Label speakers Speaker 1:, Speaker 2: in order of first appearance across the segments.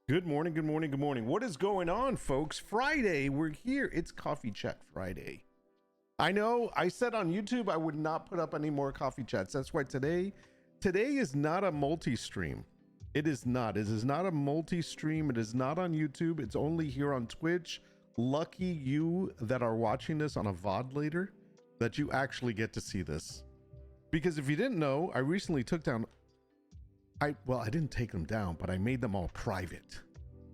Speaker 1: Good morning, good morning, good morning. What is going on, folks? Friday, we're here. It's Coffee Chat Friday. I know I said on YouTube I would not put up any more coffee chats. That's why today is not a multi-stream. It is not. It is not a multi-stream. It is not on YouTube. It's only here on Twitch. Lucky you that are watching this on a VOD later, that you actually get to see this. Because if you didn't know, I recently took down I didn't take them down, but I made them all private.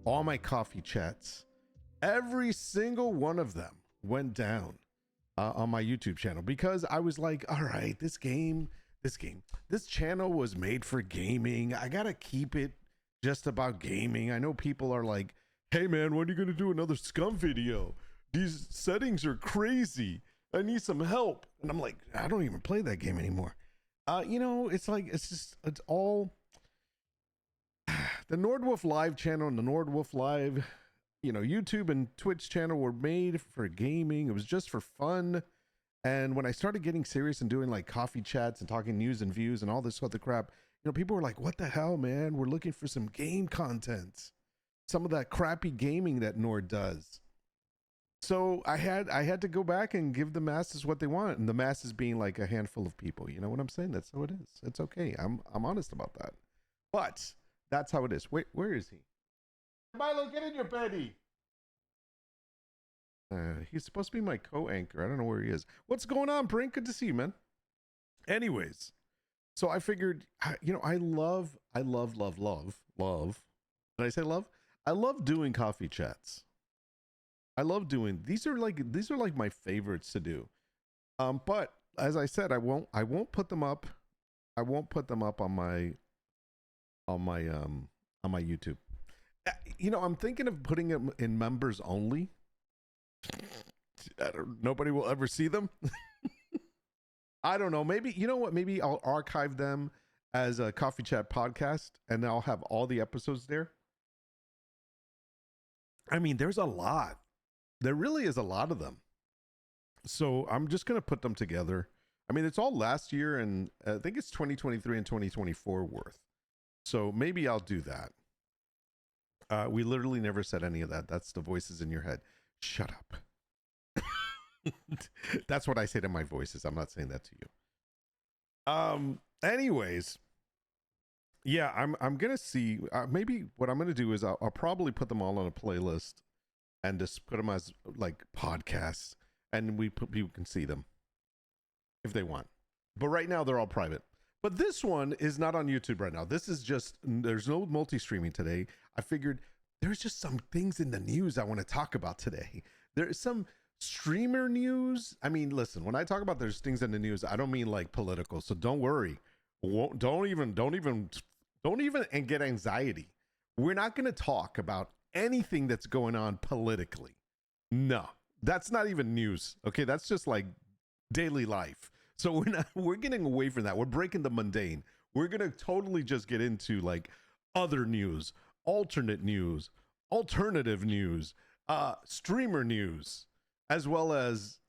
Speaker 1: All my coffee chats, every single one of them went down on my YouTube channel because I was like, all right, this channel was made for gaming. I gotta keep it just about gaming. I know people are like, hey man, when are you gonna do another Scum video? These settings are crazy. I need some help. And I'm like, I don't even play that game anymore. It's all the Nordwolf Live channel and the Nordwolf Live, YouTube and Twitch channel were made for gaming. It was just for fun. And when I started getting serious and doing like coffee chats and talking news and views and all this other crap, people were like, what the hell, man? We're looking for some game content. Some of that crappy gaming that Nord does. So I had to go back and give the masses what they want. And the masses being like a handful of people. You know what I'm saying? That's how it is. It's okay. I'm honest about that. But that's how it is. Wait, where is he? Milo, get in your beddy. He's supposed to be my co-anchor. I don't know where he is. What's going on, Brink? Good to see you, man. Anyways, so I figured, I love. Did I say love? I love doing coffee chats. I love doing these are like my favorites to do. But as I said, I won't put them up. I won't put them up on my YouTube. I'm thinking of putting them in members only. Nobody will ever see them. I don't know. Maybe, you know what? Maybe I'll archive them as a coffee chat podcast and I'll have all the episodes there. I mean, there's a lot. There really is a lot of them. So I'm just going to put them together. I mean, it's all last year and I think it's 2023 and 2024 worth. So maybe I'll do that. We literally never said any of that. That's the voices in your head. Shut up. That's what I say to my voices. I'm not saying that to you. Anyways, yeah, I'm gonna see. Maybe what I'm gonna do is I'll probably put them all on a playlist and just put them as like podcasts, and people can see them if they want. But right now they're all private. But this one is not on YouTube right now. This is just, there's no multi-streaming today. I figured there's just some things in the news I want to talk about today. There's some streamer news. I mean, listen, when I talk about there's things in the news, I don't mean like political. So don't worry. Don't even and get anxiety. We're not going to talk about anything that's going on politically. No, that's not even news. Okay. That's just like daily life. So we're getting away from that. We're breaking the mundane. We're going to totally just get into like other news, alternate news, alternative news, streamer news, as well as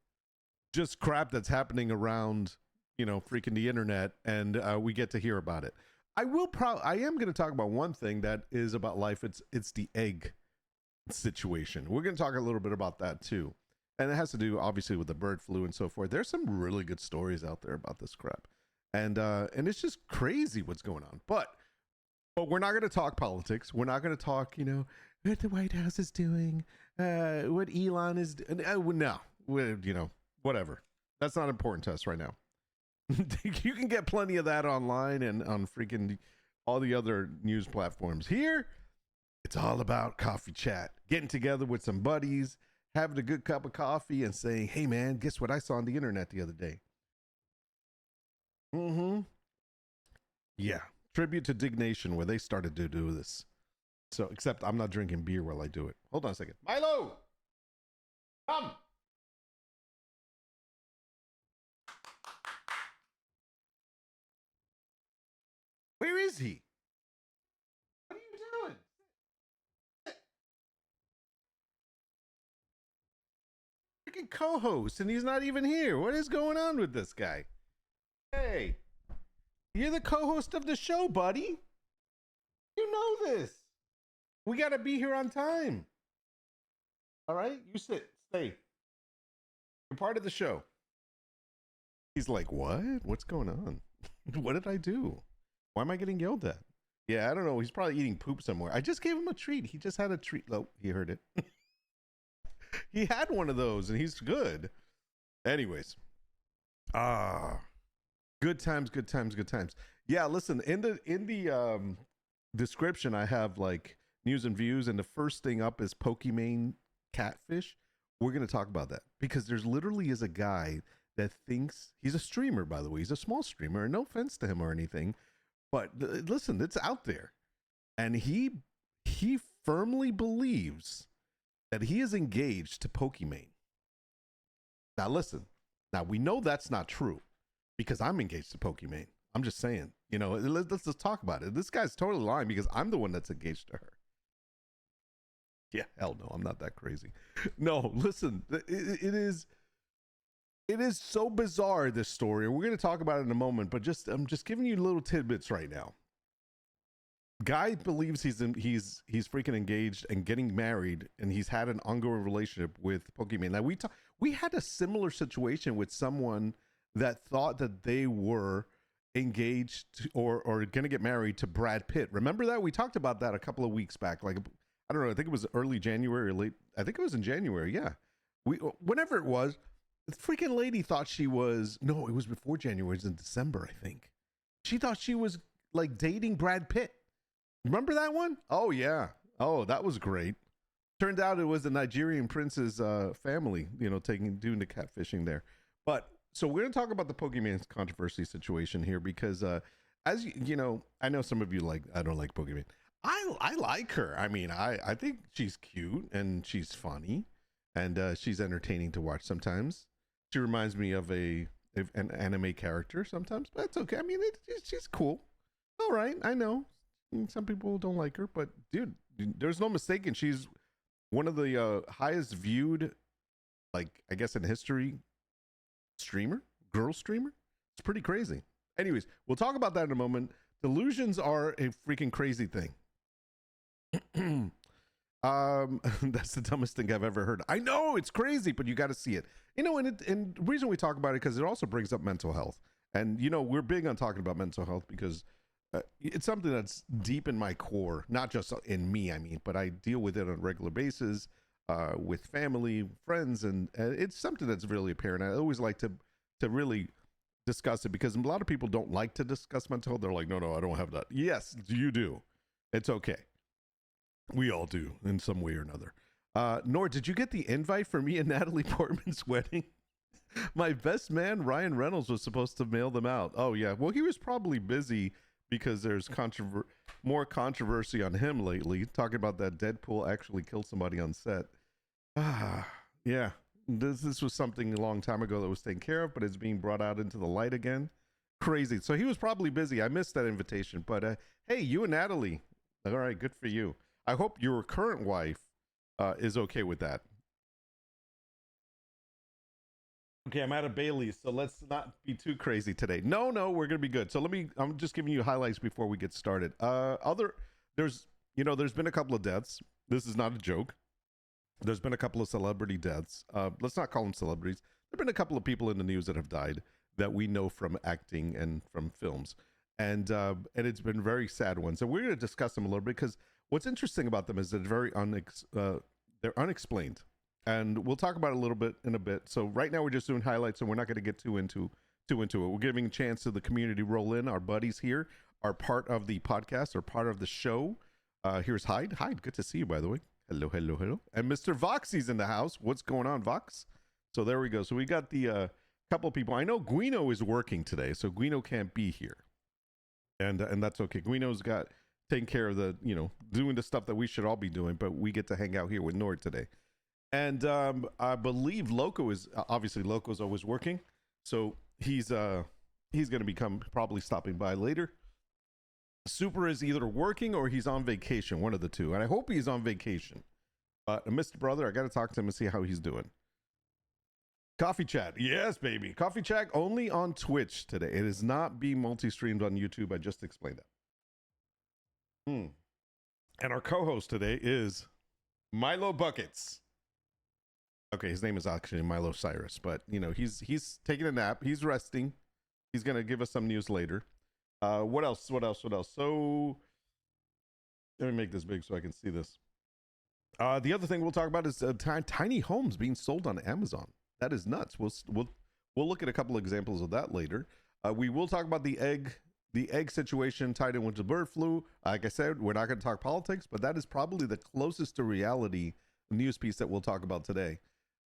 Speaker 1: just crap that's happening around, freaking the internet. And we get to hear about it. I am going to talk about one thing that is about life. It's the egg situation. We're going to talk a little bit about that too. And it has to do obviously with the bird flu and so forth. There's some really good stories out there about this crap. And it's just crazy what's going on. But we're not going to talk politics. We're not going to talk, what the White House is doing, what Elon is doing. No, whatever. That's not important to us right now. You can get plenty of that online and on freaking all the other news platforms. Here, it's all about coffee chat, getting together with some buddies, having a good cup of coffee and saying, hey man, guess what I saw on the internet the other day? Yeah. Tribute to Dig Nation, where they started to do this. So, except I'm not drinking beer while I do it. Hold on a second. Milo! Come! Where is he? What are you doing? Freaking co-host, and he's not even here. What is going on with this guy? Hey, you're the co-host of the show, buddy. You know this. We got to be here on time. All right? You sit, stay. You're part of the show. He's like, what? What's going on? What did I do? Why am I getting yelled at? Yeah, I don't know. He's probably eating poop somewhere. I just gave him a treat. He just had a treat. Oh, he heard it. He had one of those and he's good. Anyways. Good times, good times, good times. Yeah, listen, in the description I have like news and views, and the first thing up is Pokimane catfish. We're going to talk about that because there's literally is a guy that thinks he's a streamer, by the way. He's a small streamer, and no offense to him or anything, but listen, it's out there. And he firmly believes that he is engaged to Pokimane. Now listen, now we know that's not true because I'm engaged to Pokimane. I'm just saying, you know, let's just talk about it. This guy's totally lying because I'm the one that's engaged to her. Yeah, hell no, I'm not that crazy. No, listen, it is so bizarre, this story. We're going to talk about it in a moment, but I'm just giving you little tidbits right now. Guy believes he's freaking engaged and getting married, and he's had an ongoing relationship with Pokimane. Now we had a similar situation with someone that thought that they were engaged or going to get married to Brad Pitt. Remember that? We talked about that a couple of weeks back. Like, I don't know, I think it was early January or late. I think it was in January. Yeah. Whenever it was, the freaking lady thought she was, no, it was before January. It was in December, I think. She thought she was like dating Brad Pitt. Remember that one? Oh yeah. Oh, that was great. Turned out it was the Nigerian prince's family, you know, doing the catfishing there. But so we're going to talk about the Pokimane controversy situation here because as you know, I know some of you I don't like Pokimane. I like her. I mean, I think she's cute and she's funny and she's entertaining to watch sometimes. She reminds me of an anime character sometimes, but it's okay. I mean, she's cool. All right, I know. Some people don't like her, but dude, there's no mistaking. She's one of the highest viewed, like, I guess in history, girl streamer. It's pretty crazy. Anyways, we'll talk about that in a moment. Delusions are a freaking crazy thing. That's the dumbest thing I've ever heard. I know it's crazy, but you got to see it. You know, and the reason we talk about it because it also brings up mental health. And you know, we're big on talking about mental health because it's something that's deep in my core, not just in me, I mean, but I deal with it on a regular basis with family, friends, and it's something that's really apparent. I always like to really discuss it because a lot of people don't like to discuss mental health. They're like, no, I don't have that. Yes, you do. It's okay. We all do in some way or another. Nor, did you get the invite for me and Natalie Portman's wedding? My best man, Ryan Reynolds, was supposed to mail them out. Oh, yeah. Well, he was probably busy because there's more controversy on him lately, talking about that Deadpool actually killed somebody on set. Yeah. This was something a long time ago that was taken care of, but it's being brought out into the light again. Crazy. So he was probably busy. I missed that invitation. But hey, you and Natalie. All right, good for you. I hope your current wife is okay with that. Okay, I'm out of Bailey's, so let's not be too crazy today. No, we're gonna be good. So I'm just giving you highlights before we get started. There's been a couple of deaths. This is not a joke. There's been a couple of celebrity deaths. Let's not call them celebrities. There've been a couple of people in the news that have died that we know from acting and from films, and it's been very sad ones. So we're gonna discuss them a little bit because what's interesting about them is that they're unexplained. And we'll talk about it a little bit in a bit. So right now we're just doing highlights, and we're not going to get too into it. We're giving a chance to the community roll in. Our buddies here are part of the podcast, or part of the show. Here's Hyde. Hyde, good to see you, by the way. Hello. And Mr. Voxy's in the house. What's going on, Vox? So there we go. So we got the couple people. I know Guino is working today, so Guino can't be here, and that's okay. Guino's got taking care of doing the stuff that we should all be doing, but we get to hang out here with Nord today. And I believe Loco's always working, so he's going to become probably stopping by later. Super is either working or he's on vacation, one of the two, and I hope he's on vacation. Mr. Brother, I got to talk to him and see how he's doing. Coffee chat, yes, baby. Coffee chat only on Twitch today. It is not being multi-streamed on YouTube. I just explained that. And our co-host today is Milo Buckets. Okay, his name is actually Milo Cyrus, but you know, he's taking a nap, he's resting. He's gonna give us some news later. What else? So let me make this big so I can see this. The other thing we'll talk about is tiny homes being sold on Amazon. That is nuts. We'll look at a couple examples of that later. We will talk about the egg situation tied in with the bird flu. Like I said, we're not going to talk politics, but that is probably the closest to reality news piece that we'll talk about today.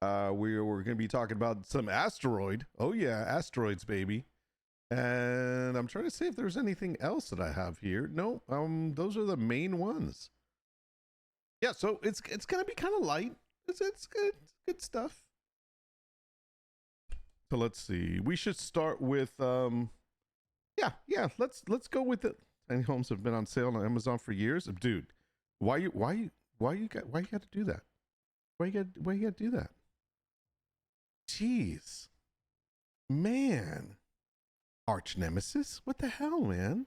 Speaker 1: We're going to be talking about some asteroid. Oh yeah, asteroids, baby. And I'm trying to see if there's anything else that I have here. No, those are the main ones. Yeah, so it's gonna be kind of light. It's good stuff. So let's see. We should start with yeah. Let's go with it. Tiny homes have been on sale on Amazon for years, dude. Why you got to do that? Why you got to do that? Jeez, man. Arch nemesis? What the hell, man?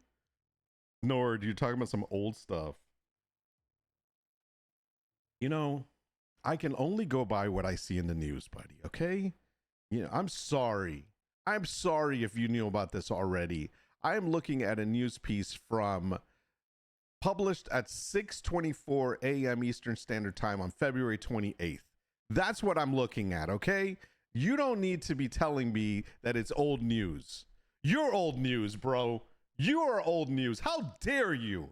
Speaker 1: Nord, you're talking about some old stuff. You know, I can only go by what I see in the news, buddy, okay? You know, I'm sorry. I'm sorry if you knew about this already. I am looking at a news piece from published at 6:24 a.m. Eastern Standard Time on February 28th. That's what I'm looking at, okay? You don't need to be telling me that it's old news. You're old news, bro. You are old news. How dare you?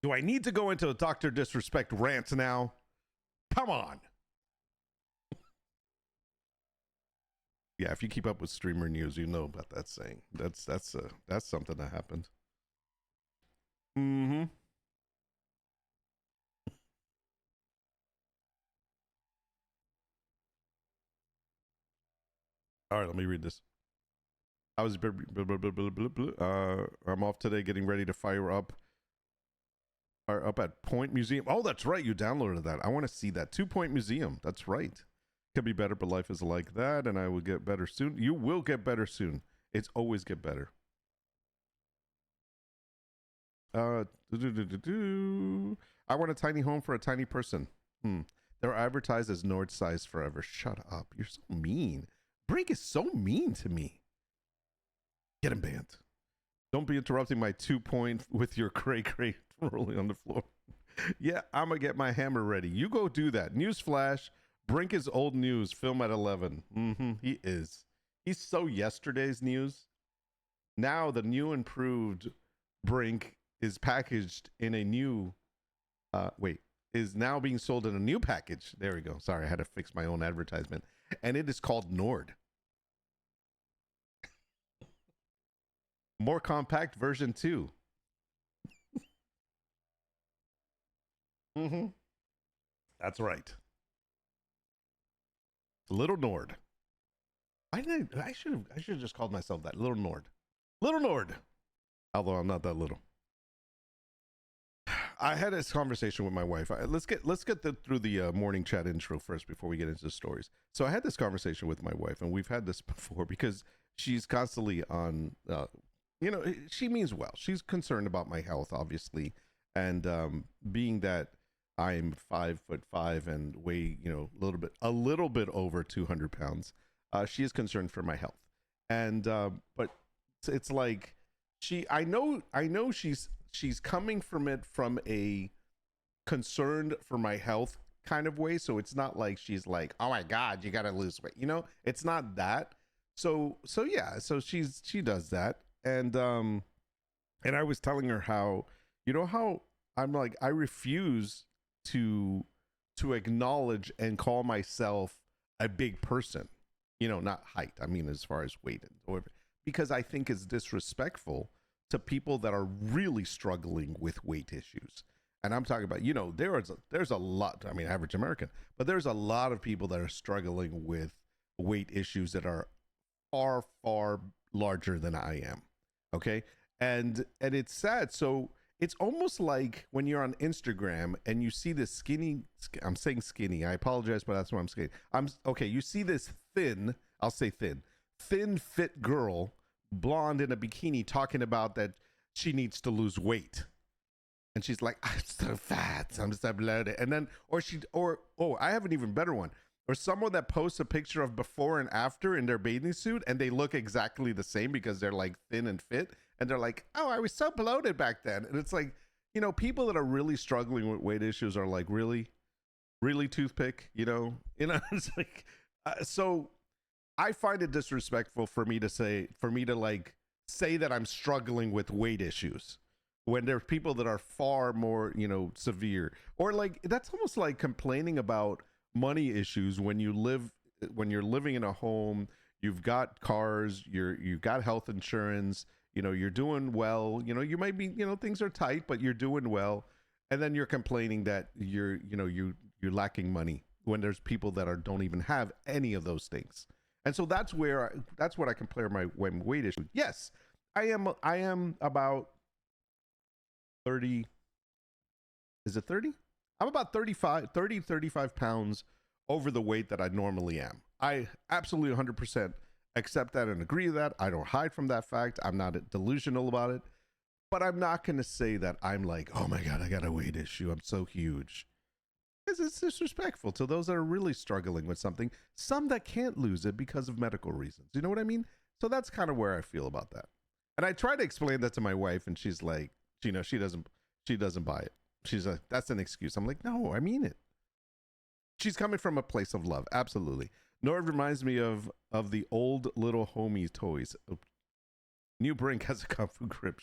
Speaker 1: Do I need to go into a Dr. Disrespect rant now? Come on. Yeah, if you keep up with streamer news, you know about that saying. That's something that happened. Mm-hmm. All right, let me read this. I'm off today getting ready to fire up at Point Museum. Oh, that's right. You downloaded that. I want to see that. 2 Point Museum. That's right. Could be better, but life is like that, and I will get better soon. You will get better soon. It's always get better. I want a tiny home for a tiny person. They're advertised as Nord size forever. Shut up. You're so mean. Brink is so mean to me. Get him banned. Don't be interrupting my 2 point with your cray rolling on the floor. Yeah, I'm gonna get my hammer ready. You go do that. Newsflash. Brink is old news. Film at 11. He is. He's so yesterday's news. Now the new improved Brink is packaged in a new is now being sold in a new package. There we go. Sorry, I had to fix my own advertisement. And it is called Nord. More compact version 2. That's right. Little Nord. I should have just called myself that. Little Nord. Little Nord. Although I'm not that little. I had this conversation with my wife. Let's get through the morning chat intro first before we get into the stories. So I had this conversation with my wife, and we've had this before because she's constantly on. She means well. She's concerned about my health, obviously, and being that I'm 5'5" and weigh a little bit over 200 pounds. She is concerned for my health, and but it's like I know she's coming from it from a concerned for my health kind of way. So it's not like she's like, oh my God, you gotta lose weight. It's not that. So yeah, so she does that. And I was telling her how I'm like, I refuse to acknowledge and call myself a big person, not height. I mean, as far as weight and whatever, because I think it's disrespectful to people that are really struggling with weight issues. And I'm talking about, there's a lot, I mean, average American, but there's a lot of people that are struggling with weight issues that are far, far larger than I am. Okay. And it's sad. So it's almost like when you're on Instagram and you see this I'm saying skinny. I apologize, but that's what I'm saying. Okay. You see this thin, I'll say thin, fit girl, blonde in a bikini talking about that she needs to lose weight. And she's like, I'm so fat, I'm so bloated. And then, I have an even better one. Or someone that posts a picture of before and after in their bathing suit and they look exactly the same because they're like thin and fit. And they're like, oh, I was so bloated back then. And it's like, people that are really struggling with weight issues are like, really, really toothpick, it's like, so I find it disrespectful for me to say that I'm struggling with weight issues when there's people that are far more, severe. Or like, that's almost like complaining about money issues when you're living in a home, you've got cars, you've got health insurance, you're doing well, you might be, things are tight, but you're doing well. And then you're complaining that you're lacking money when there's people that don't even have any of those things. And so that's what I compare my weight issue. Yes, I am about 30. Is it 30? I'm about 35 pounds over the weight that I normally am. I absolutely 100% accept that and agree with that. I don't hide from that fact. I'm not delusional about it. But I'm not going to say that I'm like, oh my God, I got a weight issue, I'm so huge. Because it's disrespectful to those that are really struggling with something. Some that can't lose it because of medical reasons. You know what I mean? So that's kind of where I feel about that. And I try to explain that to my wife, and she's like, she doesn't buy it. She's like, that's an excuse. I'm like, no, I mean it. She's coming from a place of love. Absolutely. Nor reminds me of the old little homie toys. New Brink has a Kung Fu grip.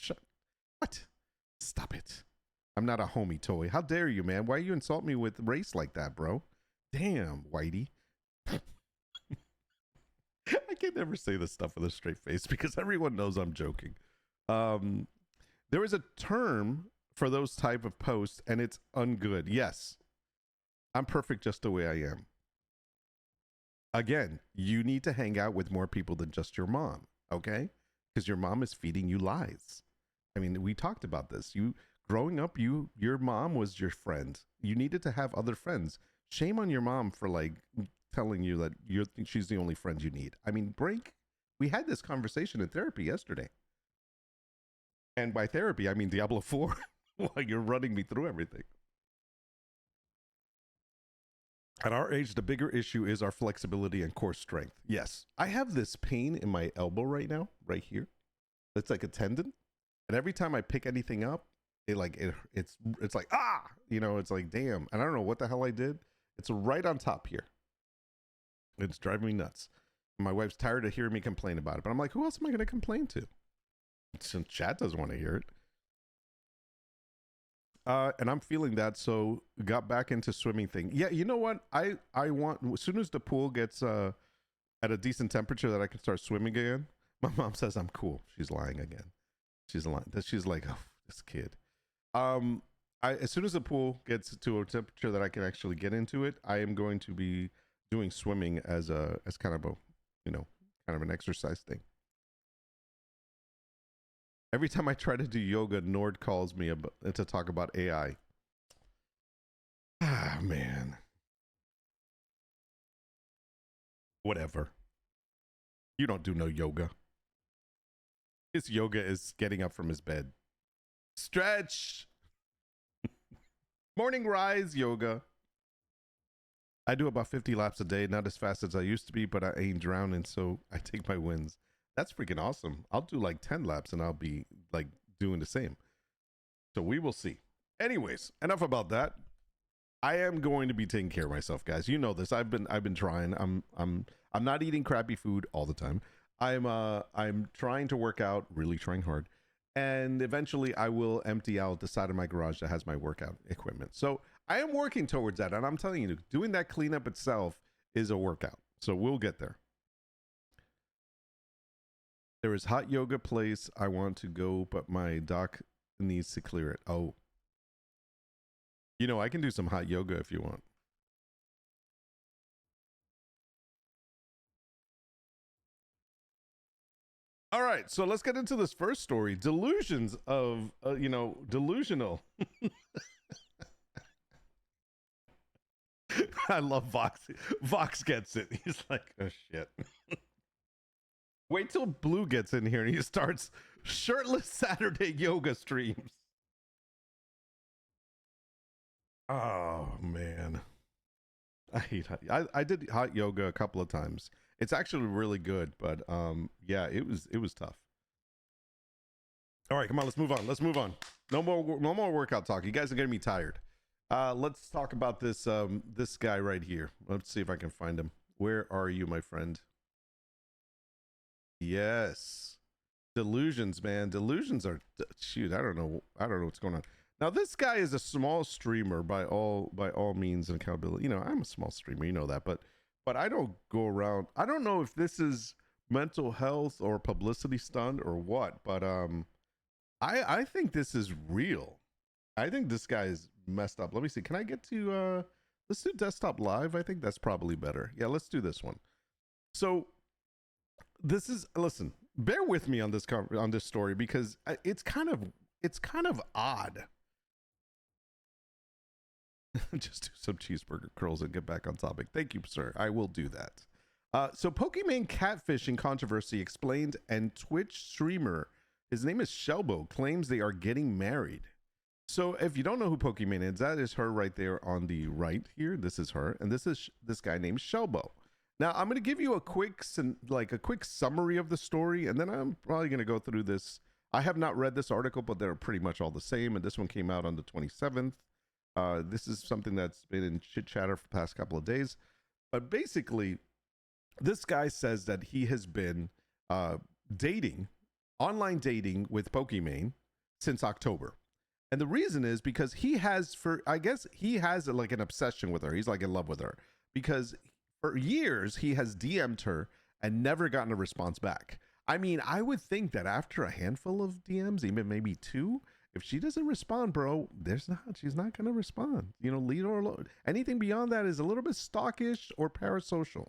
Speaker 1: What? Stop it. I'm not a homie toy. How dare you, man? Why you insult me with race like that, bro? Damn, Whitey. I can never say this stuff with a straight face because everyone knows I'm joking. There is a term for those type of posts, and it's ungood. Yes, I'm perfect just the way I am. Again, you need to hang out with more people than just your mom, okay? Because your mom is feeding you lies. I mean, we talked about this. Growing up, your mom was your friend. You needed to have other friends. Shame on your mom for like telling you that she's the only friend you need. I mean, we had this conversation in therapy yesterday. And by therapy, I mean Diablo 4 while you're running me through everything. At our age, the bigger issue is our flexibility and core strength. Yes, I have this pain in my elbow right now, right here. It's like a tendon. And every time I pick anything up, it's like, it's like, damn. And I don't know what the hell I did. It's right on top here. It's driving me nuts. My wife's tired of hearing me complain about it. But I'm like, who else am I going to complain to? Since Chad doesn't want to hear it. And I'm feeling that, so got back into swimming thing. Yeah, you know what? I want, as soon as the pool gets at a decent temperature that I can start swimming again. My mom says I'm cool. She's lying again. She's lying. She's like, oh, this kid. As soon as the pool gets to a temperature that I can actually get into it, I am going to be doing swimming as kind of a, kind of an exercise thing. Every time I try to do yoga, Nord calls me to talk about AI. Ah, man. Whatever. You don't do no yoga. His yoga is getting up from his bed. Stretch. Morning rise yoga. I do about 50 laps a day, not as fast as I used to be, but I ain't drowning, so I take my wins. That's freaking awesome. I'll do like 10 laps and I'll be like doing the same. So we will see. Anyways, enough about that. I am going to be taking care of myself, guys. You know this. I've been trying. I'm not eating crappy food all the time. I'm trying to work out, really trying hard. And eventually I will empty out the side of my garage that has my workout equipment. So I am working towards that. And I'm telling you, doing that cleanup itself is a workout. So we'll get there. There is hot yoga place I want to go, but my doc needs to clear it. Oh. I can do some hot yoga if you want. All right, so let's get into this first story. Delusions of, delusional. I love Vox. Vox gets it. He's like, oh, shit. Wait till Blue gets in here and he starts shirtless Saturday yoga streams. Oh man, I hate I did hot yoga a couple of times. It's actually really good, but yeah, it was tough. All right, come on, let's move on. Let's move on. No more workout talk. You guys are getting me tired. Let's talk about this guy right here. Let's see if I can find him. Where are you, my friend? Yes. Delusions, man. Delusions are shoot, I don't know what's going on. Now this guy is a small streamer by all means and accountability. You know, I'm a small streamer, you know that, but I don't go around. I don't know if this is mental health or publicity stunt or what, but I think this is real. I think this guy is messed up. Let me see. Can I get to let's do desktop live? I think that's probably better. Yeah, let's do this one. So this is, listen, bear with me on this story because it's kind of odd. Just do some cheeseburger curls and get back on topic. Thank you, sir. I will do that. So Pokimane catfishing controversy explained, and Twitch streamer, his name is Shelbo, claims they are getting married. So if you don't know who Pokimane is, that is her right there on the right here. This is her, and this is this guy named Shelbo. Now I'm going to give you a quick summary of the story, and then I'm probably going to go through this. I have not read this article, but they're pretty much all the same, and this one came out on the 27th. This is something that's been in chit chatter for the past couple of days, but basically this guy says that he has been online dating with Pokimane since October. And the reason is because he has like an obsession with her. He's like in love with her because for years he has DM'd her and never gotten a response back. I mean, I would think that after a handful of DMs, even maybe two, if she doesn't respond, bro, she's not going to respond. You know, leave her alone. Anything beyond that is a little bit stalkish or parasocial.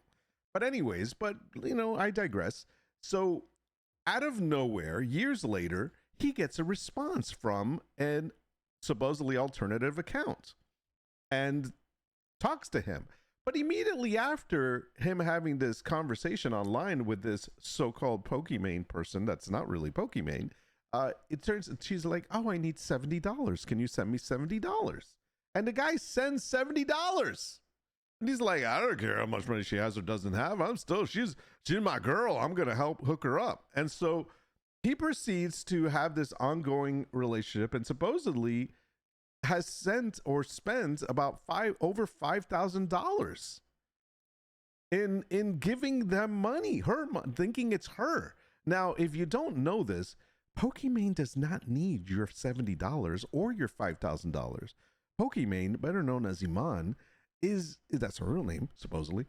Speaker 1: But anyways, you know, I digress. So out of nowhere, years later, he gets a response from an supposedly alternative account and talks to him. But immediately after him having this conversation online with this so-called Pokimane person that's not really Pokimane, it turns, she's like, oh, I need $70. Can you send me $70? And the guy sends $70. And he's like, I don't care how much money she has or doesn't have. She's my girl. I'm going to help hook her up. And so he proceeds to have this ongoing relationship and supposedly has sent or spent about over $5,000 in giving them money, thinking it's her. Now, if you don't know this, Pokimane does not need your $70 or your $5,000. Pokimane, better known as Iman, that's her real name, supposedly,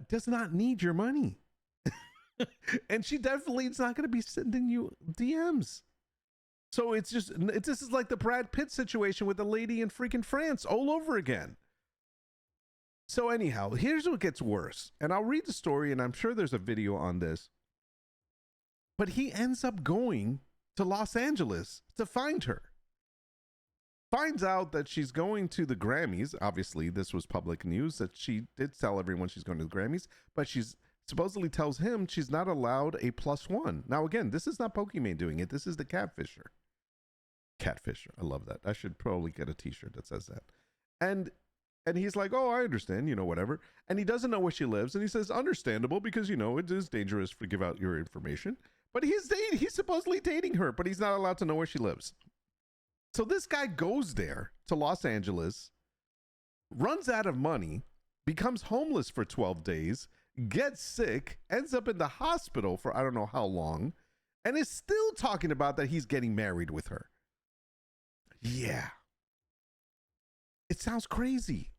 Speaker 1: does not need your money. And she definitely is not going to be sending you DMs. So this is like the Brad Pitt situation with the lady in freaking France all over again. So anyhow, here's what gets worse. And I'll read the story, and I'm sure there's a video on this. But he ends up going to Los Angeles to find her. Finds out that she's going to the Grammys. Obviously, this was public news that she did tell everyone she's going to the Grammys, but she's supposedly tells him she's not allowed a +1. Now, again, this is not Pokimane doing it. This is the catfisher. Catfisher. I love that. I should probably get a t-shirt that says that. And he's like, oh, I understand, you know, whatever. And he doesn't know where she lives. And he says, understandable, because, you know, it is dangerous to give out your information. But he's supposedly dating her, but he's not allowed to know where she lives. So this guy goes there to Los Angeles, runs out of money, becomes homeless for 12 days, gets sick, ends up in the hospital for I don't know how long, and is still talking about that he's getting married with her. Yeah. It sounds crazy.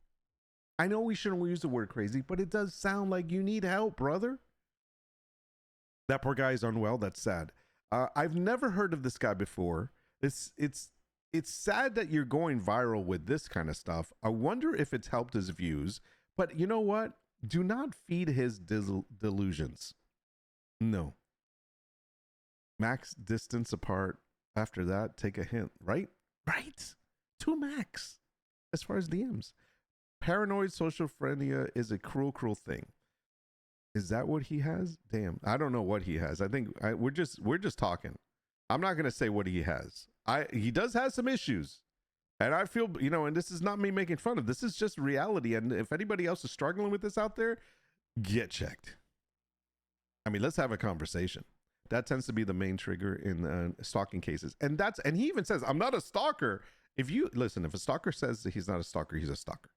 Speaker 1: I know we shouldn't use the word crazy, but it does sound like you need help, brother. That poor guy is unwell. That's sad. I've never heard of this guy before. It's sad that you're going viral with this kind of stuff. I wonder if it's helped his views, but you know what? Do not feed his delusions. No. Max distance apart. After that, take a hint. Right? To max. As far as DMs. Paranoid social schizophrenia is a cruel, cruel thing. Is that what he has? Damn, I don't know what he has. I think we're just talking. I'm not gonna say what he has. He does have some issues, and I feel, and this is not me making fun of. This is just reality. And if anybody else is struggling with this out there, get checked. I mean, let's have a conversation. That tends to be the main trigger in stalking cases, and he even says, "I'm not a stalker." If a stalker says that he's not a stalker, he's a stalker.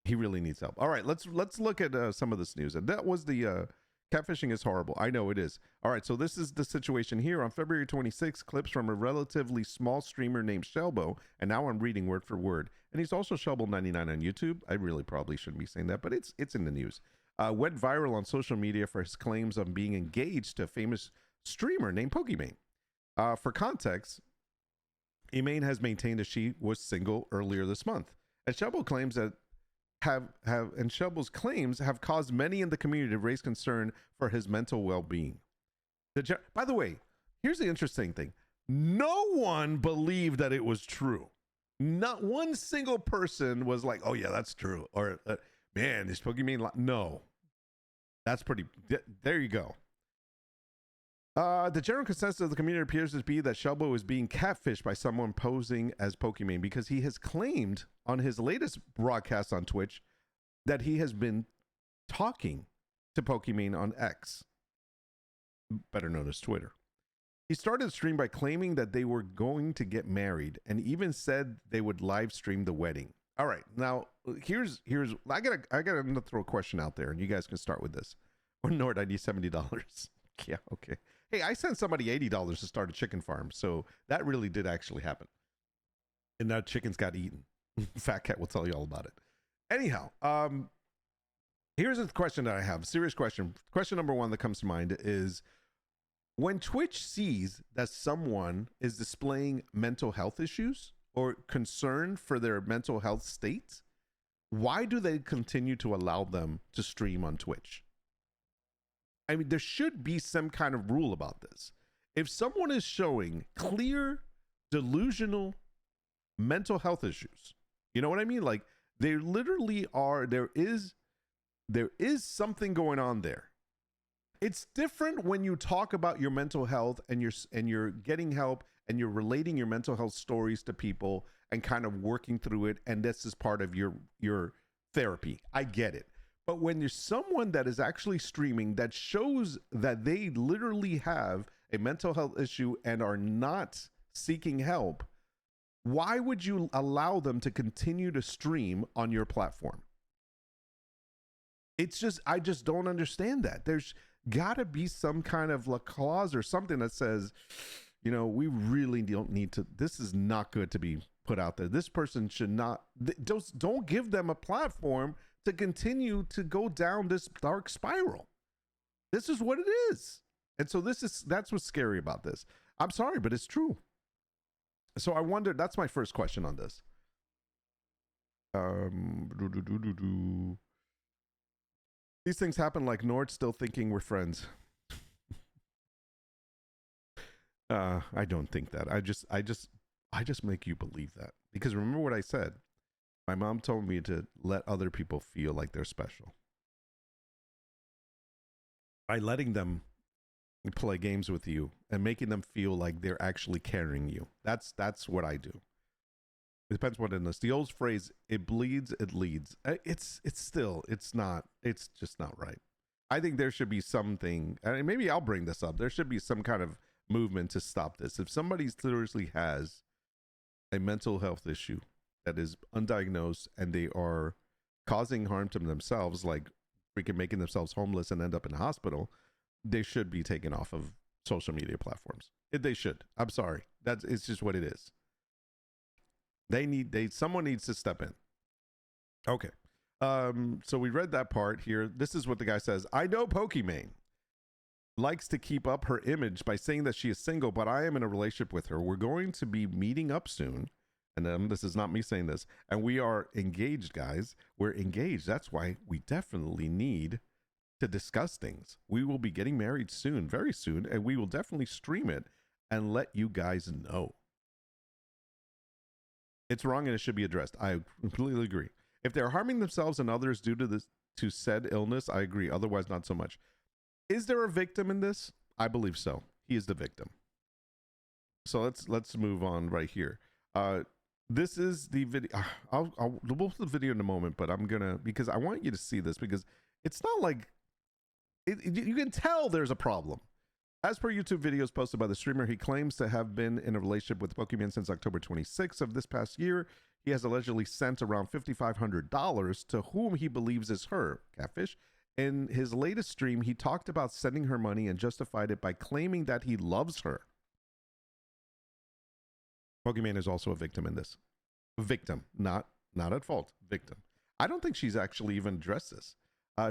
Speaker 1: He really needs help. All right, let's look at some of this news. And that was the catfishing is horrible. I know it is. All right, so this is the situation here. On February 26th, clips from a relatively small streamer named Shelbo, and now I'm reading word for word. And he's also Shelbo99 on YouTube. I really probably shouldn't be saying that, but it's in the news. Went viral on social media for his claims of being engaged to a famous streamer named Pokimane. For context, Imane has maintained that she was single earlier this month. And Shelbo claims that Shelbo's claims have caused many in the community to raise concern for his mental well-being. By the way, here's the interesting thing. No one believed that it was true. Not one single person was like, oh yeah, that's true. Or, man, this Pokimane, no. That's pretty, there you go. The general consensus of the community appears to be that Shelbo is being catfished by someone posing as Pokimane, because he has claimed on his latest broadcast on Twitch that he has been talking to Pokimane on X, better known as Twitter. He started the stream by claiming that they were going to get married, and even said they would live stream the wedding. All right, now here's I gotta throw a question out there, and you guys can start with this. Or Nord, I need $70. Yeah, okay. Hey, I sent somebody $80 to start a chicken farm, so that really did actually happen. And now chickens got eaten. Fat Cat will tell you all about it. Anyhow, here's a question that I have. Serious question. Question number one that comes to mind is, when Twitch sees that someone is displaying mental health issues or concern for their mental health state, why do they continue to allow them to stream on Twitch? I mean, there should be some kind of rule about this. If someone is showing clear delusional mental health issues, you know what I mean? Like, they literally are, there is something going on there. It's different when you talk about your mental health and you're getting help and you're relating your mental health stories to people and kind of working through it, and this is part of your therapy. I get it. But when there's someone that is actually streaming that shows that they literally have a mental health issue and are not seeking help, why would you allow them to continue to stream on your platform? It's just, I just don't understand that. There's got to be some kind of clause or something that says, we really don't need to, this is not good to be put out there. This person should not, don't give them a platform to continue to go down this dark spiral. This is what it is. And so that's what's scary about this. I'm sorry, but it's true. So I wonder, that's my first question on this. These things happen like Nord still thinking we're friends. I don't think that. I just make you believe that. Because remember what I said. My mom told me to let other people feel like they're special. By letting them play games with you and making them feel like they're actually carrying you. That's what I do. It depends what it is. The old phrase, it bleeds, it leads. It's just not right. I think there should be something, and maybe I'll bring this up. There should be some kind of movement to stop this. If somebody seriously has a mental health issue that is undiagnosed and they are causing harm to themselves, like freaking making themselves homeless and end up in a hospital, they should be taken off of social media platforms. They should. I'm sorry. It's just what it is. Someone needs to step in. Okay. So we read that part here. This is what the guy says. I know Pokimane likes to keep up her image by saying that she is single, but I am in a relationship with her. We're going to be meeting up soon. And this is not me saying this. And we are engaged, guys. We're engaged. That's why we definitely need to discuss things. We will be getting married soon, very soon. And we will definitely stream it and let you guys know. It's wrong and it should be addressed. I completely agree. If they're harming themselves and others due to this, to said illness, I agree. Otherwise, not so much. Is there a victim in this? I believe so. He is the victim. So let's move on right here. This is the video. We'll post the video in a moment, but I'm gonna, because I want you to see this, because it's not like you can tell there's a problem. As per YouTube videos posted by the streamer, he claims to have been in a relationship with Pokimane since October 26th of this past year. He has allegedly sent around $5,500 to whom he believes is her, catfish. In his latest stream, he talked about sending her money and justified it by claiming that he loves her. Pokimane is also a victim in this. Victim, not at fault. Victim. I don't think she's actually even addressed this.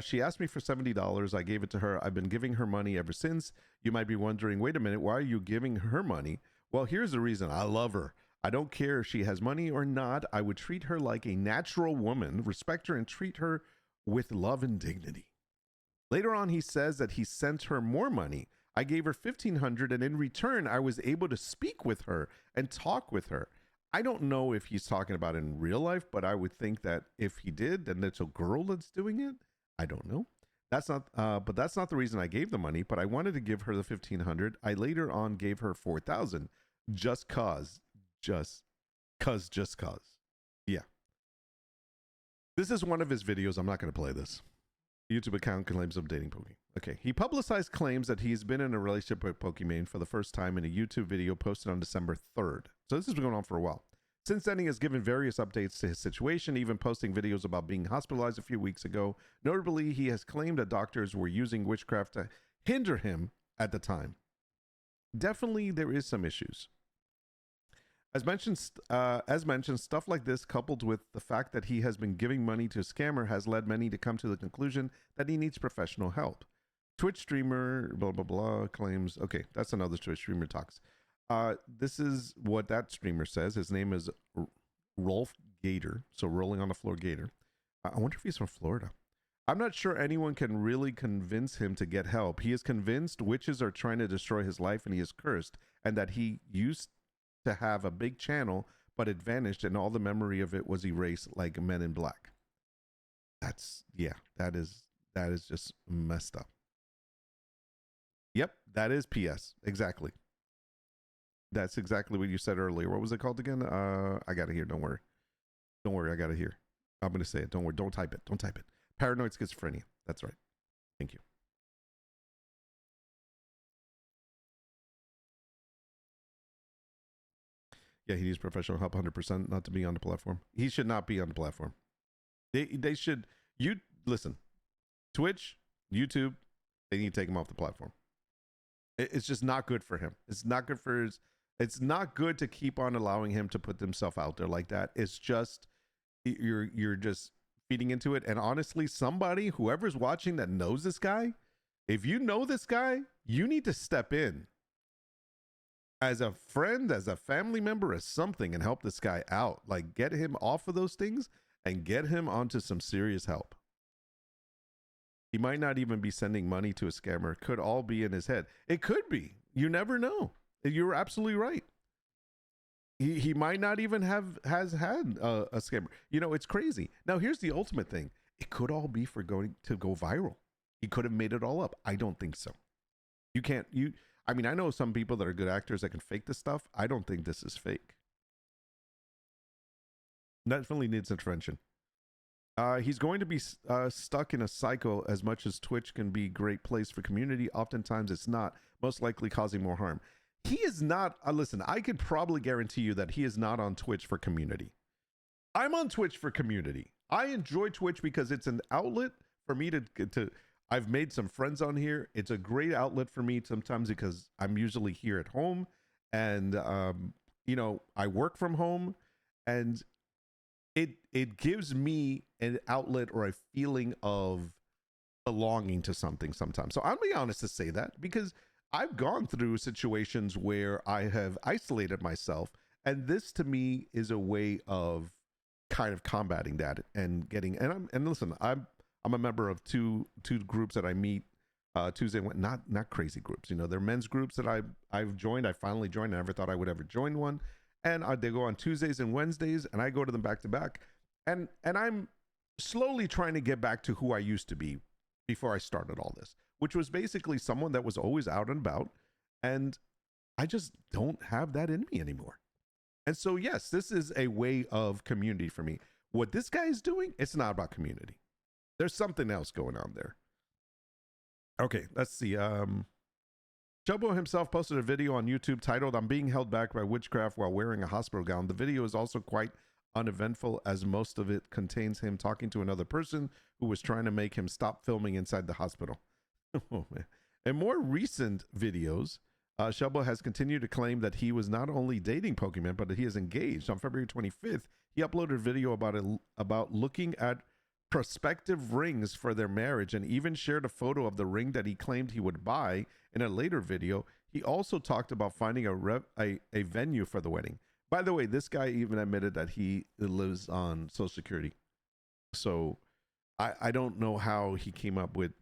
Speaker 1: She asked me for $70. I gave it to her. I've been giving her money ever since. You might be wondering, wait a minute, why are you giving her money? Well, here's the reason. I love her. I don't care if she has money or not. I would treat her like a natural woman, respect her, and treat her with love and dignity. Later on, he says that he sent her more money. I gave her $1,500, and in return, I was able to speak with her and talk with her. I don't know if he's talking about it in real life, but I would think that if he did, then it's a girl that's doing it. I don't know. That's not, but that's not the reason I gave the money. But I wanted to give her the $1,500. I later on gave her $4,000, just cause. Yeah. This is one of his videos. I'm not going to play this. YouTube account claims of dating Poki. Okay. He publicized claims that he's been in a relationship with Pokimane for the first time in a YouTube video posted on December 3rd. So this has been going on for a while. Since then, he has given various updates to his situation, even posting videos about being hospitalized a few weeks ago. Notably, he has claimed that doctors were using witchcraft to hinder him at the time. Definitely, there is some issues. As mentioned, stuff like this, coupled with the fact that he has been giving money to a scammer, has led many to come to the conclusion that he needs professional help. Twitch streamer, blah, blah, blah, claims... Okay, that's another Twitch streamer talks. This is what that streamer says. His name is Rolf Gator, so rolling on the floor Gator. I wonder if he's from Florida. I'm not sure anyone can really convince him to get help. He is convinced witches are trying to destroy his life and he is cursed, and that he used to have a big channel, but it vanished and all the memory of it was erased like Men in Black. That is just messed up. Yep, that is PS. Exactly. That's exactly what you said earlier. What was it called again? I got it here. Don't worry. I got it here. I'm going to say it. Don't worry. Don't type it. Paranoid schizophrenia. That's right. Thank you. Yeah, he needs professional help 100% not to be on the platform. He should not be on the platform. They should... Listen. Twitch, YouTube, they need to take him off the platform. It's just not good for him. It's not good for his... It's not good to keep on allowing him to put himself out there like that. It's just, you're just feeding into it. And honestly, somebody, whoever's watching that knows this guy, if you know this guy, you need to step in as a friend, as a family member, as something, and help this guy out. Like, get him off of those things and get him onto some serious help. He might not even be sending money to a scammer. It could all be in his head. It could be. You never know. You're absolutely right. He might not even has had a scammer. You know, it's crazy. Now, here's the ultimate thing. It could all be for going to go viral. He could have made it all up. I don't think so. I mean, I know some people that are good actors that can fake this stuff. I don't think this is fake. Definitely needs intervention. He's going to be stuck in a cycle. As much as Twitch can be a great place for community, oftentimes it's not, most likely causing more harm. He is not, listen, I could probably guarantee you that he is not on Twitch for community. I'm on Twitch for community. I enjoy Twitch because it's an outlet for me to I've made some friends on here. It's a great outlet for me sometimes because I'm usually here at home and, you know, I work from home, and it gives me an outlet or a feeling of belonging to something sometimes. So I'll be honest to say that, because I've gone through situations where I have isolated myself, and this to me is a way of kind of combating that and getting, and listen, I'm a member of two groups that I meet Tuesday, not crazy groups, you know, they're men's groups that I've joined. I finally joined. I never thought I would ever join one, and they go on Tuesdays and Wednesdays, and I go to them back to back, and I'm slowly trying to get back to who I used to be before I started all this, which was basically someone that was always out and about. And I just don't have that in me anymore. And so, yes, this is a way of community for me. What this guy is doing, it's not about community. There's something else going on there. Okay, let's see. Chubbo himself posted a video on YouTube titled, "I'm being held back by witchcraft while wearing a hospital gown." The video is also quite uneventful, as most of it contains him talking to another person who was trying to make him stop filming inside the hospital. Oh, man. In more recent videos, Chubbo has continued to claim that he was not only dating Pokimane, but that he is engaged. On February 25th, he uploaded a video about looking at prospective rings for their marriage, and even shared a photo of the ring that he claimed he would buy. In a later video, he also talked about finding a venue for the wedding. By the way, this guy even admitted that he lives on Social Security. So I don't know how he came up with,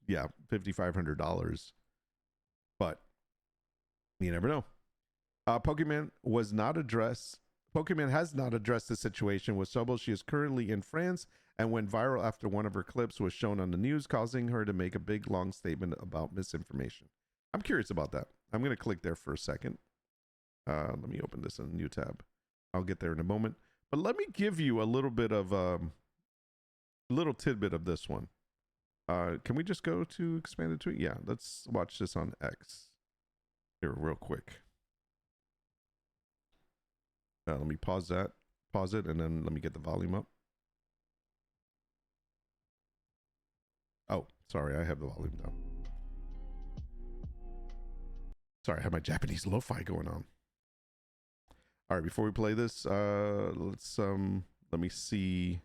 Speaker 1: yeah, $5,500, but you never know. Pokimane has not addressed the situation with Sobel. She is currently in France and went viral after one of her clips was shown on the news, causing her to make a big, long statement about misinformation. I'm curious about that. I'm going to click there for a second. Let me open this in a new tab. I'll get there in a moment. But let me give you a little bit of little tidbit of this one. Can we just go to expanded tweet? Yeah, let's watch this on X here real quick. Let me pause it, and then let me get the volume up. Oh, sorry, I have the volume down. Sorry, I have my Japanese lo-fi going on. All right, before we play this, let's let me see.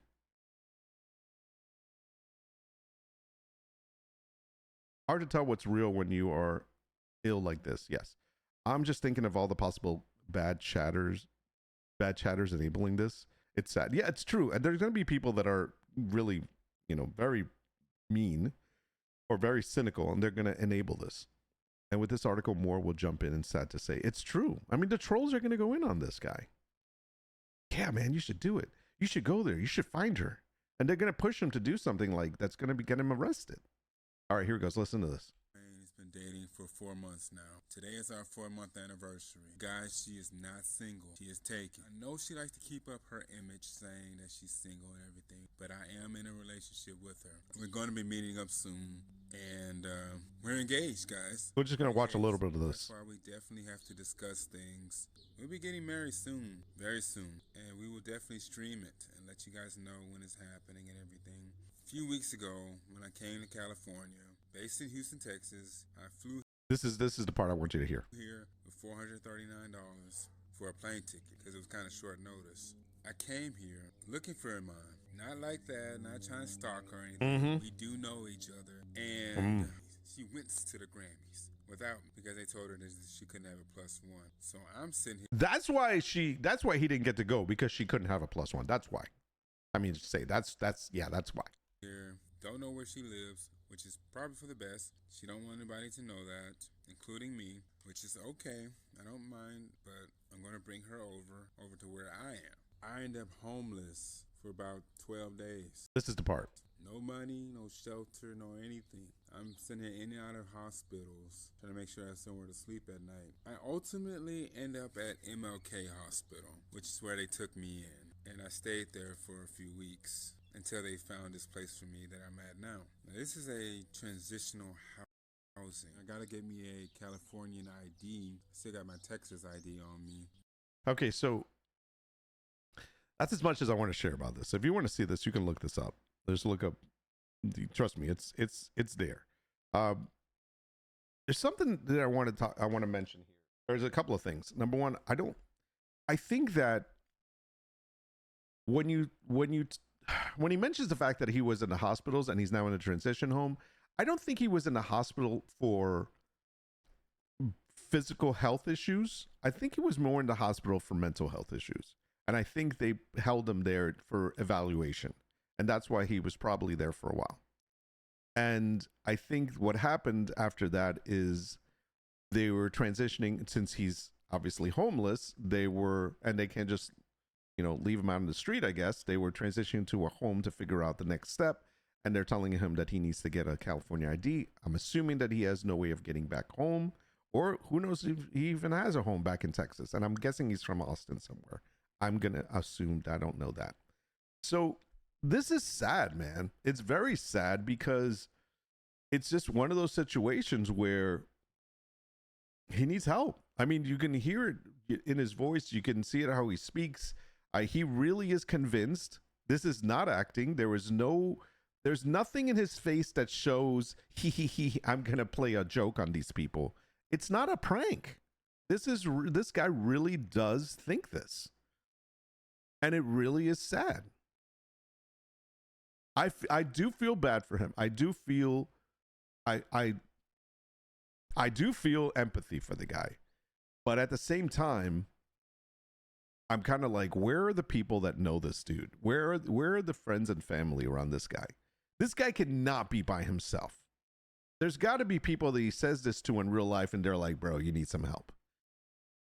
Speaker 1: Hard to tell what's real when you are ill like this. Yes, I'm just thinking of all the possible bad chatters enabling this. It's sad. Yeah, it's true. And there's going to be people that are really, very mean or very cynical, and they're going to enable this. And with this article, more will jump in, and sad to say, it's true. I mean, the trolls are going to go in on this guy. Yeah, man, you should do it. You should go there. You should find her. And they're going to push him to do something like that's going to get him arrested. All right, here he goes. Listen to this.
Speaker 2: He's been dating for 4 months now. Today is our 4-month anniversary. Guys, she is not single. She is taken. I know she likes to keep up her image saying that she's single and everything, but I am in a relationship with her. We're going to be meeting up soon, and we're engaged, guys.
Speaker 1: We're just going to watch a little bit of this.
Speaker 2: That's why we definitely have to discuss things. We'll be getting married soon, very soon, and we will definitely stream it and let you guys know when it's happening and everything. A few weeks ago, when I came to California, based in Houston, Texas, I flew.
Speaker 1: This is the part I want you to hear.
Speaker 2: Here with $439 for a plane ticket because it was kind of short notice. I came here looking for a mom. Not like that, not trying to stalk her or anything. We do know each other. And she went to the Grammys without me because they told her that she couldn't have a +1. So I'm sitting here.
Speaker 1: That's why he didn't get to go, because she couldn't have a +1. That's why. I mean, say that's why.
Speaker 2: Here, don't know where she lives, which is probably for the best. She don't want anybody to know that, including me, which is okay. I don't mind, but I'm going to bring her over to where I am. I end up homeless for about 12 days.
Speaker 1: This is the part.
Speaker 2: No money, no shelter, no anything. I'm sitting here in and out of hospitals, trying to make sure I have somewhere to sleep at night. I ultimately end up at MLK Hospital, which is where they took me in. And I stayed there for a few weeks until they found this place for me that I'm at now. Now, this is a transitional housing. I gotta get me a Californian ID. Still got my Texas ID on me.
Speaker 1: Okay, so that's as much as I want to share about this. If you want to see this, you can look this up. Just look up. Trust me, it's there. There's something that I want to mention here. There's a couple of things. Number one, I think that when he mentions the fact that he was in the hospitals and he's now in a transition home, I don't think he was in the hospital for physical health issues. I think he was more in the hospital for mental health issues. And I think they held him there for evaluation. And that's why he was probably there for a while. And I think what happened after that is they were transitioning, since he's obviously homeless, and they can't just, leave him out in the street. I guess they were transitioning to a home to figure out the next step, and they're telling him that he needs to get a California ID. I'm assuming that he has no way of getting back home, or who knows if he even has a home back in Texas. And I'm guessing he's from Austin somewhere. I'm gonna assume that I don't know that. So this is sad, man. It's very sad because it's just one of those situations where he needs help. I mean, you can hear it in his voice. You can see it how he speaks. He really is convinced. This is not acting. There's nothing in his face that shows I'm gonna play a joke on these people. It's not a prank. This guy really does think this, and it really is sad. I do feel bad for him. I do feel empathy for the guy, but at the same time, I'm kind of like, where are the people that know this dude? Where are the friends and family around this guy? This guy cannot be by himself. There's got to be people that he says this to in real life, and they're like, bro, you need some help.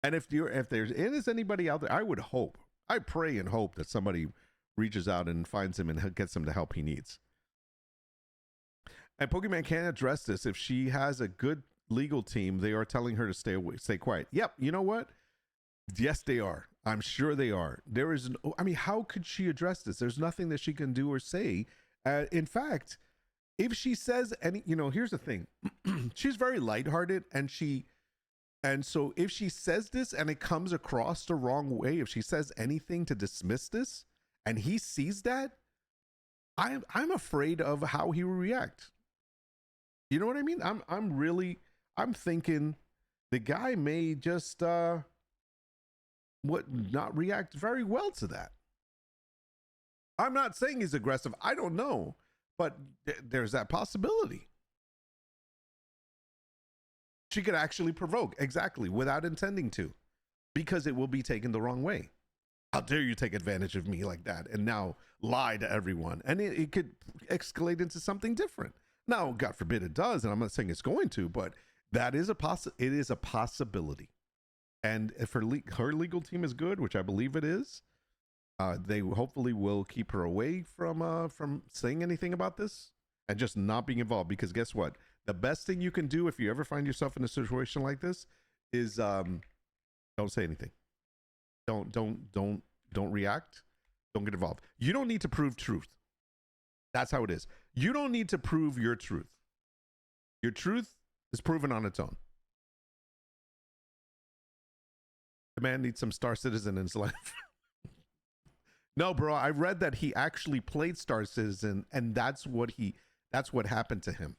Speaker 1: And if there's anybody out there, I pray and hope that somebody reaches out and finds him and gets him the help he needs. And Pokimane can't address this if she has a good legal team. They are telling her to stay quiet. Yep, you know what? Yes, they are. I'm sure they are. How could she address this? There's nothing that she can do or say. In fact, if she says any, here's the thing. She's very lighthearted, and so if she says this and it comes across the wrong way, if she says anything to dismiss this, and he sees that, I'm afraid of how he will react. You know what I mean? I'm thinking the guy may just not react very well to that. I'm not saying he's aggressive. I don't know, but there's that possibility. She could actually provoke, exactly, without intending to, because it will be taken the wrong way. How dare you take advantage of me like that and now lie to everyone? And it could escalate into something different. Now, God forbid it does, and I'm not saying it's going to, but it is a possibility. And if her legal team is good, which I believe it is, they hopefully will keep her away from saying anything about this and just not being involved. Because guess what? The best thing you can do if you ever find yourself in a situation like this is don't say anything. Don't react. Don't get involved. You don't need to prove truth. That's how it is. You don't need to prove your truth. Your truth is proven on its own. The man needs some Star Citizen in his life. No, bro, I read that he actually played Star Citizen, and that's what happened to him.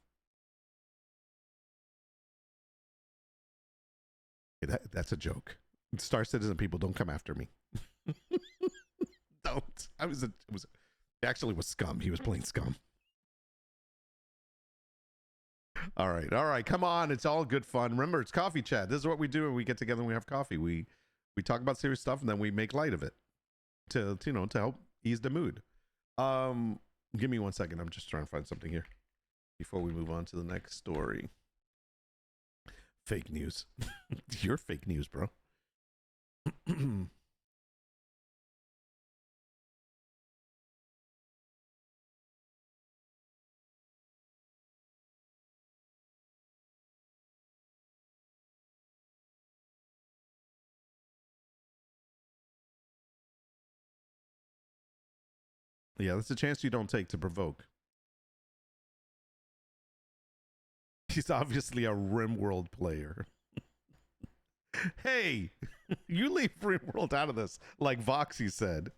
Speaker 1: That's a joke. Star Citizen people, don't come after me. Don't. It actually was Scum. He was playing Scum. All right. Come on. It's all good fun. Remember, it's coffee chat. This is what we do when we get together and we have coffee. We talk about serious stuff and then we make light of it to help ease the mood. Give me 1 second. I'm just trying to find something here before we move on to the next story. Fake news. You're fake news, bro. Yeah, that's a chance you don't take to provoke. He's obviously a RimWorld player. Hey, you leave RimWorld out of this, like Voxy said.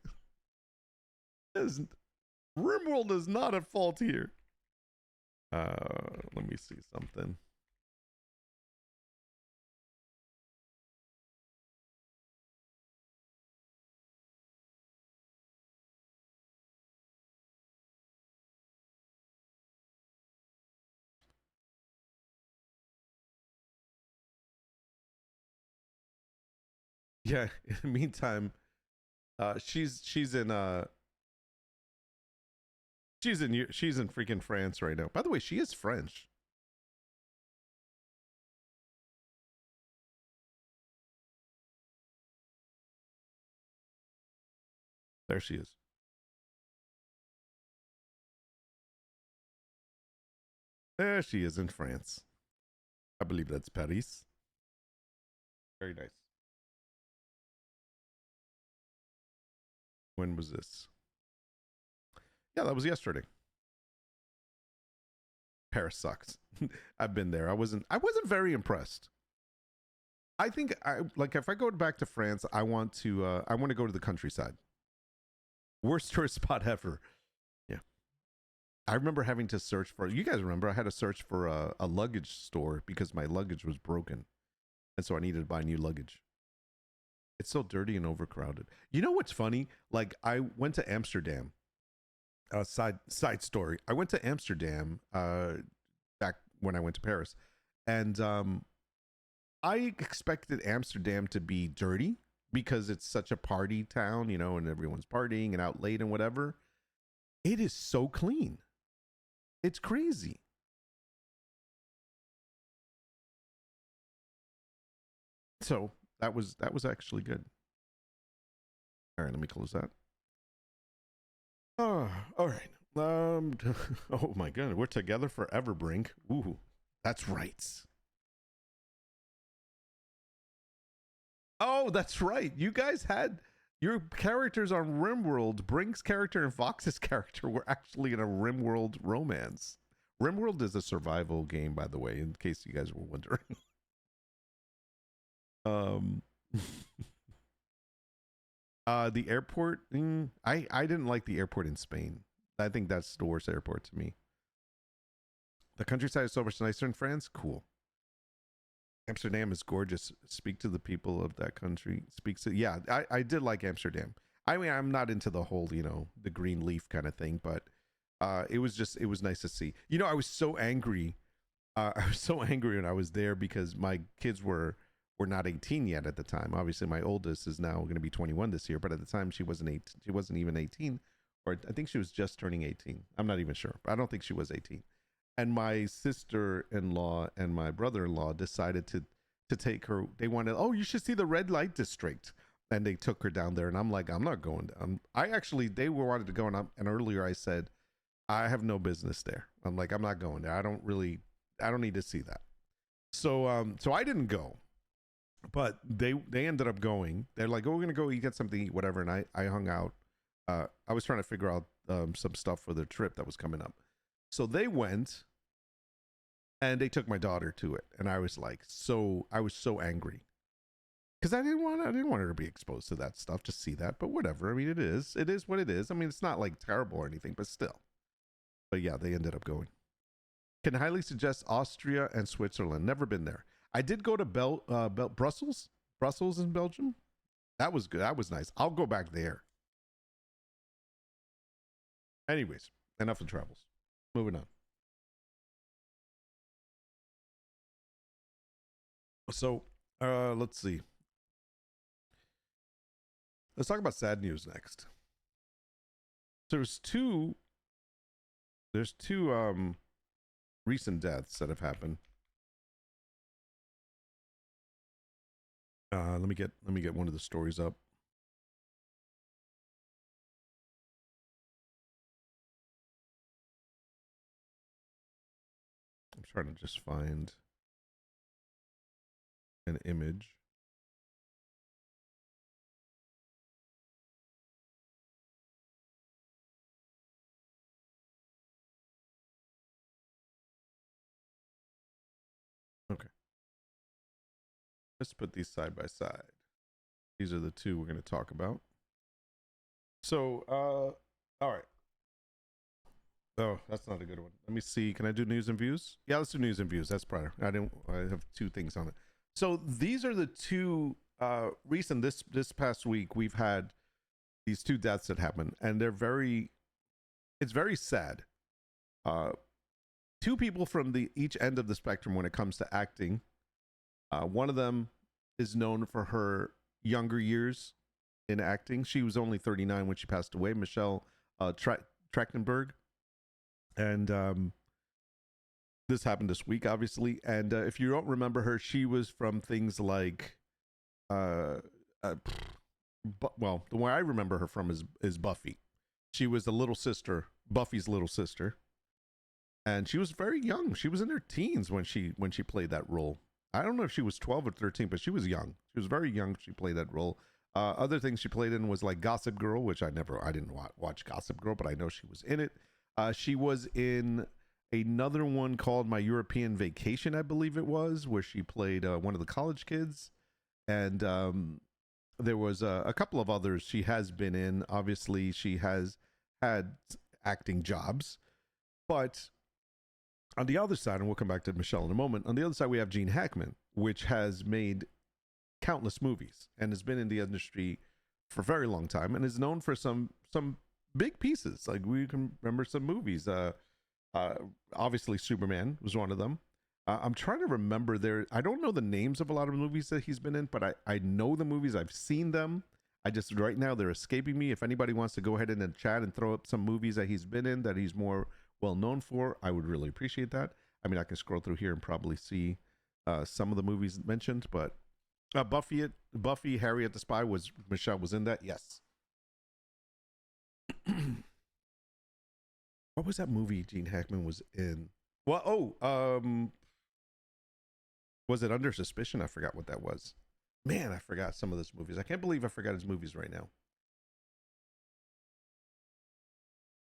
Speaker 1: RimWorld is not at fault here. Let me see something. Yeah, in the meantime, she's in freaking France right now. By the way, she is French. There she is. There she is in France. I believe that's Paris. Very nice. When was this? Yeah, that was yesterday. Paris sucks. I've been there. I wasn't very impressed. I think I like if I go back to France, I want to go to the countryside. Worst tourist spot ever. Yeah. I remember having to search for, you guys remember I had to search for a luggage store because my luggage was broken. And so I needed to buy new luggage. It's so dirty and overcrowded. You know what's funny? Like I went to Amsterdam. Side story. I went to Amsterdam back when I went to Paris, and I expected Amsterdam to be dirty because it's such a party town, you know, and everyone's partying and out late and whatever. It is so clean. It's crazy. So that was actually good. All right, let me close that. Oh, all right. Oh my god, we're together forever, Brink. Ooh, that's right. Oh, that's right. You guys had your characters on RimWorld. Brink's character and Fox's character were actually in a RimWorld romance. RimWorld is a survival game, by the way, in case you guys were wondering. um the airport, I didn't like the airport in Spain. I think that's the worst airport to me. The countryside is so much nicer in France. Cool. Amsterdam is gorgeous. Speak to the people of that country. Speaks to, yeah, I did like Amsterdam. I mean, I'm not into the whole, you know, the green leaf kind of thing, but it was nice to see. You know, I was so angry. I was so angry when I was there because my kids were not 18 yet at the time. Obviously, my oldest is now going to be 21 this year, but at the time she wasn't 18. She wasn't even 18, or I think she was just turning 18. I'm not even sure. But I don't think she was 18. And my sister-in-law and my brother-in-law decided to take her. They wanted, oh, you should see the red light district, and they took her down there. And I'm like, I'm not going down. I actually, they were wanted to go, and earlier I said, I have no business there. I'm like, I'm not going there. I don't need to see that. So so I didn't go. But they ended up going. They're like, oh, we're gonna go get something to eat, whatever. And I hung out. I was trying to figure out some stuff for their trip that was coming up. So they went, and they took my daughter to it, and I was so angry because I didn't want her to be exposed to that stuff, to see that. But whatever. I mean, it is what it is. I mean, it's not like terrible or anything, but still. But yeah, they ended up going. Can highly suggest Austria and Switzerland. Never been there. I did go to Brussels in Belgium. That was good. That was nice. I'll go back there. Anyways, enough of travels. Moving on. So, let's see. Let's talk about sad news next. There's two recent deaths that have happened. Let me get one of the stories up. I'm trying to just find an image. Okay. Let's put these side by side. These are the two we're going to talk about. So, all right. Oh, that's not a good one. Let me see. Can I do news and views? Yeah, let's do news and views. That's prior. I have two things on it. So these are the two recent this past week we've had these two deaths that happened, and it's very sad. Two people from each end of the spectrum when it comes to acting. One of them is known for her younger years in acting. She was only 39 when she passed away, Michelle Trachtenberg. And this happened this week, obviously. And if you don't remember her, she was from things like but well, the way I remember her from is Buffy. She was the little sister, Buffy's little sister, and she was very young. She was in her teens when she played that role. I don't know if she was 12 or 13, but she was young. She was very young. She played that role. Other things she played in was like Gossip Girl, which I didn't watch Gossip Girl, but I know she was in it. She was in another one called My European Vacation, I believe it was, where she played one of the college kids. And there was a couple of others she has been in. Obviously, she has had acting jobs, but on the other side, and we'll come back to Michelle in a moment, on the other side, we have Gene Hackman, which has made countless movies and has been in the industry for a very long time and is known for some big pieces. Like we can remember some movies. Obviously, Superman was one of them. I'm trying to remember I don't know the names of a lot of movies that he's been in, but I know the movies. I've seen them. I just, right now, they're escaping me. If anybody wants to go ahead and in the chat and throw up some movies that he's been in that he's more well known for, I would really appreciate that. I mean, I can scroll through here and probably see some of the movies mentioned, but Buffy, Harriet the Spy Michelle was in that. Yes. What was that movie Gene Hackman was in? Well, was it Under Suspicion? I forgot what that was. Man, I forgot some of those movies. I can't believe I forgot his movies right now.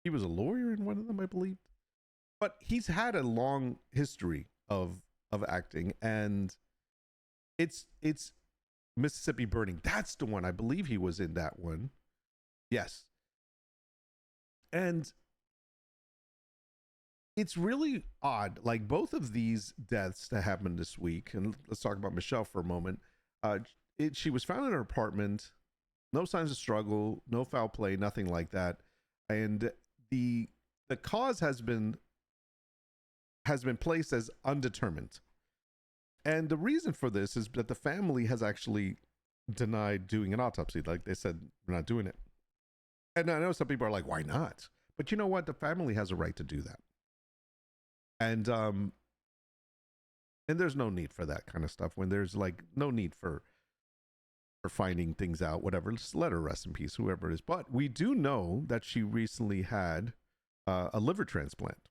Speaker 1: He was a lawyer in one of them, I believe. But he's had a long history of acting, and it's Mississippi Burning. That's the one. I believe he was in that one. Yes. And it's really odd. Like both of these deaths that happened this week, and let's talk about Michelle for a moment. She was found in her apartment, no signs of struggle, no foul play, nothing like that. And the cause has been placed as undetermined. And the reason for this is that the family has actually denied doing an autopsy. Like they said, we're not doing it. And I know some people are like, why not? But you know what? The family has a right to do that. And there's no need for that kind of stuff when there's like no need for finding things out, whatever. Just let her rest in peace, whoever it is. But we do know that she recently had a liver transplant.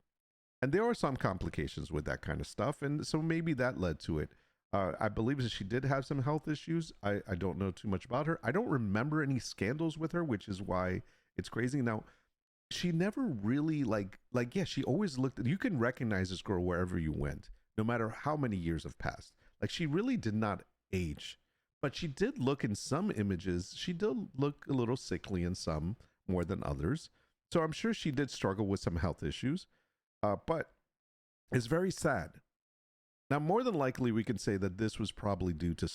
Speaker 1: And there are some complications with that kind of stuff. And so maybe that led to it. I believe that she did have some health issues. I don't know too much about her. I don't remember any scandals with her, which is why it's crazy. Now, she never really yeah, she always looked, you can recognize this girl wherever you went, no matter how many years have passed. Like she really did not age, but she did look in some images. She did look a little sickly in some more than others. So I'm sure she did struggle with some health issues. But it's very sad. Now, more than likely, we can say that this was probably due to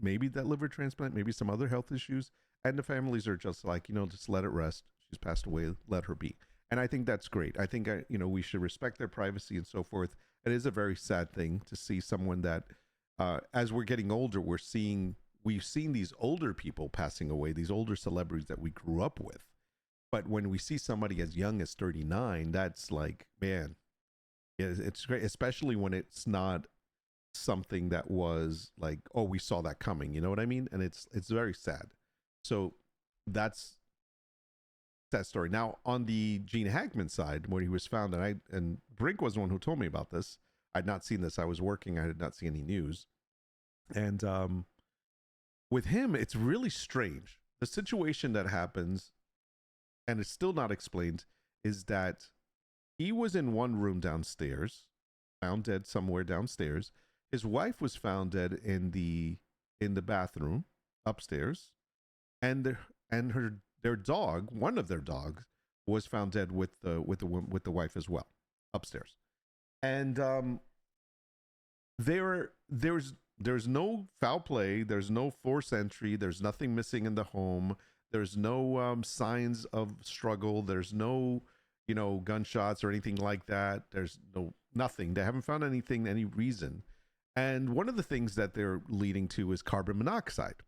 Speaker 1: maybe that liver transplant, maybe some other health issues. And the families are just like, just let it rest. She's passed away. Let her be. And I think that's great. I think, we should respect their privacy and so forth. It is a very sad thing to see someone that, as we're getting older, we've seen these older people passing away, these older celebrities that we grew up with. But when we see somebody as young as 39, that's like, man, it's great, especially when it's not something that was like, oh, we saw that coming. You know what I mean? And it's very sad. So that's that story. Now, on the Gene Hackman side, where he was found, and Brink was the one who told me about this. I'd not seen this. I was working. I did not see any news. And with him, it's really strange. The situation that happens, and it's still not explained, is that he was in one room downstairs, found dead somewhere downstairs. His wife was found dead in the bathroom upstairs, and their dog, one of their dogs, was found dead with the wife as well upstairs. And there's no foul play, there's no forced entry, there's nothing missing in the home. There's no signs of struggle. There's no, gunshots or anything like that. There's nothing. They haven't found anything, any reason. And one of the things that they're leading to is carbon monoxide.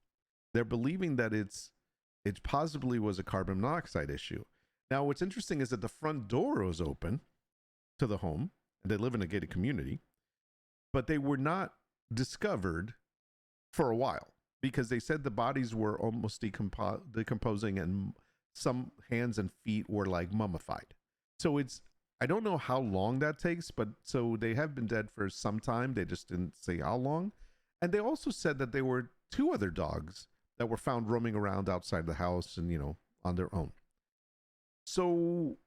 Speaker 1: They're believing that it possibly was a carbon monoxide issue. Now, what's interesting is that the front door was open to the home, and they live in a gated community, but they were not discovered for a while. because they said the bodies were almost decomposing and some hands and feet were like mummified. So it's, I don't know how long that takes, but so they have been dead for some time. They just didn't say how long. And they also said that there were two other dogs that were found roaming around outside the house and, on their own. So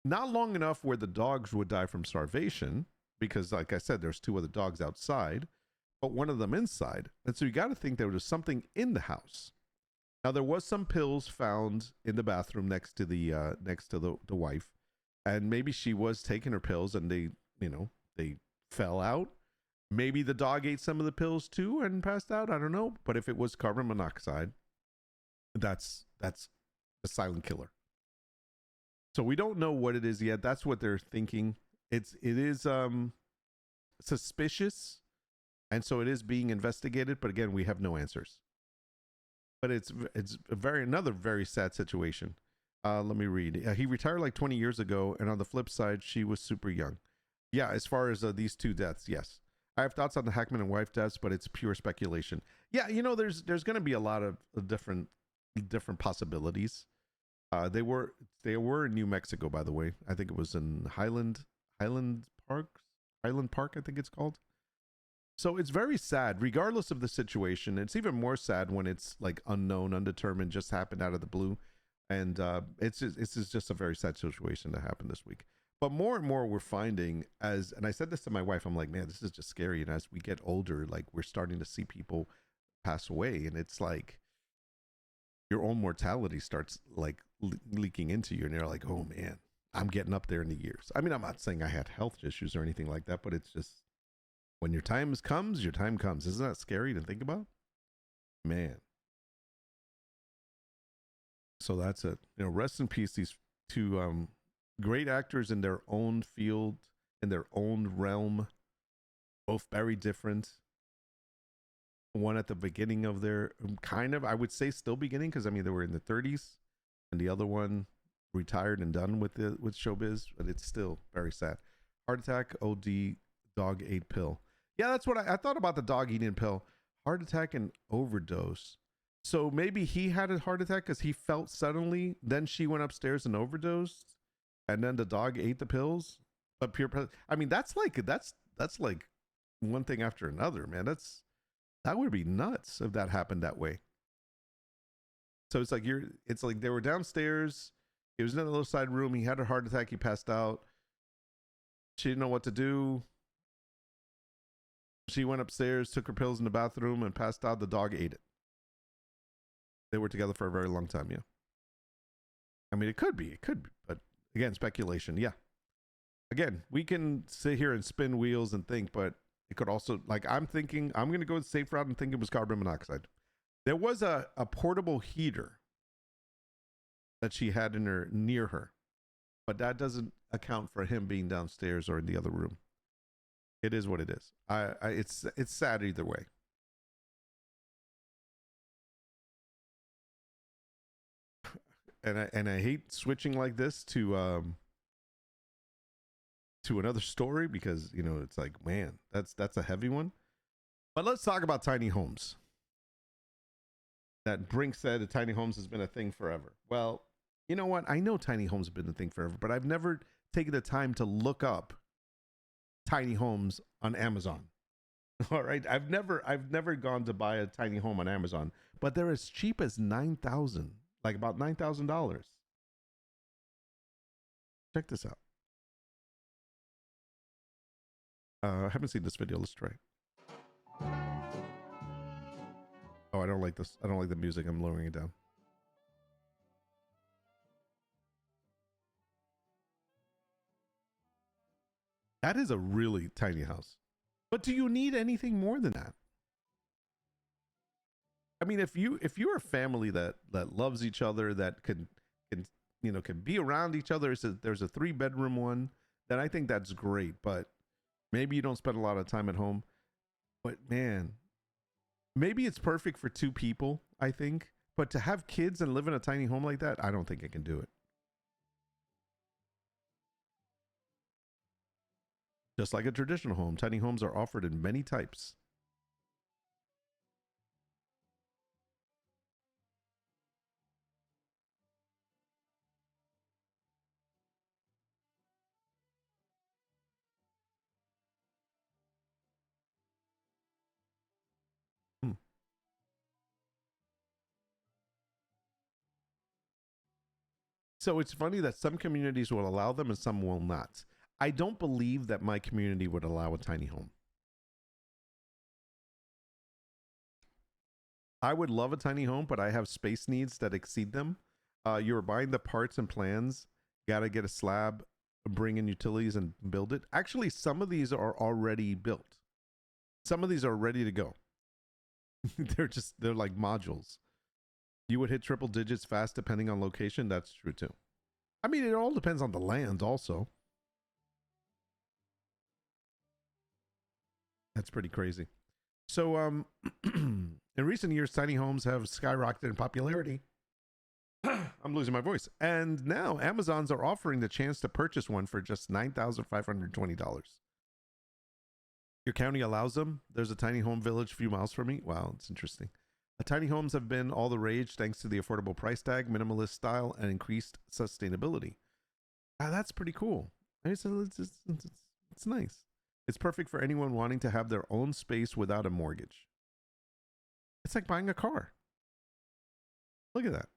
Speaker 1: not long enough where the dogs would die from starvation, because like I said, there's two other dogs outside, but one of them inside. And so you got to think there was something in the house. Now there was some pills found in the bathroom next to the wife, and maybe she was taking her pills and they fell out. Maybe the dog ate some of the pills too and passed out. I don't know. But if it was carbon monoxide, that's a silent killer. So we don't know what it is yet. That's what they're thinking. It is suspicious, and so it is being investigated. But again, we have no answers. But it's another very sad situation. Let me read. He retired like 20 years ago, and on the flip side, she was super young. Yeah, as far as these two deaths, yes. I have thoughts on the Hackman and wife deaths, but it's pure speculation. Yeah, there's going to be a lot of different possibilities. They were in New Mexico, by the way. I think it was in Highland Park, I think it's called. So it's very sad, regardless of the situation. It's even more sad when it's like unknown, undetermined, just happened out of the blue, and it's just a very sad situation that happened this week. But more and more we're finding, and I said this to my wife, I'm like, man, this is just scary. And as we get older, like we're starting to see people pass away, and it's like your own mortality starts like leaking into you, and you're like, oh man, I'm getting up there in the years. I mean, I'm not saying I had health issues or anything like that, but it's just when your time comes. Isn't that scary to think about? Man. So that's it. Rest in peace, these two great actors in their own field, in their own realm, both very different. One at the beginning of their I would say still beginning, because I mean they were in the 30s, and the other one retired and done with showbiz, but it's still very sad. Heart attack, OD, dog ate pill. Yeah, that's what I thought about the dog eating pill. Heart attack and overdose. So maybe he had a heart attack because he felt suddenly, then she went upstairs and overdosed, and then the dog ate the pills. But I mean, that's like one thing after another, man. That would be nuts if that happened that way. So it's like they were downstairs. He was in the little side room. He had a heart attack. He passed out. She didn't know what to do. She went upstairs, took her pills in the bathroom, and passed out. The dog ate it. They were together for a very long time, yeah. I mean, it could be, but again, speculation, yeah. Again, we can sit here and spin wheels and think, but it could also, like, I'm going to go the safe route and think it was carbon monoxide. There was a portable heater that she had near her, but that doesn't account for him being downstairs or in the other room. It is what it is. It's sad either way. And I hate switching like this to another story, because it's like, man, that's a heavy one. But let's talk about tiny homes. That Brink said tiny homes has been a thing forever. Well, you know what? I know tiny homes have been a thing forever, but I've never taken the time to look up tiny homes on Amazon. All right, I've never gone to buy a tiny home on Amazon, but they're as cheap as $9,000, like about $9,000. Check this out. I haven't seen this video. Let's try. Oh, I don't like this. I don't like the music. I'm lowering it down. That is a really tiny house. But do you need anything more than that? I mean, if you're a family that loves each other, that can be around each other, there's a 3-bedroom one, then I think that's great. But maybe you don't spend a lot of time at home. But man, maybe it's perfect for 2 people, I think. But to have kids and live in a tiny home like that, I don't think I can do it. Just like a traditional home, tiny homes are offered in many types. So it's funny that some communities will allow them and some will not. I don't believe that my community would allow a tiny home. I would love a tiny home, but I have space needs that exceed them. You're buying the parts and plans, got to get a slab, bring in utilities and build it. Actually, some of these are already built. Some of these are ready to go. they're like modules. You would hit triple digits fast depending on location. That's true too. I mean, it all depends on the land also. That's pretty crazy. So, in recent years, tiny homes have skyrocketed in popularity. I'm losing my voice. And now Amazons are offering the chance to purchase one for just $9,520. Your county allows them. There's a tiny home village a few miles from me. Wow, it's interesting. Tiny homes have been all the rage thanks to the affordable price tag, minimalist style, and increased sustainability. That's pretty cool. It's nice. It's perfect for anyone wanting to have their own space without a mortgage. It's like buying a car. Look at that.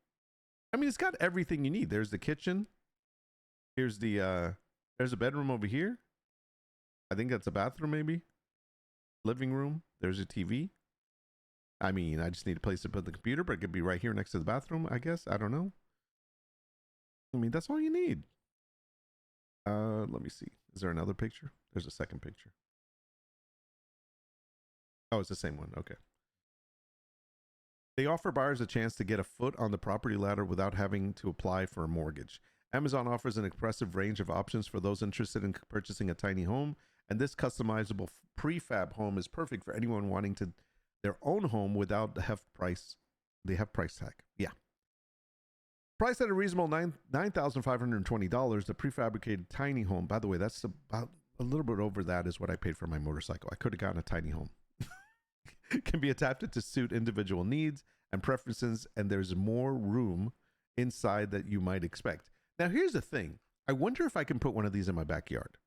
Speaker 1: I mean, it's got everything you need. There's the kitchen. There's a bedroom over here. I think that's a bathroom, maybe. Living room. There's a TV. I mean, I just need a place to put the computer, but it could be right here next to the bathroom, I guess. I don't know. I mean, that's all you need. Let me see. Is there another picture? There's a second picture. Oh, it's the same one. Okay. They offer buyers a chance to get a foot on the property ladder without having to apply for a mortgage. Amazon offers an impressive range of options for those interested in purchasing a tiny home, and this customizable prefab home is perfect for anyone wanting to their own home without the price tag. Yeah. Priced at a reasonable $9,520, the prefabricated tiny home, by the way, that's about a little bit over that is what I paid for my motorcycle. I could have gotten a tiny home. Can be adapted to suit individual needs and preferences, and there's more room inside that you might expect. Now, here's the thing. I wonder if I can put one of these in my backyard.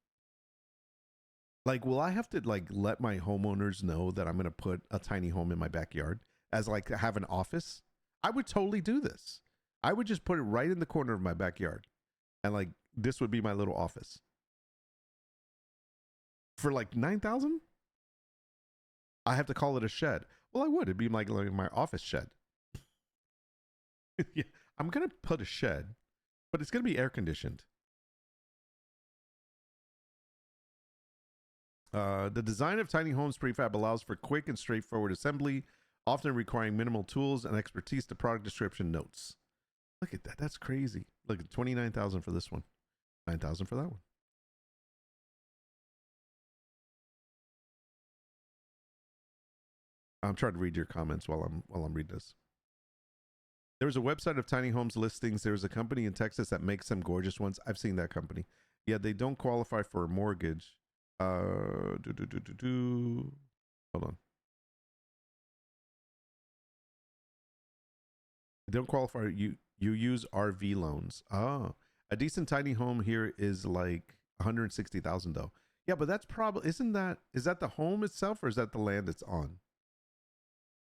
Speaker 1: Like, will I have to let my homeowners know that I'm going to put a tiny home in my backyard as have an office? I would totally do this. I would just put it right in the corner of my backyard, and this would be my little office for $9,000. I have to call it a shed. Well, I would. It'd be like my office shed. Yeah, I'm gonna put a shed, but it's gonna be air conditioned. The design of tiny homes prefab allows for quick and straightforward assembly, often requiring minimal tools and expertise. The product description notes. Look at that. That's crazy. Look at $29,000 for this one. $9,000 for that one. I'm trying to read your comments while I'm reading this. There's a website of tiny homes listings. There's a company in Texas that makes some gorgeous ones. I've seen that company. Yeah, they don't qualify for a mortgage. Hold on. They don't qualify. You use RV loans. Oh, a decent tiny home here is like $160,000 though. Yeah, but that's probably is that the home itself or is that the land it's on?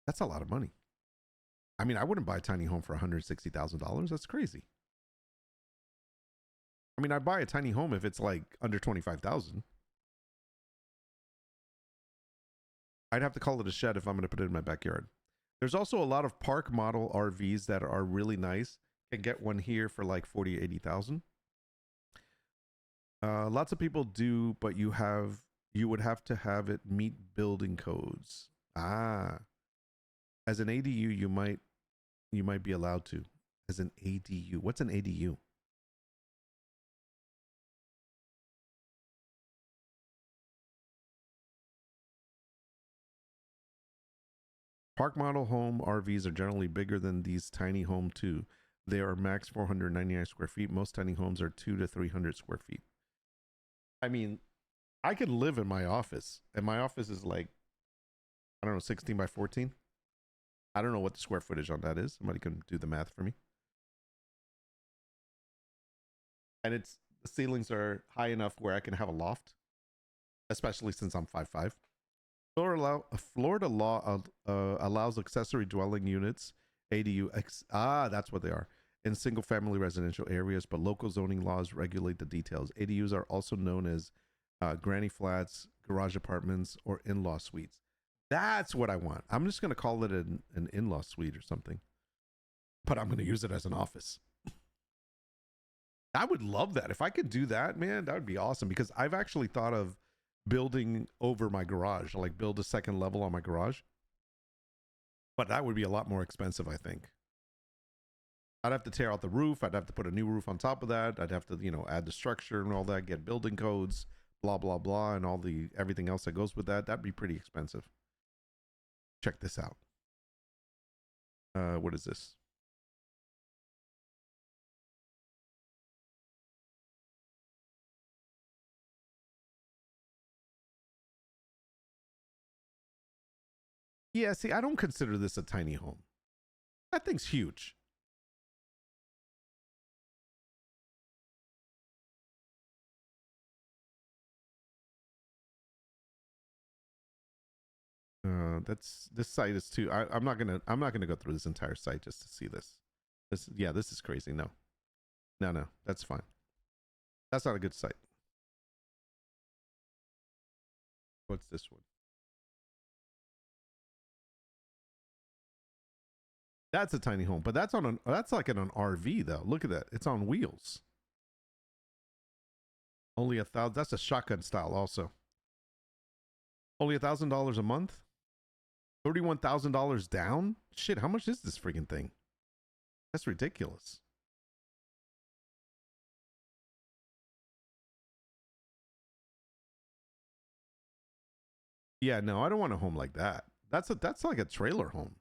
Speaker 1: That's a lot of money. I mean, I wouldn't buy a tiny home for $160,000. That's crazy. I mean, I'd buy a tiny home if it's under $25,000. I'd have to call it a shed if I'm going to put it in my backyard. There's also a lot of park model RVs that are really nice. Can get one here for $40,000, $80,000. Lots of people do, but you would have to have it meet building codes. As an ADU, you might be allowed to. As an ADU, what's an ADU? Park model home RVs are generally bigger than these tiny home too. They are max 499 square feet. Most tiny homes are 200 to 300 square feet. I mean, I could live in my office, and my office is I don't know, 16 by 14. I don't know what the square footage on that is. Somebody can do the math for me. And the ceilings are high enough where I can have a loft, especially since I'm 5'5". Florida law allows accessory dwelling units, ADU. That's what they are. in single family residential areas, but local zoning laws regulate the details. ADUs are also known as granny flats, garage apartments, or in-law suites. That's what I want. I'm just going to call it an in-law suite or something, but I'm going to use it as an office. I would love that. If I could do that, man, that would be awesome, because I've actually thought of building over my garage, like build a second level on my garage. But that would be a lot more expensive, I think. I'd have to tear out the roof. I'd have to put a new roof on top of that. I'd have to, you know, add the structure and all that, get building codes, blah, blah, blah, and all the everything else that goes with that. That'd be pretty expensive. Check this out. What is this? Yeah, see, I don't consider this a tiny home. That thing's huge. This site is too. I'm not gonna go through this entire site just to see this. This is crazy. No, that's fine. That's not a good site. What's this one? That's a tiny home, but that's like in an RV though. Look at that. It's on wheels. Only 1,000. That's a shotgun style also. Only $1,000 a month. $31,000 down. Shit, how much is this freaking thing? That's ridiculous. Yeah, no, I don't want a home like that. That's like a trailer home.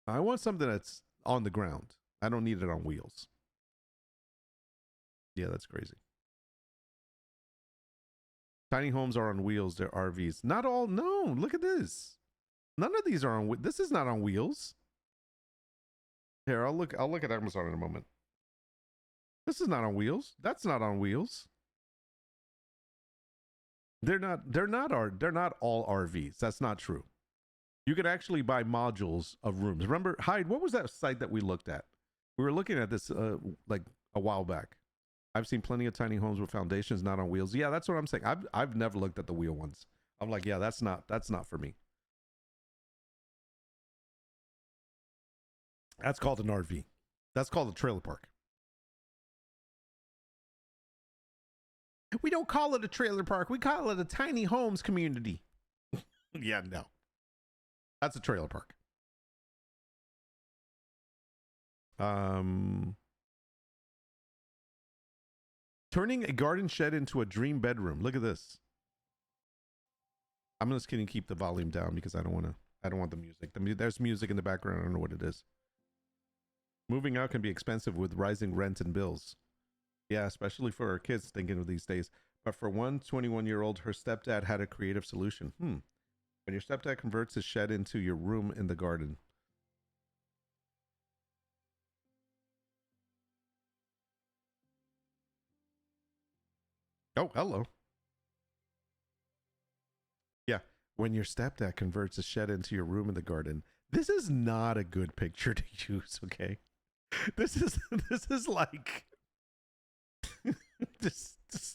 Speaker 1: I want something that's on the ground. I don't need it on wheels. Yeah, that's crazy. Tiny homes are on wheels. They're RVs. Not all. No, look at this. None of these are on. This is not on wheels. Here, I'll look at Amazon in a moment. This is not on wheels. That's not on wheels. They're not all RVs. That's not true. You could actually buy modules of rooms. Remember, Hyde, what was that site that we looked at? We were looking at this like a while back. I've seen plenty of tiny homes with foundations not on wheels. Yeah, that's what I'm saying. I've never looked at the wheel ones. I'm like, yeah, that's not for me. That's called an RV. That's called a trailer park. We don't call it a trailer park. We call it a tiny homes community. Yeah, no. That's a trailer park. Turning a garden shed into a dream bedroom. Look at this. I'm just going to keep the volume down because I don't want the music. There's music in the background. I don't know what it is. Moving out can be expensive with rising rent and bills. Yeah, especially for our kids thinking of these days. But for one 21-year-old, her stepdad had a creative solution. When your stepdad converts his shed into your room in the garden. Oh, hello. Yeah, when your stepdad converts a shed into your room in the garden. This is not a good picture to use, okay? This is like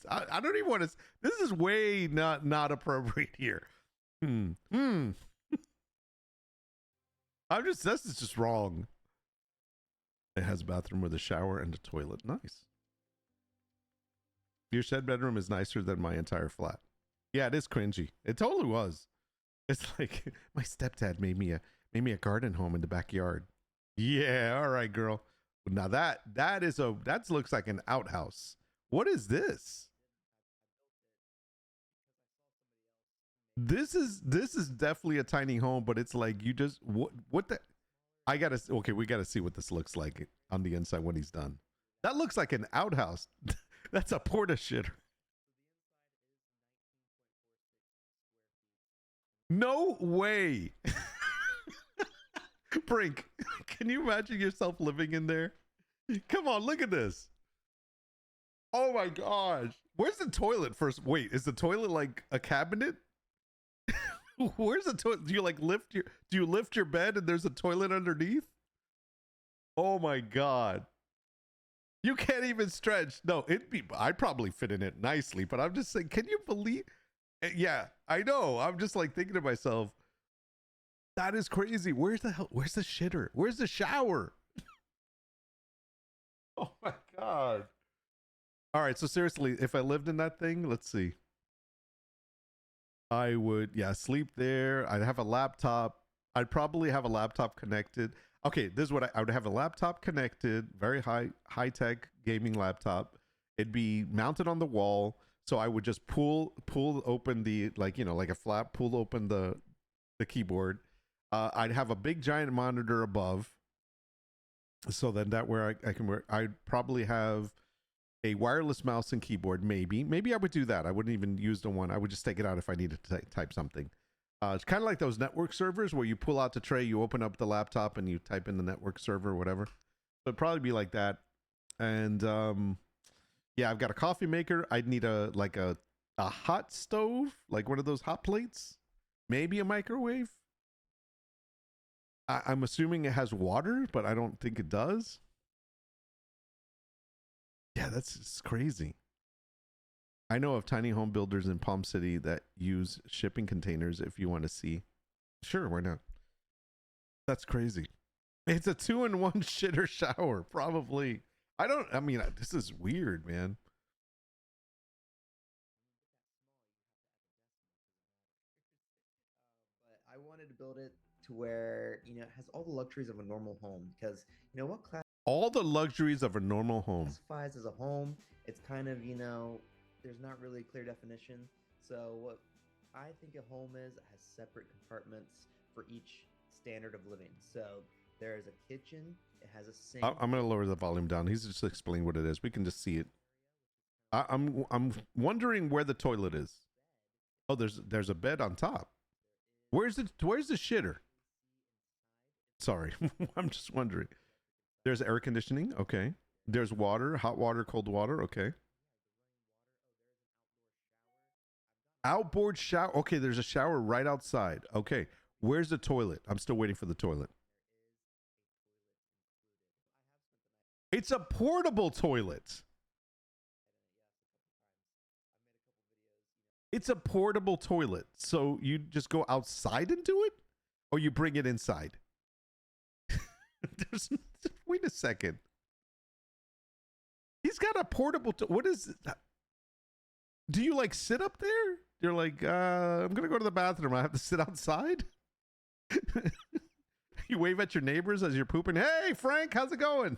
Speaker 1: I don't even want to. This is way not appropriate here. I'm just, this is just wrong. It has a bathroom with a shower and a toilet. Nice. Your shed bedroom is nicer than my entire flat. Yeah, it is cringy. It totally was. It's like my stepdad made me a garden home in the backyard. Yeah, all right, girl. Now that looks like an outhouse. What is this? This is definitely a tiny home, but it's like you just what the we gotta see what this looks like on the inside when he's done. That looks like an outhouse. That's a porta shitter. No way. Brink, can you imagine yourself living in there? Come on, look at this. Oh my gosh. Where's the toilet first? Wait, is the toilet like a cabinet? Where's the toilet? Do you lift your bed and there's a toilet underneath? Oh my god. You can't even stretch. No, I'd probably fit in it nicely, but I'm just saying, can you believe? Yeah, I know. I'm just like thinking to myself, that is crazy. Where's the hell? Where's the shitter? Where's the shower? Oh my god. All right, so seriously, if I lived in that thing, let's see. I would, yeah, sleep there. I'd have a laptop. I'd probably have a laptop connected. Okay, this is what I would have: a laptop connected, very high tech gaming laptop. It'd be mounted on the wall, so I would just pull open the, like, like a flap, pull open the keyboard. I'd have a big giant monitor above, so then that where I can work. I'd probably have a wireless mouse and keyboard. Maybe I would do that. I wouldn't even use the one. I would just take it out if I needed to type something. It's kind of like those network servers where you pull out the tray, you open up the laptop, and you type in the network server or whatever. So it'd probably be like that. And yeah, I've got a coffee maker. I'd need a hot stove, like one of those hot plates. Maybe a microwave. I'm assuming it has water, but I don't think it does. Yeah, that's just crazy. I know of tiny home builders in Palm City that use shipping containers if you want to see. Sure, why not? That's crazy. It's a 2-in-1 shitter shower, probably. I mean, this is weird, man.
Speaker 3: But I wanted to build it to where, it has all the luxuries of a normal home because, what
Speaker 1: All the luxuries of a normal home.
Speaker 3: classifies as a home, it's kind of, there's not really a clear definition. So what I think a home is, it has separate compartments for each standard of living. So there is a kitchen, it has a sink.
Speaker 1: I'm going to lower the volume down. He's just explaining what it is. We can just see it. I'm wondering where the toilet is. Oh, there's a bed on top. Where's the shitter? Sorry, I'm just wondering. There's air conditioning. Okay. There's water, hot water, cold water. Okay. Outboard shower. Okay, there's a shower right outside. Okay. Where's the toilet? I'm still waiting for the toilet. It's a portable toilet. It's a portable toilet. So you just go outside and do it? Or you bring it inside? Wait a second. He's got a portable what is that? Do you like sit up there? You're like, I'm gonna go to the bathroom. I have to sit outside. You wave at your neighbors as you're pooping. Hey, Frank, how's it going?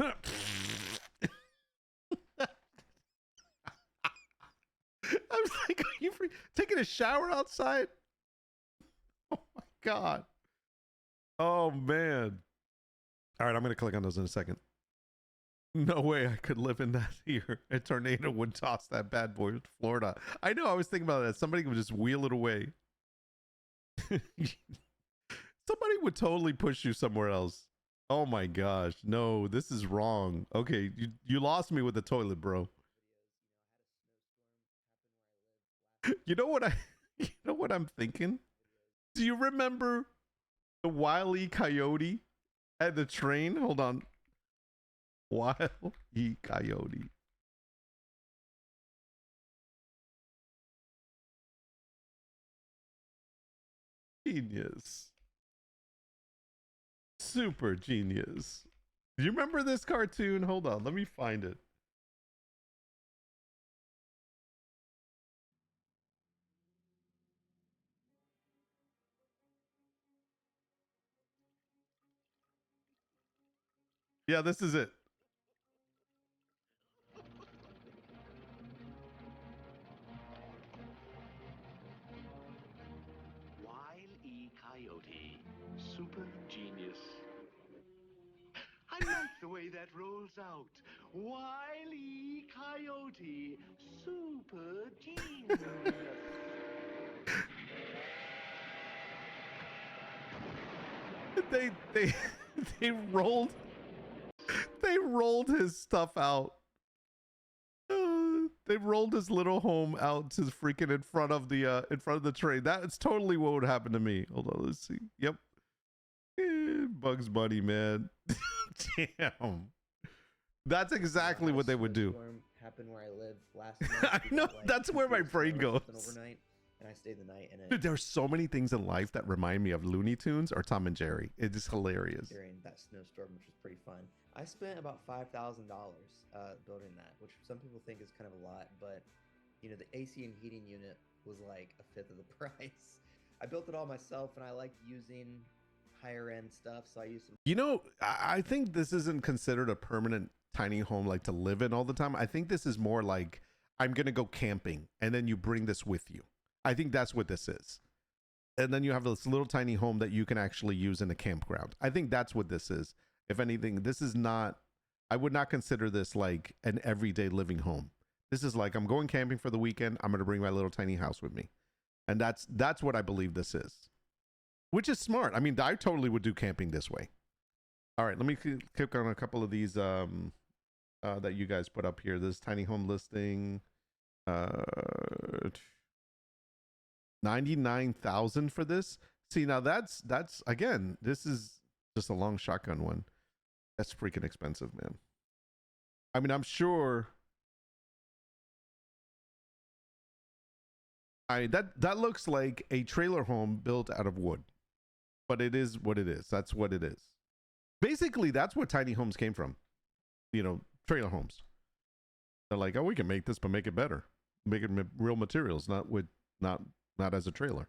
Speaker 1: I was like, are you taking a shower outside? Oh my god. Oh man. All right, I'm gonna click on those in a second. No way I could live in that here. A tornado would toss that bad boy to Florida. I know, I was thinking about that. Somebody would just wheel it away. Somebody would totally push you somewhere else. Oh my gosh. No, this is wrong. Okay, you lost me with the toilet, bro. You know what I'm thinking? Do you remember the Wile E. Coyote and the train? Hold on. Wile E. Coyote. Genius. Super genius. Do you remember this cartoon? Hold on, let me find it. Yeah, this is it.
Speaker 4: Wile E. Coyote, super genius. I like the way that rolls out. Wile E. Coyote, super genius.
Speaker 1: They rolled his stuff out. They rolled his little home out to freaking in front of the train. That's totally what would happen to me. Hold on, let's see. Yep. Bugs Bunny, man. Damn. That's exactly what they would do.
Speaker 3: Storm happened where I live last
Speaker 1: I
Speaker 3: night. We
Speaker 1: know,
Speaker 3: got, like,
Speaker 1: that's
Speaker 3: 2
Speaker 1: where my
Speaker 3: feet of
Speaker 1: brain
Speaker 3: snow or
Speaker 1: goes.
Speaker 3: something overnight, and I stayed the night in it.
Speaker 1: Dude, there's so many things in life that remind me of Looney Tunes or Tom and Jerry. It's just hilarious.
Speaker 3: During that snowstorm, which was pretty fun. I spent about $5,000 building that, which some people think is kind of a lot, but you know, the AC and heating unit was like a fifth of the price. I built it all myself, and I like using higher end stuff, so I use some.
Speaker 1: You know, I think this isn't considered a permanent tiny home like to live in all the time. I think this is more like I'm gonna go camping and then you bring this with you. I think that's what this is. And then you have this little tiny home that you can actually use in a campground. I think that's what this is. If anything, this is not, I would not consider this like an everyday living home. This is like, I'm going camping for the weekend. I'm going to bring my little tiny house with me. And that's what I believe this is, which is smart. I mean, I totally would do camping this way. All right, let me click on a couple of these that you guys put up here. This tiny home listing, 99,000 for this. See, now that's again, this is just a long shotgun one. That's freaking expensive, man. I mean, I'm sure. That looks like a trailer home built out of wood, but it is what it is. That's what it is. Basically, that's where tiny homes came from. You know, trailer homes. They're like, oh, we can make this, but make it better. Make it real materials, not as a trailer.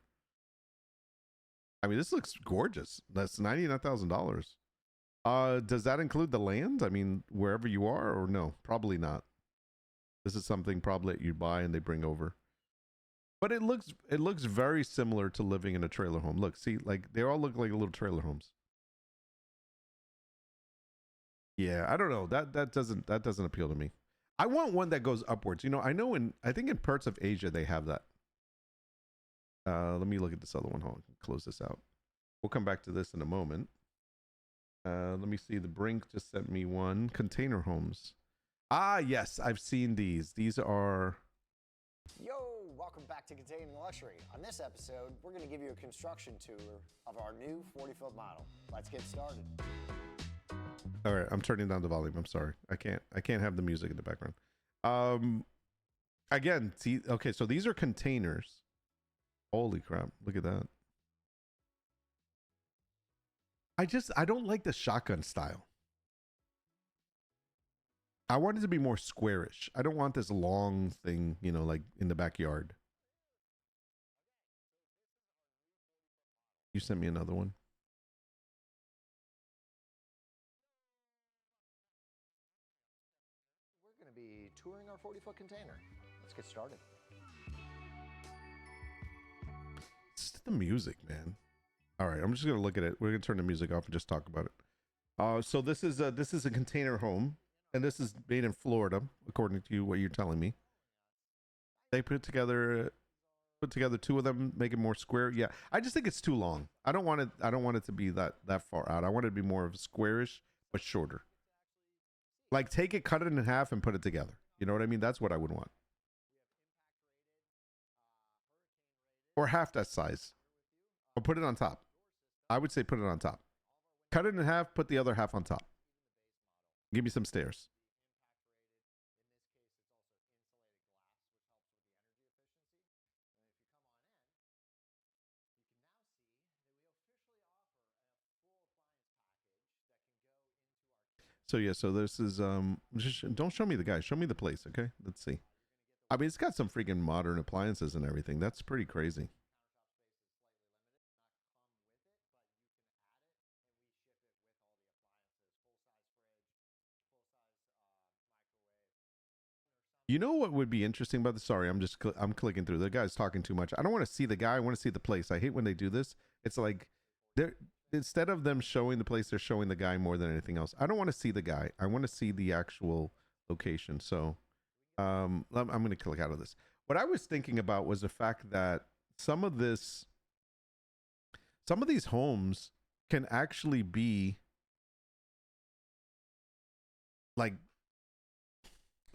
Speaker 1: I mean, this looks gorgeous. That's $99,000. Does that include the land? I mean, wherever you are, or no? Probably not. This is something probably that you buy and they bring over. But it looks very similar to living in a trailer home. Look, see, like they all look like little trailer homes. Yeah, I don't know. That doesn't appeal to me. I want one that goes upwards. You know, I think in parts of Asia they have that. Let me look at this other one. Hold on, close this out. We'll come back to this in a moment. Let me see. The Brink just sent me one. Container homes. Ah, yes, I've seen these. These are.
Speaker 5: Yo, welcome back to Containing Luxury. On this episode, we're going to give you a construction tour of our new 40-foot model. Let's get started.
Speaker 1: All right, I'm turning down the volume. I'm sorry. I can't have the music in the background. Again, see, okay, so these are containers. Holy crap, look at that. I don't like the shotgun style. I want it to be more squarish. I don't want this long thing, you know, like in the backyard. You sent me another one.
Speaker 5: We're going to be touring our 40-foot container. Let's get started.
Speaker 1: It's the music, man. All right, I'm just gonna look at it. We're gonna turn the music off and just talk about it. So this is a container home, and this is made in Florida, according to what you're telling me. They put together 2 of them, make it more square. Yeah, I just think it's too long. I don't want it to be that far out. I want it to be more of a squarish but shorter. Like take it, cut it in half, and put it together. You know what I mean? That's what I would want. Or half that size. Or put it on top. I would say put it on top. Cut it in half, put the other half on top. Give me some stairs. So yeah, so this is just don't show me the guy, show me the place, okay? Let's see. I mean, it's got some freaking modern appliances and everything. That's pretty crazy. You know what would be interesting about this? Sorry, I'm clicking through. The guy's talking too much. I don't want to see the guy. I want to see the place. I hate when they do this. It's like they're instead of them showing the place, they're showing the guy more than anything else. I don't want to see the guy. I want to see the actual location. So I'm going to click out of this. What I was thinking about was the fact that some of these homes can actually be like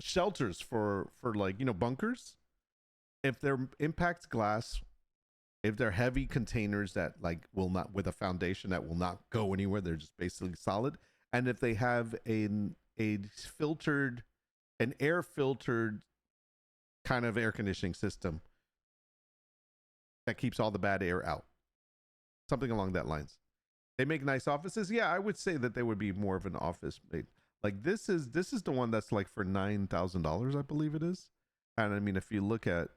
Speaker 1: shelters for like, you know, bunkers. If they're impact glass, If they're heavy containers that like will not, with a foundation that will not go anywhere, they're just basically solid. And if they have a filtered, an air filtered kind of air conditioning system that keeps all the bad air out, something along that lines. They make nice offices. Yeah, I would say that they would be more of an office made. Like this is the one that's like for $9,000, I believe it is. And I mean, if you look at,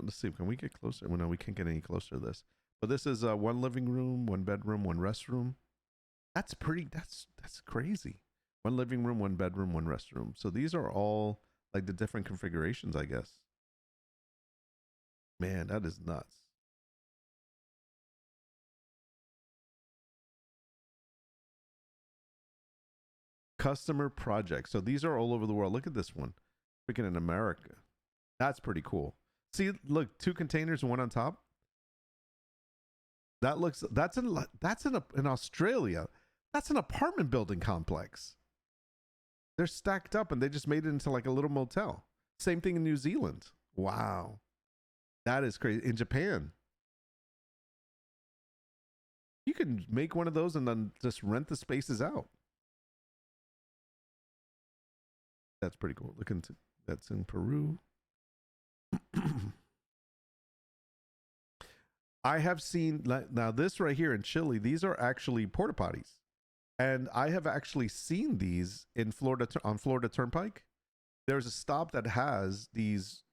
Speaker 1: let's see, can we get closer? Well, no, we can't get any closer to this. But this is one living room, one bedroom, one restroom. That's pretty. That's crazy. One living room, one bedroom, one restroom. So these are all like the different configurations, I guess. Man, that is nuts. Customer projects. So these are all over the world. Look at this one. Freaking in America. That's pretty cool. See, look, 2 containers, one on top. That looks, that's in Australia. That's an apartment building complex. They're stacked up and they just made it into like a little motel. Same thing in New Zealand. Wow. That is crazy. In Japan, you can make one of those and then just rent the spaces out. That's pretty cool. Look into, that's in Peru. I have seen, now this right here in Chile, these are actually porta potties. And I have actually seen these in Florida, on Florida Turnpike. There's a stop that has these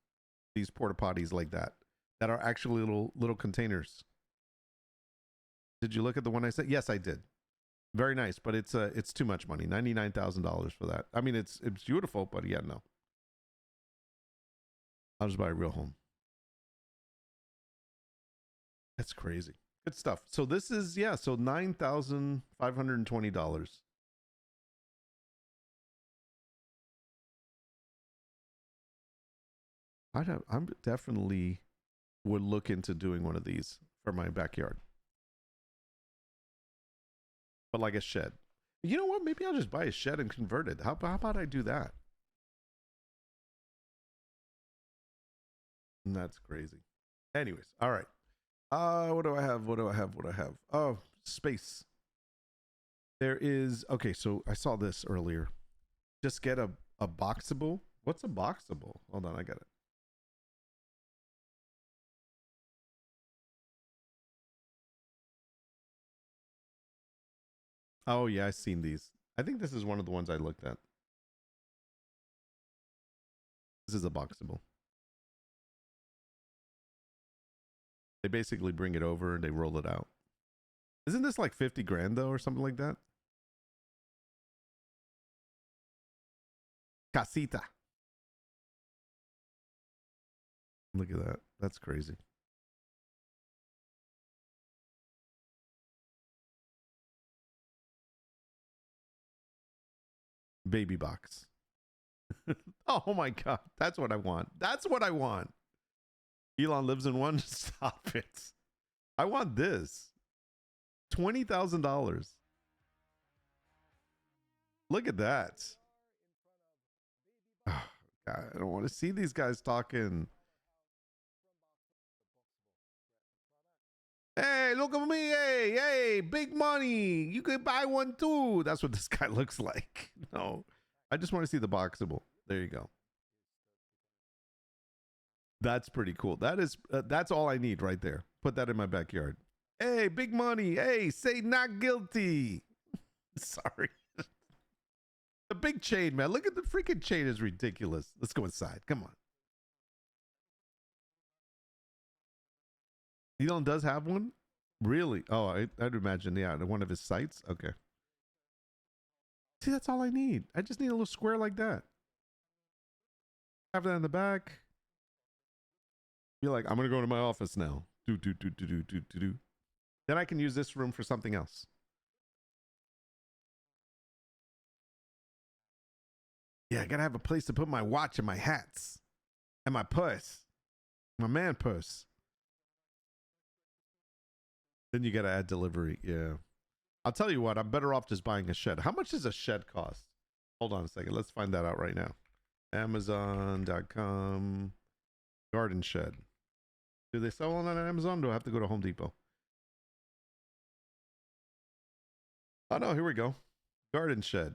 Speaker 1: porta potties like that are actually little containers. Did you look at the one I said? Yes, I did. Very nice, but it's too much money. $99,000 for that. I mean, it's beautiful, but yeah, no. I'll just buy a real home. That's crazy. Good stuff. So this is, yeah, so $9,520. I'm definitely would look into doing one of these for my backyard. But like a shed. You know what? Maybe I'll just buy a shed and convert it. How about I do that? And that's crazy. Anyways, all right. What do I have? Oh, space. There is, okay, so I saw this earlier. Just get a boxable. What's a boxable? Hold on, I got it. Oh yeah, I've seen these. I think this is one of the ones I looked at. This is a boxable. They basically bring it over and they roll it out. Isn't this like 50 grand though, or something like that? Casita. Look at that. That's crazy. Baby box. Oh my God. That's what I want. That's what I want. Elon lives in one. Stop it. I want this. $20,000. Look at that. Oh, God, I don't want to see these guys talking. Hey, look at me. Hey, big money. You could buy one too. That's what this guy looks like. No, I just want to see the boxable. There you go. That's pretty cool. That is, that's all I need right there. Put that in my backyard. Hey, big money. Hey, say not guilty. Sorry. The big chain, man. Look at the freaking chain is ridiculous. Let's go inside. Come on. Elon does have one? Really? Oh, I'd imagine, yeah, one of his sites. Okay. See, that's all I need. I just need a little square like that. Have that in the back. Be like, I'm going to go to my office now. Do. Then I can use this room for something else. Yeah, I got to have a place to put my watch and my hats and my purse, my man purse. Then you got to add delivery. Yeah. I'll tell you what, I'm better off just buying a shed. How much does a shed cost? Hold on a second. Let's find that out right now. Amazon.com garden shed. Do they sell one on Amazon? Do I have to go to Home Depot? Oh no, here we go. Garden shed.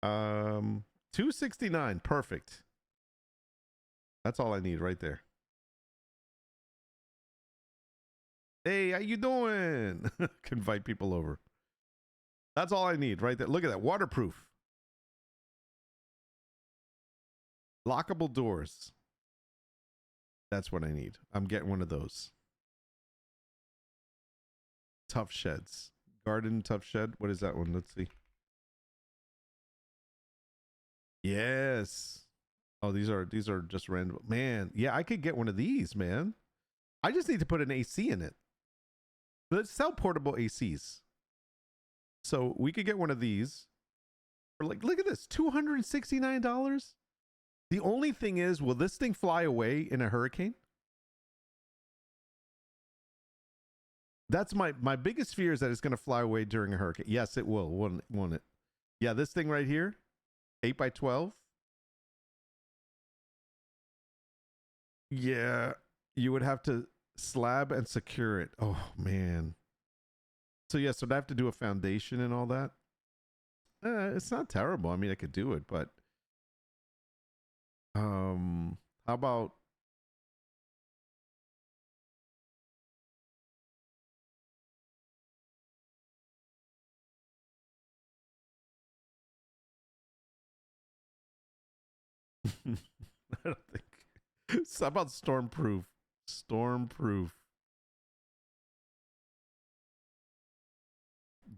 Speaker 1: 269. Perfect. That's all I need right there. Hey, how you doing? Can invite people over. That's all I need right there. Look at that. Waterproof. Lockable doors. That's what I need. I'm getting one of those. Tough sheds. Garden tough shed. What is that one? Let's see. Yes. Oh, these are just random. Man, yeah, I could get one of these, man. I just need to put an AC in it. Let's sell portable ACs. So we could get one of these. For like, look at this, $269. The only thing is, will this thing fly away in a hurricane? That's my biggest fear, is that it's going to fly away during a hurricane. Yes, it will, won't it? Yeah, this thing right here, 8x12. Yeah, you would have to slab and secure it. Oh man. So yeah, so I have to do a foundation and all that. It's not terrible. I mean, I could do it, but how about I don't think. So how about stormproof? Stormproof.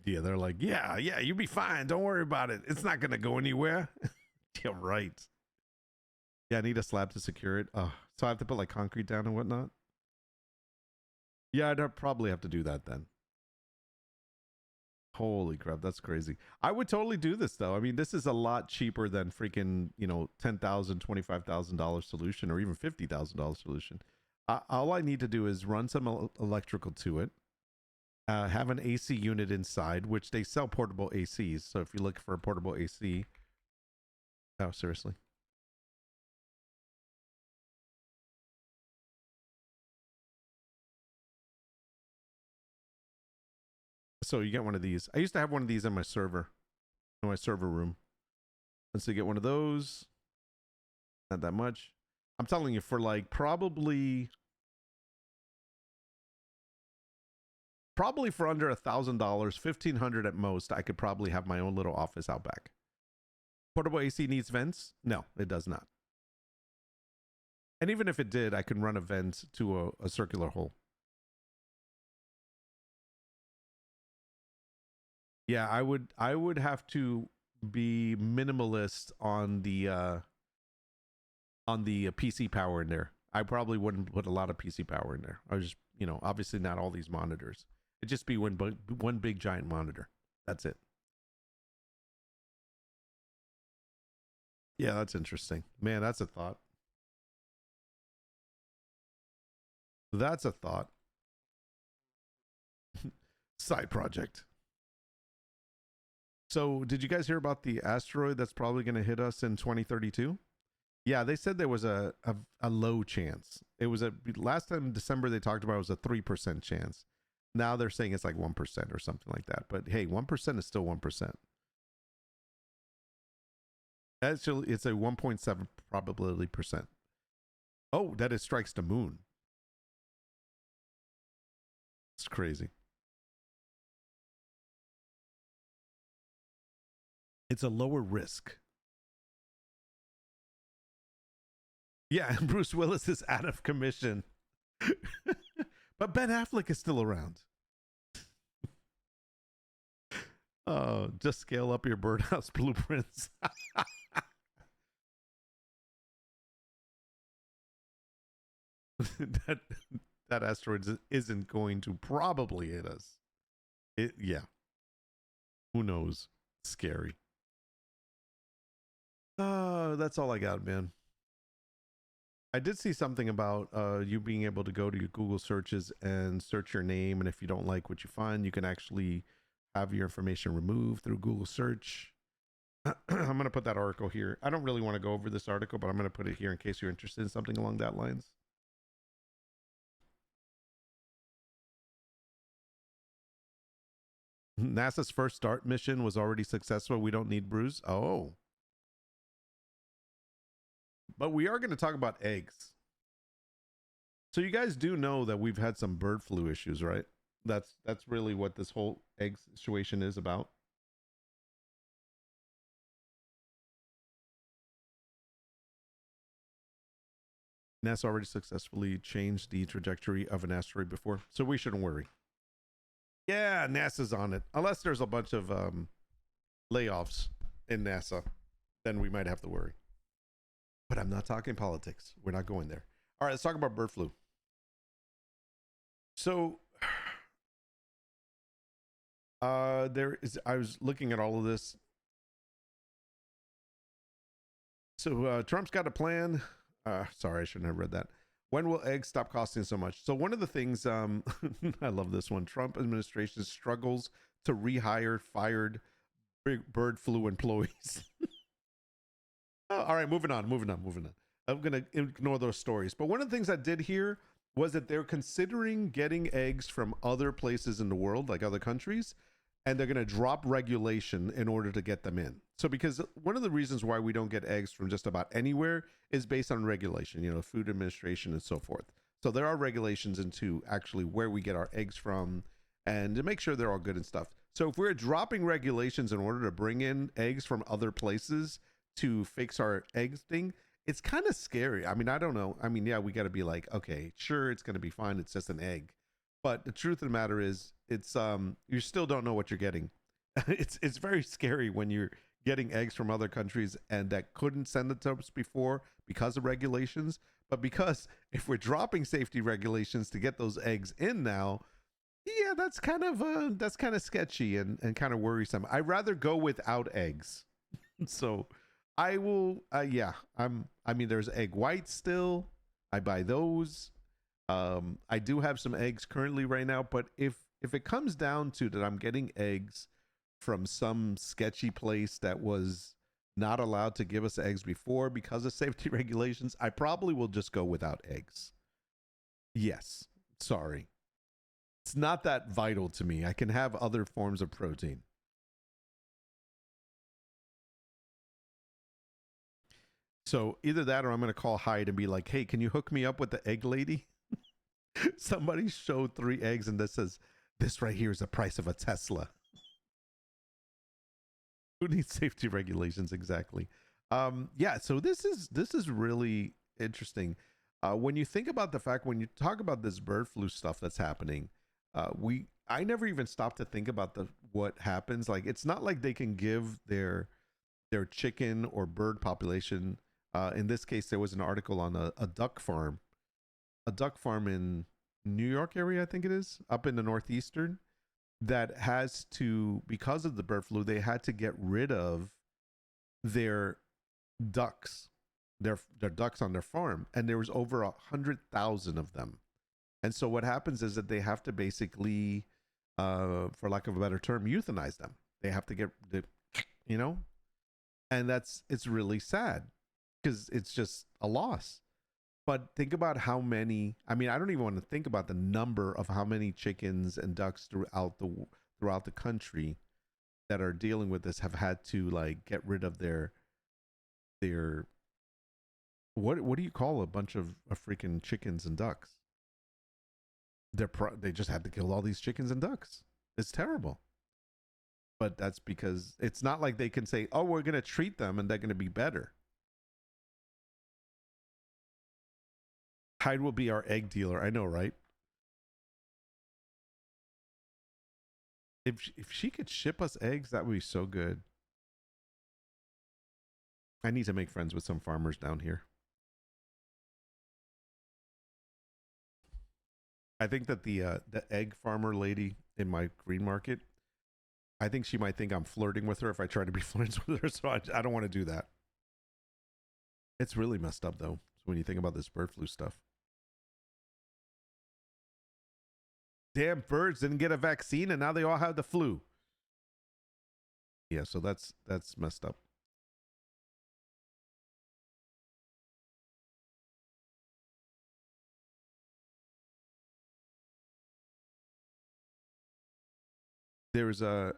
Speaker 1: Yeah, they're like, yeah, you'll be fine. Don't worry about it. It's not gonna go anywhere. Yeah, right. Yeah, I need a slab to secure it. So I have to put like concrete down and whatnot. Yeah, I'd probably have to do that then. Holy crap, that's crazy. I would totally do this though. I mean, this is a lot cheaper than freaking, $10,000, $25,000 solution, or even $50,000 solution. All I need to do is run some electrical to it, have an AC unit inside, which they sell portable ACs. So if you look for a portable AC, oh, seriously. So you get one of these. I used to have one of these in my server room. And so you get one of those. Not that much. I'm telling you, for like probably for under $1,000, $1,500 at most, I could probably have my own little office out back. Portable AC needs vents? No, it does not. And even if it did, I can run a vent to a circular hole. Yeah, I would have to be minimalist on the PC power in there. I probably wouldn't put a lot of PC power in there. I was just, obviously not all these monitors. It'd just be one big giant monitor. That's it. Yeah, that's interesting. Man, that's a thought. That's a thought. Side project. So, did you guys hear about the asteroid that's probably going to hit us in 2032? Yeah, they said there was a low chance. It was last time in December they talked about it was a 3% chance. Now they're saying it's like 1% or something like that. But hey, 1% is still 1%. Actually, it's a 1.7 probability percent. Oh, that it strikes the moon. It's crazy. It's a lower risk. Yeah, and Bruce Willis is out of commission. But Ben Affleck is still around. Oh, just scale up your birdhouse blueprints. that asteroid isn't going to probably hit us. Yeah. Who knows? Scary. That's all I got, man. I did see something about you being able to go to your Google searches and search your name, and if you don't like what you find, you can actually have your information removed through Google search. I'm going to put that article here. I don't really want to go over this article, but I'm going to put it here in case you're interested in something along that lines. NASA's first start mission was already successful. We don't need Bruce. Oh. But we are going to talk about eggs. So you guys do know that we've had some bird flu issues, right? That's really what this whole egg situation is about. NASA already successfully changed the trajectory of an asteroid before, so we shouldn't worry. Yeah, NASA's on it. Unless there's a bunch of layoffs in NASA, then we might have to worry. But I'm not talking politics. We're not going there. All right, let's talk about bird flu. So I was looking at all of this. So Trump's got a plan. Sorry, I shouldn't have read that. When will eggs stop costing so much? So one of the things, I love this one. Trump administration struggles to rehire fired bird flu employees. Oh, all right, moving on. I'm going to ignore those stories. But one of the things I did hear was that they're considering getting eggs from other places in the world, like other countries, and they're going to drop regulation in order to get them in. So because one of the reasons why we don't get eggs from just about anywhere is based on regulation, you know, Food Administration and so forth. So there are regulations into actually where we get our eggs from and to make sure they're all good and stuff. So if we're dropping regulations in order to bring in eggs from other places to fix our eggs thing, it's kind of scary. I mean, I don't know. I mean, yeah, we got to be like, okay, sure, it's going to be fine. It's just an egg. But the truth of the matter is, it's you still don't know what you're getting. It's very scary when you're getting eggs from other countries and that couldn't send it to us before because of regulations. But because if we're dropping safety regulations to get those eggs in now, yeah, that's kind of sketchy and kind of worrisome. I'd rather go without eggs. So I will. I mean, there's egg whites still. I buy those. I do have some eggs currently right now, but if it comes down to that, I'm getting eggs from some sketchy place that was not allowed to give us eggs before because of safety regulations, I probably will just go without eggs. Yes, sorry. It's not that vital to me. I can have other forms of protein. So either that or I'm going to call Hyde and be like, hey, can you hook me up with the egg lady? Somebody showed 3 eggs and this says, this right here is the price of a Tesla. Who needs safety regulations? Exactly. Yeah, so this is really interesting. When you think about the fact, when you talk about this bird flu stuff that's happening, I never even stopped to think about what happens. Like, it's not like they can give their chicken or bird population. In this case, there was an article on a duck farm in New York area, I think it is, up in the Northeastern, that has to, because of the bird flu, they had to get rid of their ducks, their ducks on their farm, and there was over 100,000 of them. And so what happens is that they have to basically, for lack of a better term, euthanize them. They have to get the, you know, and it's really sad because it's just a loss. But think about how many, I mean, I don't even want to think about the number of how many chickens and ducks throughout the country that are dealing with this have had to like get rid of their what do you call a bunch of freaking chickens and ducks? They just had to kill all these chickens and ducks. It's terrible. But that's because it's not like they can say, oh, we're going to treat them and they're going to be better. Hyde will be our egg dealer. I know, right? If she could ship us eggs, that would be so good. I need to make friends with some farmers down here. I think that the egg farmer lady in my green market, I think she might think I'm flirting with her if I try to be friends with her. So I don't want to do that. It's really messed up though, when you think about this bird flu stuff. Damn birds didn't get a vaccine and now they all have the flu. Yeah, so that's messed up. there was a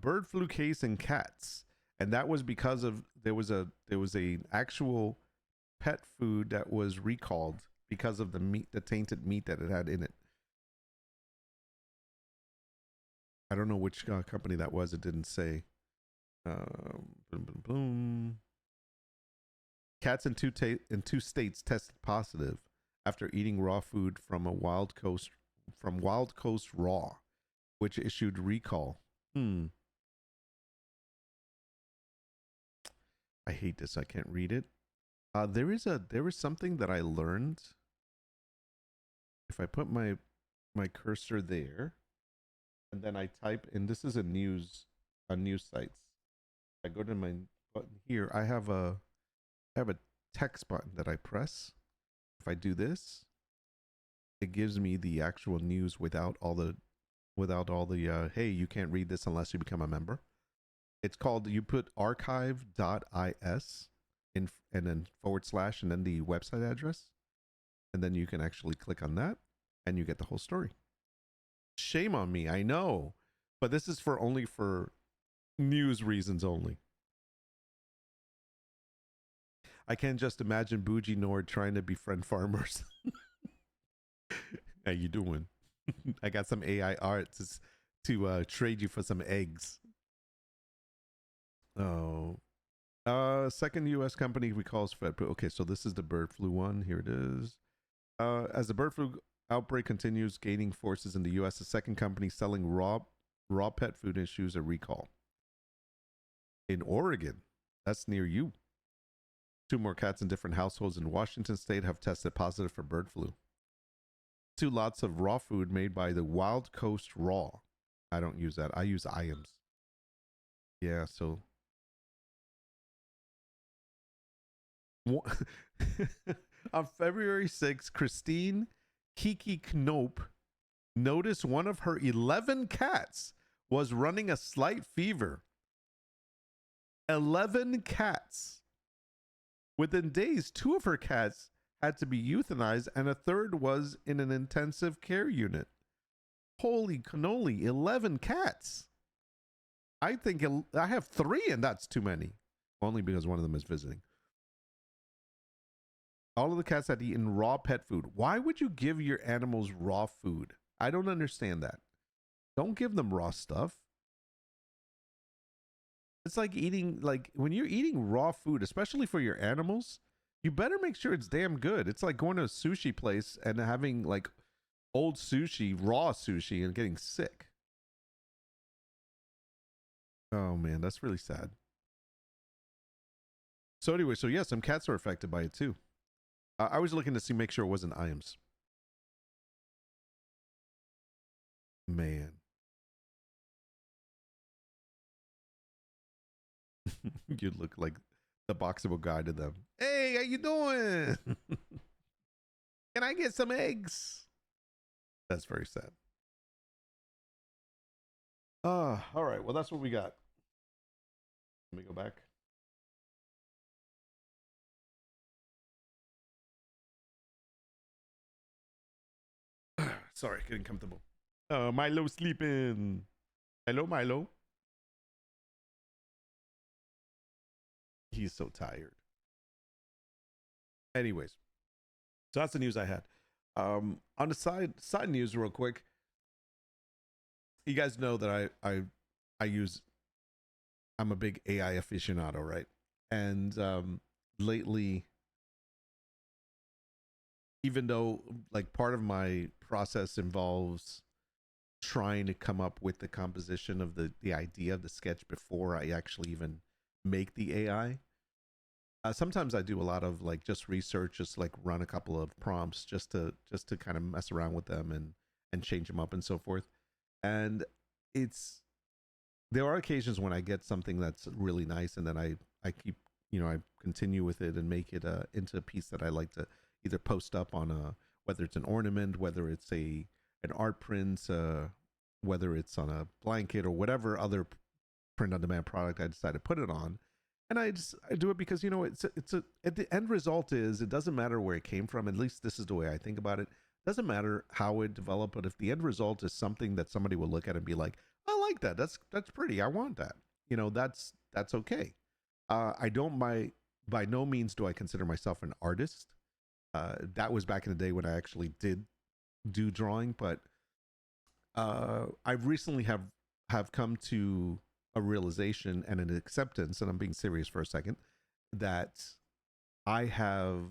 Speaker 1: bird flu case in cats, and that was because of there was a actual pet food that was recalled because of the tainted meat that it had in it. I don't know which company that was. It didn't say. Boom, boom, boom. Cats in two states tested positive after eating raw food from Wild Coast Raw, which issued recall. I hate this. I can't read it. There is something that I learned. If I put my cursor there, and then I type, and this is a news sites. I go to my button here. I have a text button that I press. If I do this, it gives me the actual news without all the hey, you can't read this unless you become a member. It's called, you put archive.is and then / and then the website address, and then you can actually click on that and you get the whole story. Shame on me, I know, but this is only for news reasons only. I can't just imagine Bougie Nord trying to befriend farmers. How you doing? I got some AI art to trade you for some eggs. Oh, second U.S. company recalls Fed. Okay, so this is the bird flu one. Here it is. As the bird flu outbreak continues gaining forces in the U.S., the second company selling raw pet food issues a recall. In Oregon, that's near you. 2 more cats in different households in Washington state have tested positive for bird flu. 2 lots of raw food made by the Wild Coast Raw. I don't use that. I use IAMS. Yeah, so on February 6th, Christine Kiki Knope noticed one of her 11 cats was running a slight fever. 11 cats. Within days, 2 of her cats had to be euthanized and a third was in an intensive care unit. Holy cannoli, 11 cats. I think I have 3 and that's too many. Only because one of them is visiting. All of the cats had eaten raw pet food. Why would you give your animals raw food? I don't understand that. Don't give them raw stuff. It's like when you're eating raw food, especially for your animals, you better make sure it's damn good. It's like going to a sushi place and having like old sushi, raw sushi, and getting sick. Oh man, that's really sad. So anyway, so yeah, some cats are affected by it too. I was looking to make sure it wasn't IAMS. Man. You look like the boxable guy to them. Hey, how you doing? Can I get some eggs? That's very sad. All right. Well, that's what we got. Let me go back. Sorry, getting comfortable. Milo sleeping. Hello, Milo. He's so tired. Anyways, so that's the news I had. On the side news, real quick. You guys know that I'm a big AI aficionado, right? And lately, even though like part of my process involves trying to come up with the composition of the idea of the sketch before I actually even make the AI, sometimes I do a lot of like just research, just like run a couple of prompts just to kind of mess around with them and change them up and so forth. And there are occasions when I get something that's really nice and then I keep, I continue with it and make it into a piece that I like to either post up on whether it's an ornament, whether it's an art print, whether it's on a blanket or whatever other print on demand product I decide to put it on. And I do it because, at the end result is, it doesn't matter where it came from. At least this is the way I think about it. It doesn't matter how it developed, but if the end result is something that somebody will look at and be like, I like that. That's pretty. I want that. You know, that's okay. I don't by no means do I consider myself an artist. That was back in the day when I actually did do drawing, but I recently have come to a realization and an acceptance, and I'm being serious for a second, that I have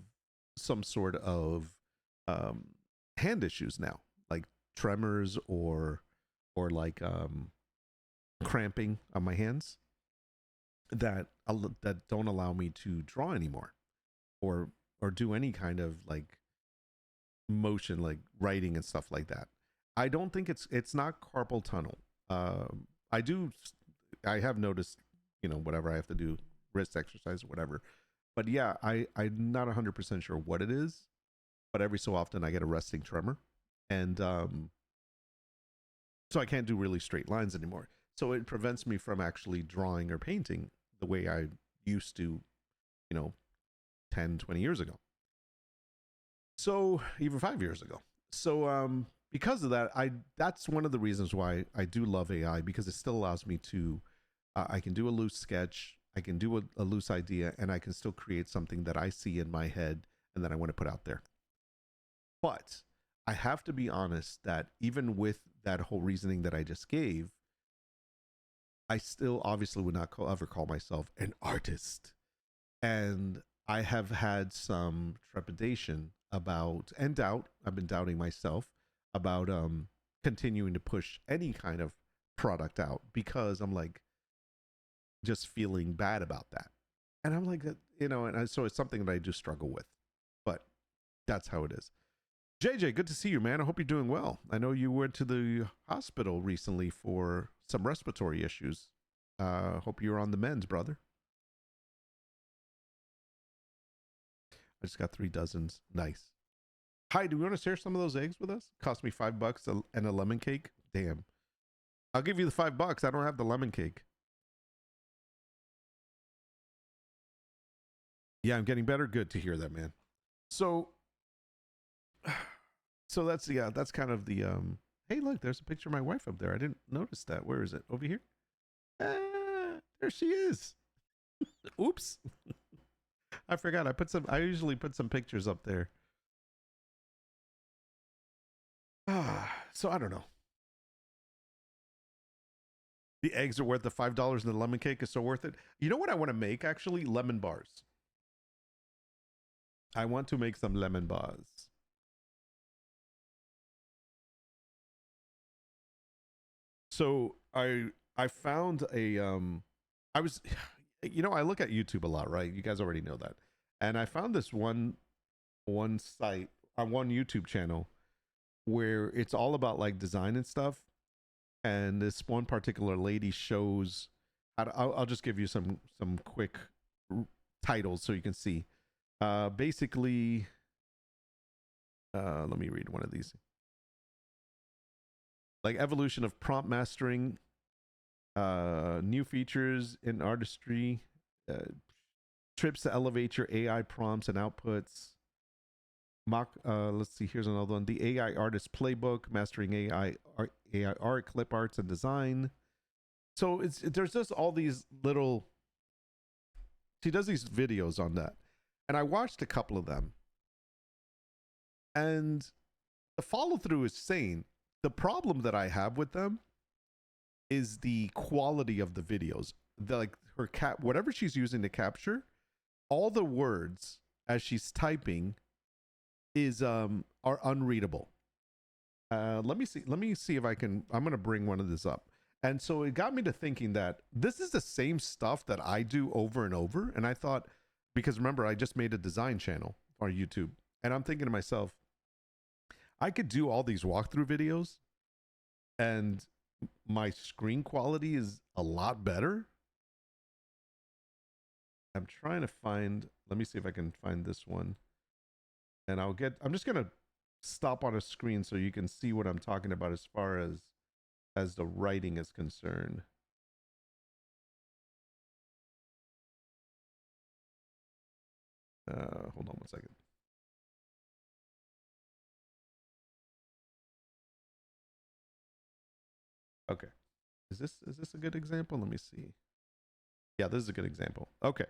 Speaker 1: some sort of hand issues now, like tremors or like cramping on my hands that that don't allow me to draw anymore, or do any kind of like motion, like writing and stuff like that. I don't think it's not carpal tunnel. I do, I have noticed, you know, whatever I have to do, wrist exercise or whatever. But yeah, I'm not 100% sure what it is, but every so often I get a resting tremor, and so I can't do really straight lines anymore. So it prevents me from actually drawing or painting the way I used to, you know, 10, 20 years ago. So even 5 years ago. So because of that, that's one of the reasons why I do love AI, because it still allows me to I can do a loose sketch, I can do a loose idea, and I can still create something that I see in my head and that I want to put out there. But I have to be honest that even with that whole reasoning that I just gave, I still obviously would not ever call myself an artist. And I have had some trepidation about, and doubt, I've been doubting myself about continuing to push any kind of product out, because I'm like just feeling bad about that. And I'm like, you know, so it's something that I do struggle with, but that's how it is. JJ, good to see you, man. I hope you're doing well. I know you went to the hospital recently for some respiratory issues. Hope you're on the mends, brother. I just got 3 dozens. Nice. Hi, do we want to share some of those eggs with us? Cost me $5 and a lemon cake. Damn. I'll give you the $5. I don't have the lemon cake. Yeah, I'm getting better. Good to hear that, man. So that's, yeah, that's kind of the hey, look, there's a picture of my wife up there. I didn't notice that. Where is it? Over here? There she is. Oops. I forgot. I usually put some pictures up there. So I don't know. The eggs are worth the $5 and the lemon cake is so worth it. You know what I want to make, actually? Lemon bars. I want to make some lemon bars. So I found a I was, you know, I look at YouTube a lot, right? You guys already know that. And I found this one site on one YouTube channel where it's all about like design and stuff. And this one particular lady shows how to, I'll just give you some quick titles so you can see. Basically, let me read one of these. Like evolution of prompt mastering, new features in artistry, trips to elevate your AI prompts and outputs. Let's see, here's another one. The AI artist playbook, mastering AI art, clip arts, and design. So there's just all these little, she does these videos on that. And I watched a couple of them. And the follow through is sane. The problem that I have with them is the quality of the videos. Like her whatever she's using to capture, all the words as she's typing is are unreadable. Let me see if I can. I'm gonna bring one of this up. And so it got me to thinking that this is the same stuff that I do over and over. And I thought, because remember, I just made a design channel on YouTube, and I'm thinking to myself, I could do all these walkthrough videos and my screen quality is a lot better. I'm trying to find, let me see if I can find this one. And I'm just going to stop on a screen so you can see what I'm talking about as far as the writing is concerned. Hold on one second. Okay. Is this a good example? Let me see. Yeah, this is a good example. Okay.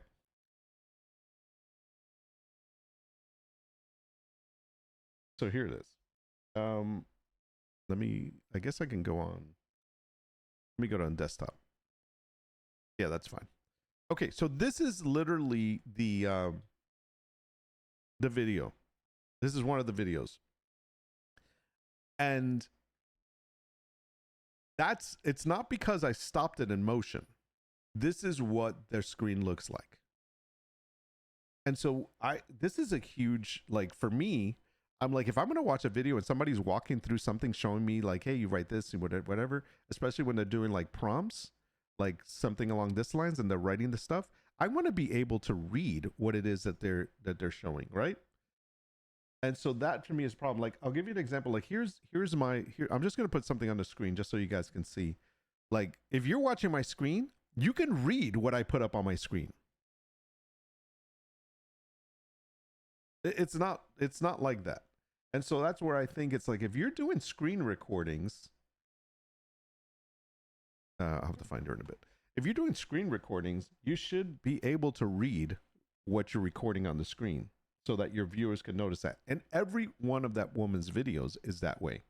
Speaker 1: So here it is. I guess I can go on. Let me go to desktop. Yeah, that's fine. Okay, so this is literally the video. This is one of the videos. And it's not because I stopped it in motion. This is what their screen looks like. And so this is a huge, like, for me, I'm like, if I'm going to watch a video and somebody's walking through something showing me like, hey, you write this and whatever, especially when they're doing like prompts, like something along this lines and they're writing the stuff, I want to be able to read what it is that they're showing, right? And so that for me is a problem. Like, I'll give you an example. Like, here's I'm just going to put something on the screen just so you guys can see. Like, if you're watching my screen, you can read what I put up on my screen. It's not like that. And so that's where I think it's like, if you're doing screen recordings, I'll have to find her in a bit. If you're doing screen recordings, you should be able to read what you're recording on the screen so that your viewers can notice that. And every one of that woman's videos is that way.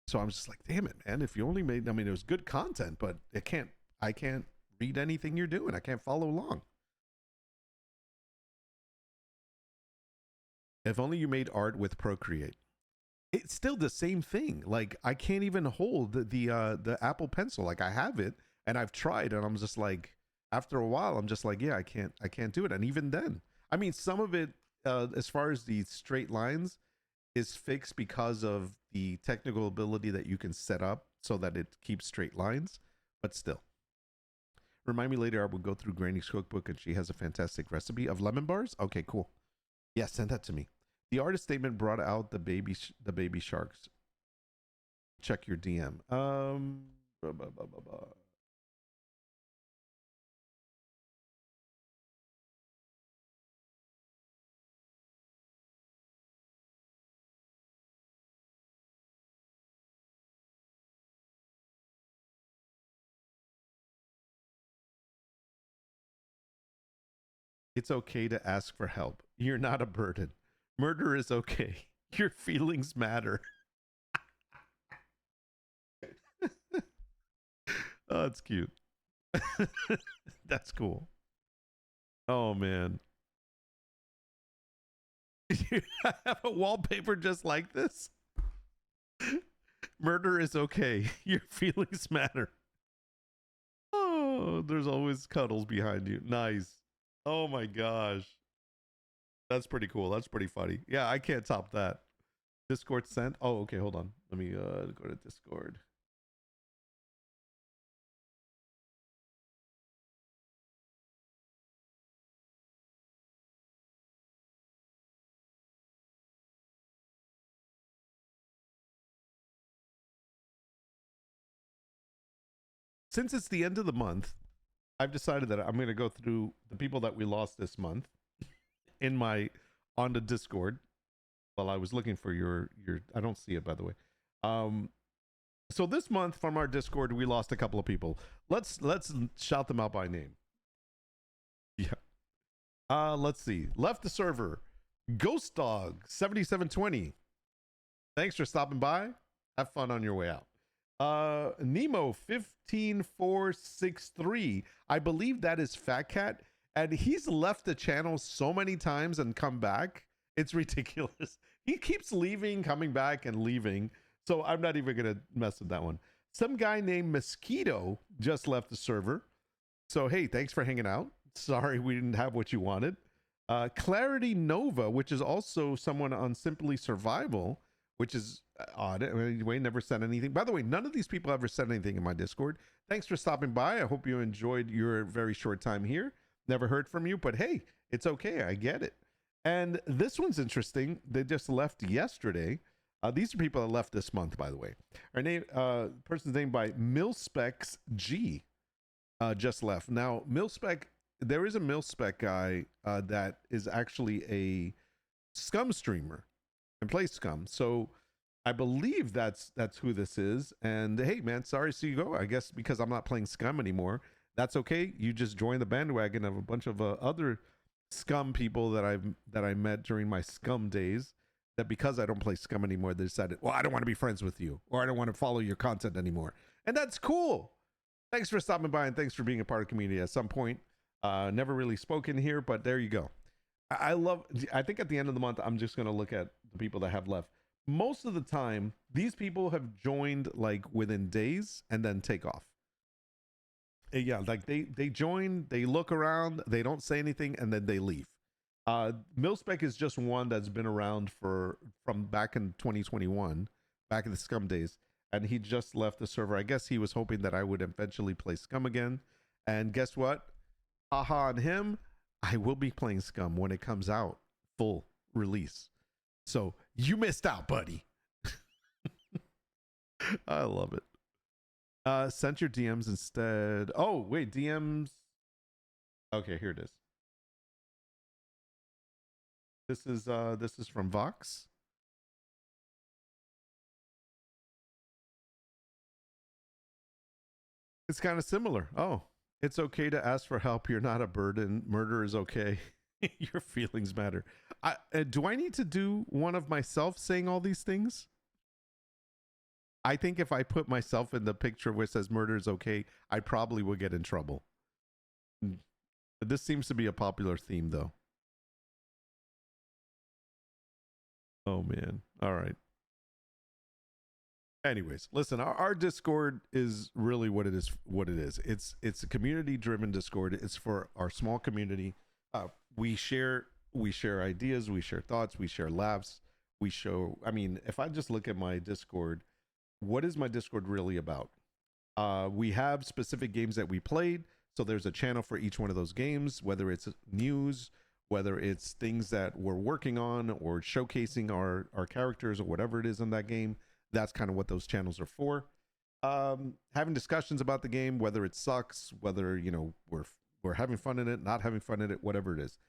Speaker 1: So I'm just like, damn it, man. If you only made, I mean, it was good content, but I can't read anything you're doing. I can't follow along. If only you made art with Procreate. It's still the same thing. Like, I can't even hold the Apple Pencil. Like, I have it and I've tried, and I'm just like, after a while, I'm just like, yeah, I can't do it. And even then, I mean, some of it, as far as the straight lines, is fixed because of the technical ability that you can set up so that it keeps straight lines, but still. Remind me later, I will go through Granny's cookbook and she has a fantastic recipe of lemon bars. Okay, cool. Yeah, send that to me. The artist statement brought out the baby sharks. Check your DM. It's okay to ask for help. You're not a burden. Murder is okay. Your feelings matter. Oh, that's cute. That's cool. Oh, man. You have a wallpaper just like this? Murder is okay. Your feelings matter. Oh, there's always cuddles behind you. Nice. Oh my gosh. That's pretty cool. That's pretty funny. Yeah, I can't top that. Discord sent. Oh, okay, hold on. Let me go to Discord. Since it's the end of the month, I've decided that I'm going to go through the people that we lost this month on the Discord. While I was looking for your I don't see it, by the way. So this month from our Discord, we lost a couple of people. Let's shout them out by name. Yeah. Let's see. Left the server. Ghost Dog 7720. Thanks for stopping by. Have fun on your way out. Nemo 15463. I believe that is Fat Cat, and he's left the channel so many times and come back. It's ridiculous. He keeps leaving, coming back, and leaving. So I'm not even going to mess with that one. Some guy named Mosquito just left the server. So, hey, thanks for hanging out. Sorry we didn't have what you wanted. Clarity Nova, which is also someone on Simply Survival, which is odd. I mean, Wayne never said anything. By the way, none of these people ever said anything in my Discord. Thanks for stopping by. I hope you enjoyed your very short time here. Never heard from you, but hey, it's okay. I get it. And this one's interesting. They just left yesterday. These are people that left this month, by the way. Our name, person's name by Milspecs G, just left. Now, Milspec, there is a Milspec guy that is actually a Scum streamer and plays Scum. So I believe that's who this is. And hey, man, sorry to see you go. I guess because I'm not playing Scum anymore. That's okay. You just joined the bandwagon of a bunch of other Scum people that I met during my Scum days. That because I don't play Scum anymore, they decided, well, I don't want to be friends with you, or I don't want to follow your content anymore. And that's cool. Thanks for stopping by and thanks for being a part of the community at some point. Never really spoken here, but there you go. I think at the end of the month, I'm just going to look at the people that have left. Most of the time, these people have joined like within days and then take off. Yeah, like they join, they look around, they don't say anything, and then they leave. Milspec is just one that's been around from back in 2021, back in the Scum days, and he just left the server. I guess he was hoping that I would eventually play Scum again. And guess what? Haha on him. I will be playing Scum when it comes out full release. So you missed out, buddy. I love it. Sent your DMs instead. Oh, wait, DMs. Okay, here it is. This is from Vox. It's kind of similar. Oh, it's okay to ask for help. You're not a burden. Murder is okay. Your feelings matter. Do I need to do one of myself saying all these things? I think if I put myself in the picture where it says murder is okay, I probably would get in trouble. This seems to be a popular theme, though. Oh, man. All right. Anyways, listen, our Discord is really what it is. It's a community-driven Discord. It's for our small community. We share ideas, we share thoughts, we share laughs. I mean, if I just look at my Discord, what is my Discord really about? We have specific games that we played, so there's a channel for each one of those games, whether it's news, whether it's things that we're working on or showcasing our characters or whatever it is in that game. That's kind of what those channels are for. Having discussions about the game, whether it sucks, whether, you know, we're having fun in it, not having fun in it, whatever it is.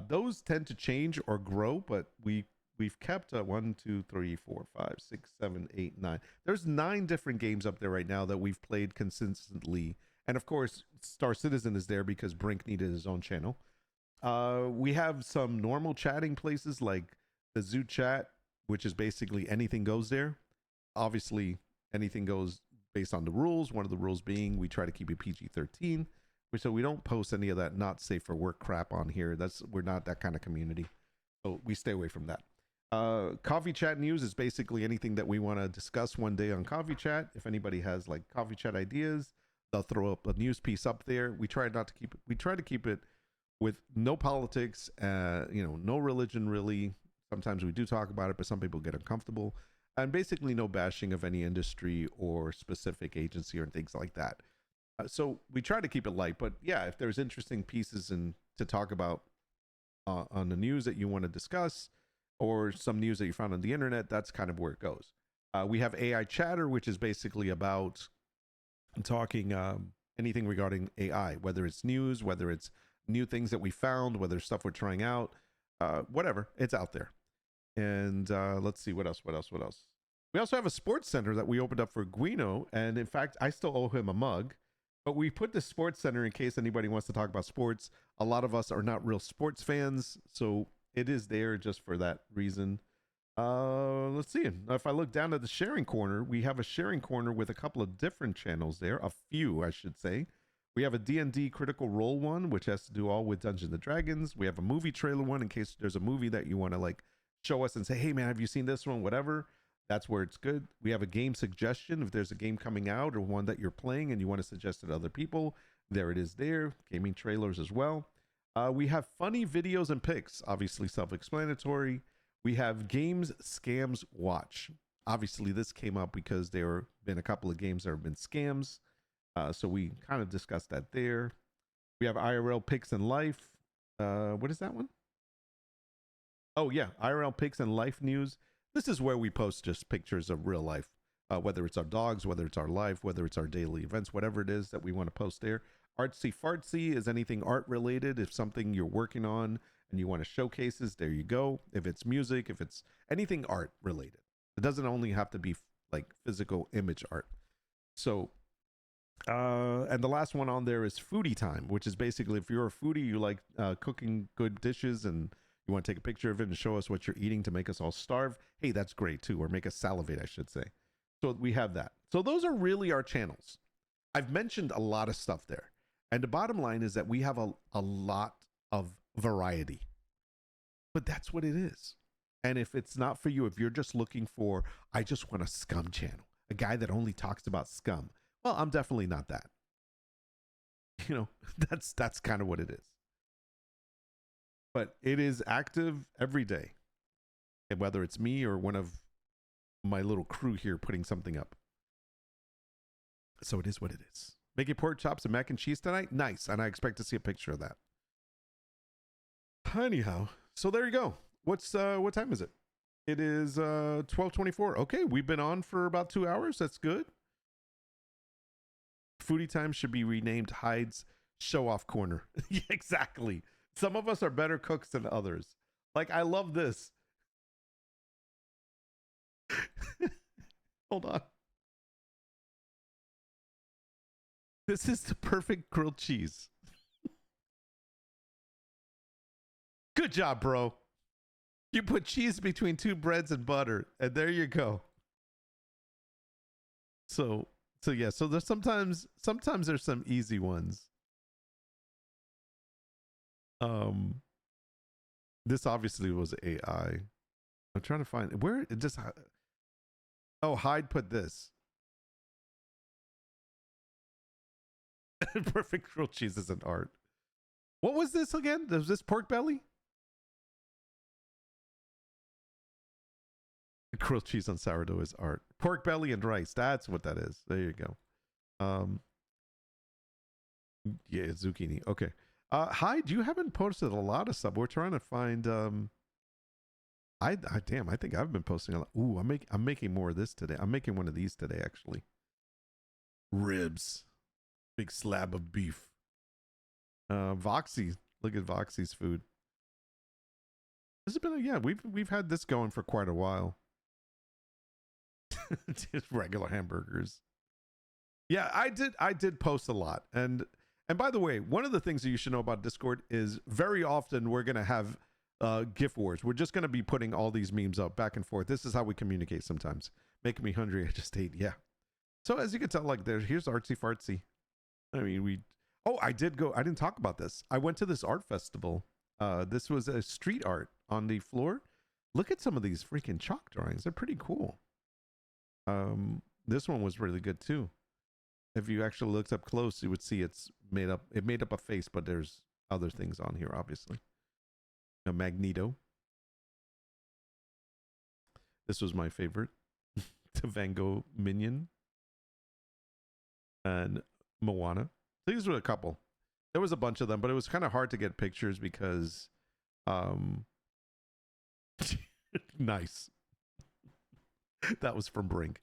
Speaker 1: Those tend to change or grow, but we've kept 1, 2, 3, 4, 5, 6, 7, 8, 9. There's 9 different games up there right now that we've played consistently. And of course, Star Citizen is there because Brink needed his own channel. We have some normal chatting places like the Zoo Chat, which is basically anything goes there. Obviously, anything goes based on the rules. One of the rules being we try to keep it PG-13, so we don't post any of that not safe for work crap on here. We're not that kind of community, so we stay away from that. Coffee Chat News is basically anything that we want to discuss one day on Coffee Chat. If anybody has like Coffee Chat ideas, they'll throw up a news piece up there. We try to keep it with no politics, no religion really. Sometimes we do talk about it, but some people get uncomfortable. And basically no bashing of any industry or specific agency or things like that. So we try to keep it light, but yeah, if there's interesting pieces to talk about on the news that you want to discuss, or some news that you found on the internet, that's kind of where it goes. We have AI Chatter, which is basically about talking anything regarding AI, whether it's news, whether it's new things that we found, whether it's stuff we're trying out, whatever, it's out there. And let's see, what else? We also have a sports center that we opened up for Guino. And in fact, I still owe him a mug. But we put the sports center in case anybody wants to talk about sports. A lot of us are not real sports fans, so it is there just for that reason. Let's see. If I look down at the sharing corner, we have a sharing corner with a couple of different channels there. A few, I should say. We have a D&D Critical Role one, which has to do all with Dungeons and Dragons. We have a movie trailer one in case there's a movie that you want to like show us and say, hey man, have you seen this one? Whatever. That's where it's good. We have a game suggestion. If there's a game coming out or one that you're playing and you want to suggest it to other people, there it is there. Gaming trailers as well. We have funny videos and pics, obviously self-explanatory. We have Games Scams Watch. Obviously this came up because there have been a couple of games that have been scams. So we kind of discussed that there. We have IRL Pics and Life. What is that one? Oh yeah, IRL Pics and Life News. This is where we post just pictures of real life, whether it's our dogs, whether it's our life, whether it's our daily events, whatever it is that we want to post there. Artsy Fartsy is anything art related. If something you're working on and you want to showcases, there you go. If it's music, if it's anything art related. It doesn't only have to be like physical image art. So, and the last one on there is foodie time, which is basically if you're a foodie, you like cooking good dishes and you want to take a picture of it and show us what you're eating to make us all starve. Hey, that's great too. Or make us salivate, I should say. So we have that. So those are really our channels. I've mentioned a lot of stuff there. And the bottom line is that we have a lot of variety. But that's what it is. And if it's not for you, if you're just looking for, I just want a scum channel, a guy that only talks about scum. Well, I'm definitely not that. You know, that's kind of what it is. But it is active every day. And whether it's me or one of my little crew here putting something up. So it is what it is. Making pork chops and mac and cheese tonight? Nice. And I expect to see a picture of that. Anyhow, so there you go. What time is it? It is 12:24. Okay, we've been on for about 2 hours. That's good. Foodie time should be renamed Hyde's Show Off Corner. Yeah, exactly. Some of us are better cooks than others. Like, I love this. Hold on. This is the perfect grilled cheese. Good job, bro. You put cheese between two breads and butter, and there you go. So yeah, so there's sometimes there's some easy ones. This obviously was AI. I'm trying to find where it just. Oh, Hyde put this. Perfect grilled cheese is an art. What was this again? Was this pork belly? Grilled cheese on sourdough is art. Pork belly and rice. That's what that is. There you go. Yeah, it's zucchini. Okay. Hyde, you haven't posted a lot of stuff. We're trying to find I think I've been posting a lot. Ooh, I'm making more of this today. I'm making one of these today, actually. Ribs. Big slab of beef. Voxy. Look at Voxy's food. This has been we've had this going for quite a while. Just regular hamburgers. Yeah, I did post a lot. And by the way, one of the things that you should know about Discord is very often we're gonna have GIF wars. We're just gonna be putting all these memes up back and forth. This is how we communicate sometimes. Making me hungry. I just ate. Yeah. So as you can tell, like here's artsy fartsy. I mean, I didn't talk about this. I went to this art festival. This was a street art on the floor. Look at some of these freaking chalk drawings. They're pretty cool. This one was really good too. If you actually looked up close, you would see it made up a face, but there's other things on here, obviously. A Magneto. This was my favorite. The Van Gogh minion. And Moana. These were a couple. There was a bunch of them, but it was kind of hard to get pictures because nice. That was from Brink.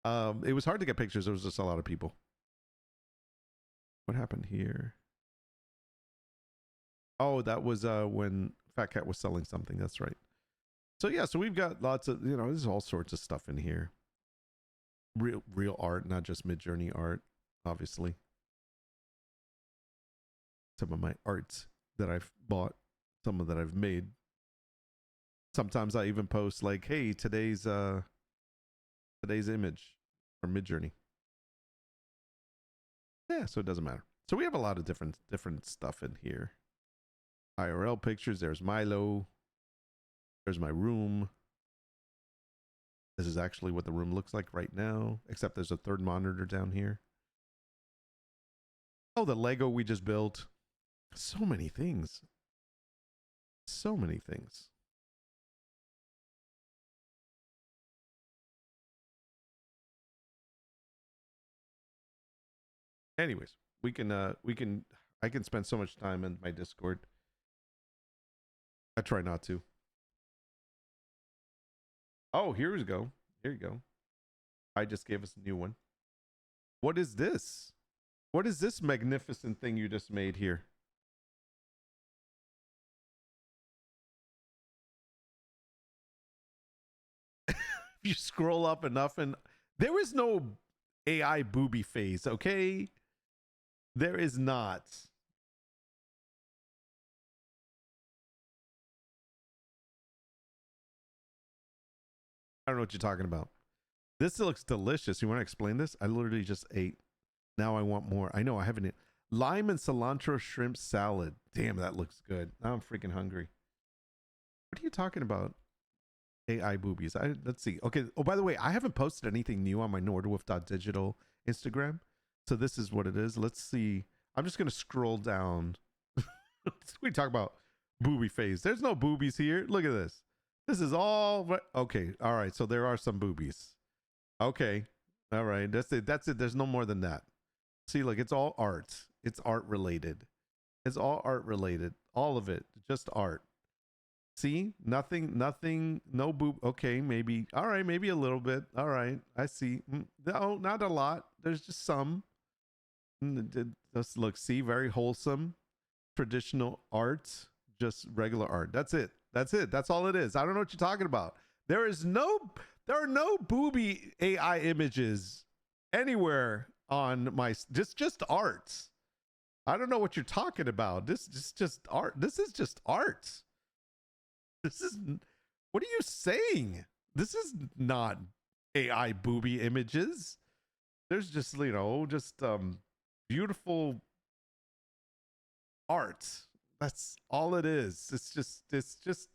Speaker 1: It was hard to get pictures. There was just a lot of people. What happened here? Oh, that was when Fat Cat was selling something. That's right. So yeah, so we've got lots of, there's all sorts of stuff in here. Real art, not just Midjourney art, obviously. Some of my arts that I've bought, some of that I've made. Sometimes I even post like, hey, today's image from Midjourney. Yeah, so it doesn't matter. So we have a lot of different stuff in here. IRL pictures. There's Milo. There's my room. This is actually what the room looks like right now, except there's a third monitor down here. Oh, the Lego we just built. So many things. So many things. Anyways, I can spend so much time in my Discord. I try not to. Oh, here we go. Here you go. I just gave us a new one. What is this? What is this magnificent thing you just made here? you scroll up enough, and there is no AI booby phase, okay? There is not. I don't know what you're talking about. This looks delicious. You want to explain this? I literally just ate. Now I want more. I know I haven't. Lime and cilantro shrimp salad. Damn, that looks good. Now I'm freaking hungry. What are you talking about? AI boobies. Let's see. Okay. Oh, by the way, I haven't posted anything new on my Nordwolf.digital Instagram. So this is what it is. Let's see. I'm just gonna scroll down. We talk about booby phase. There's no boobies here. Look at this. This is all okay. All right. So there are some boobies. Okay. All right. That's it. That's it. There's no more than that. See, look, it's all art. It's art related. It's all art related. All of it. Just art. See, nothing, no boob. Okay, maybe. All right, maybe a little bit. All right, I see. No, not a lot. There's just some. Just look, see, very wholesome, traditional art, just regular art. That's it. That's it. That's all it is. I don't know what you're talking about. There are no booby AI images anywhere on my. Just art. I don't know what you're talking about. This is just art. This is just art. This is, what are you saying? This is not AI booby images. There's just, just beautiful art. That's all it is. It's just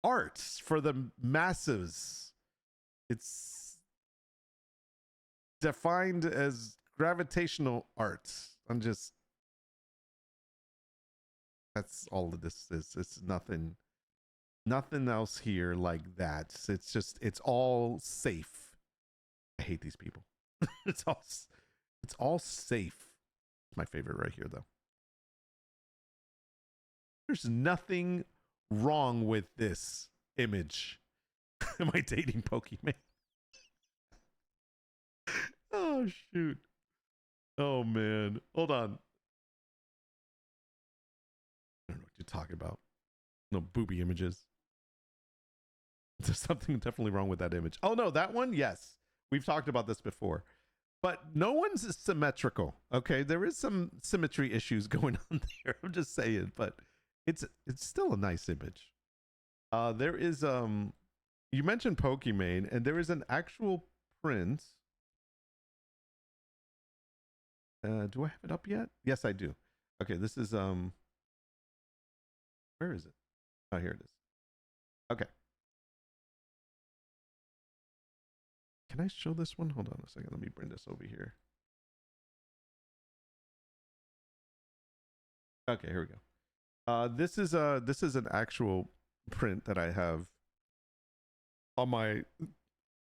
Speaker 1: art for the masses. It's defined as gravitational art. That's all of this is. It's nothing else here like that. It's all safe. I hate these people. it's all safe. It's my favorite right here, though. There's nothing wrong with this image. Am I dating Pokimane? Oh shoot. Oh man. Hold on. I don't know what you're talking about. No booby images. There's something definitely wrong with that image. Oh no, that one? Yes. We've talked about this before. But no one's symmetrical. Okay, there is some symmetry issues going on there. I'm just saying, but it's still a nice image. There is you mentioned Pokimane, and there is an actual print. Do I have it up yet? Yes, I do. Okay, this is where is it? Oh, here it is. Okay. Can I show this one? Hold on a second. Let me bring this over here. Okay, here we go. This is an actual print that I have on my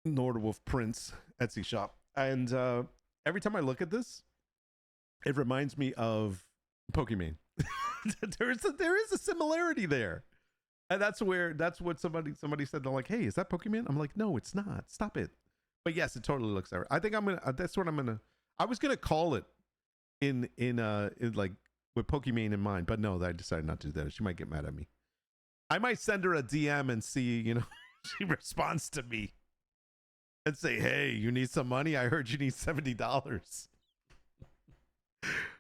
Speaker 1: Nordwolf Prints Etsy shop, and every time I look at this, it reminds me of Pokimane. there is a similarity there, and that's what somebody said. They're like, "Hey, is that Pokimane?" I'm like, "No, it's not. Stop it." But yes, it totally looks there. I think I'm gonna. That's what I'm gonna. I was gonna call it in like with Pokimane in mind, but no, I decided not to do that. She might get mad at me. I might send her a DM and see, she responds to me and say, "Hey, you need some money? I heard you need $70."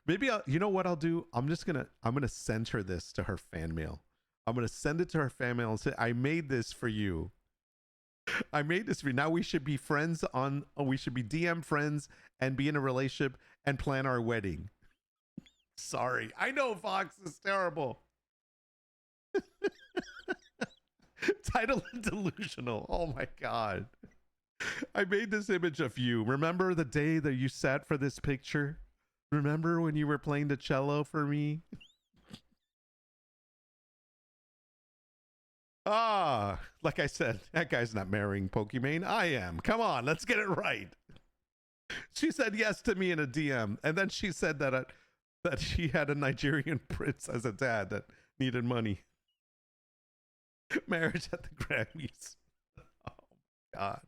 Speaker 1: Maybe you know what I'll do? I'm gonna send her this to her fan mail. I'm gonna send it to her fan mail and say, "I made this for you. I made this for you. Now we should be friends we should be DM friends and be in a relationship and plan our wedding." Sorry. I know Fox is terrible. Title delusional. Oh my God. I made this image of you. Remember the day that you sat for this picture? Remember when you were playing the cello for me? Like I said, that guy's not marrying Pokimane. I am. Come on, let's get it right. She said yes to me in a DM, and then she said that she had a Nigerian prince as a dad that needed money. Marriage at the Grammys. Oh my God,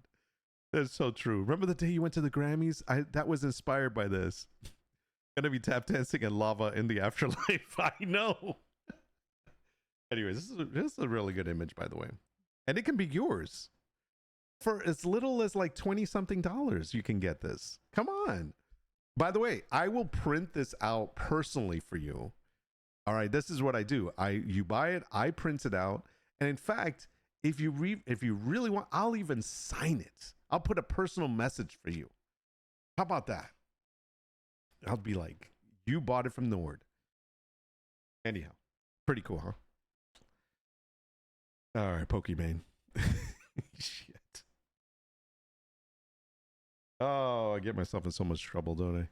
Speaker 1: that's so true. Remember the day you went to the Grammys? That was inspired by this. Gonna be tap dancing in lava in the afterlife. I know. Anyways, this is a really good image, by the way, and it can be yours. For as little as like 20 something dollars, you can get this. Come on. By the way, I will print this out personally for you. All right, this is what I do. You buy it, I print it out, and in fact, if you really want, I'll even sign it. I'll put a personal message for you. How about that? I'll be like, you bought it from Nord. Anyhow, pretty cool, huh? All right, Pokimane. Shit. Oh, I get myself in so much trouble, don't I?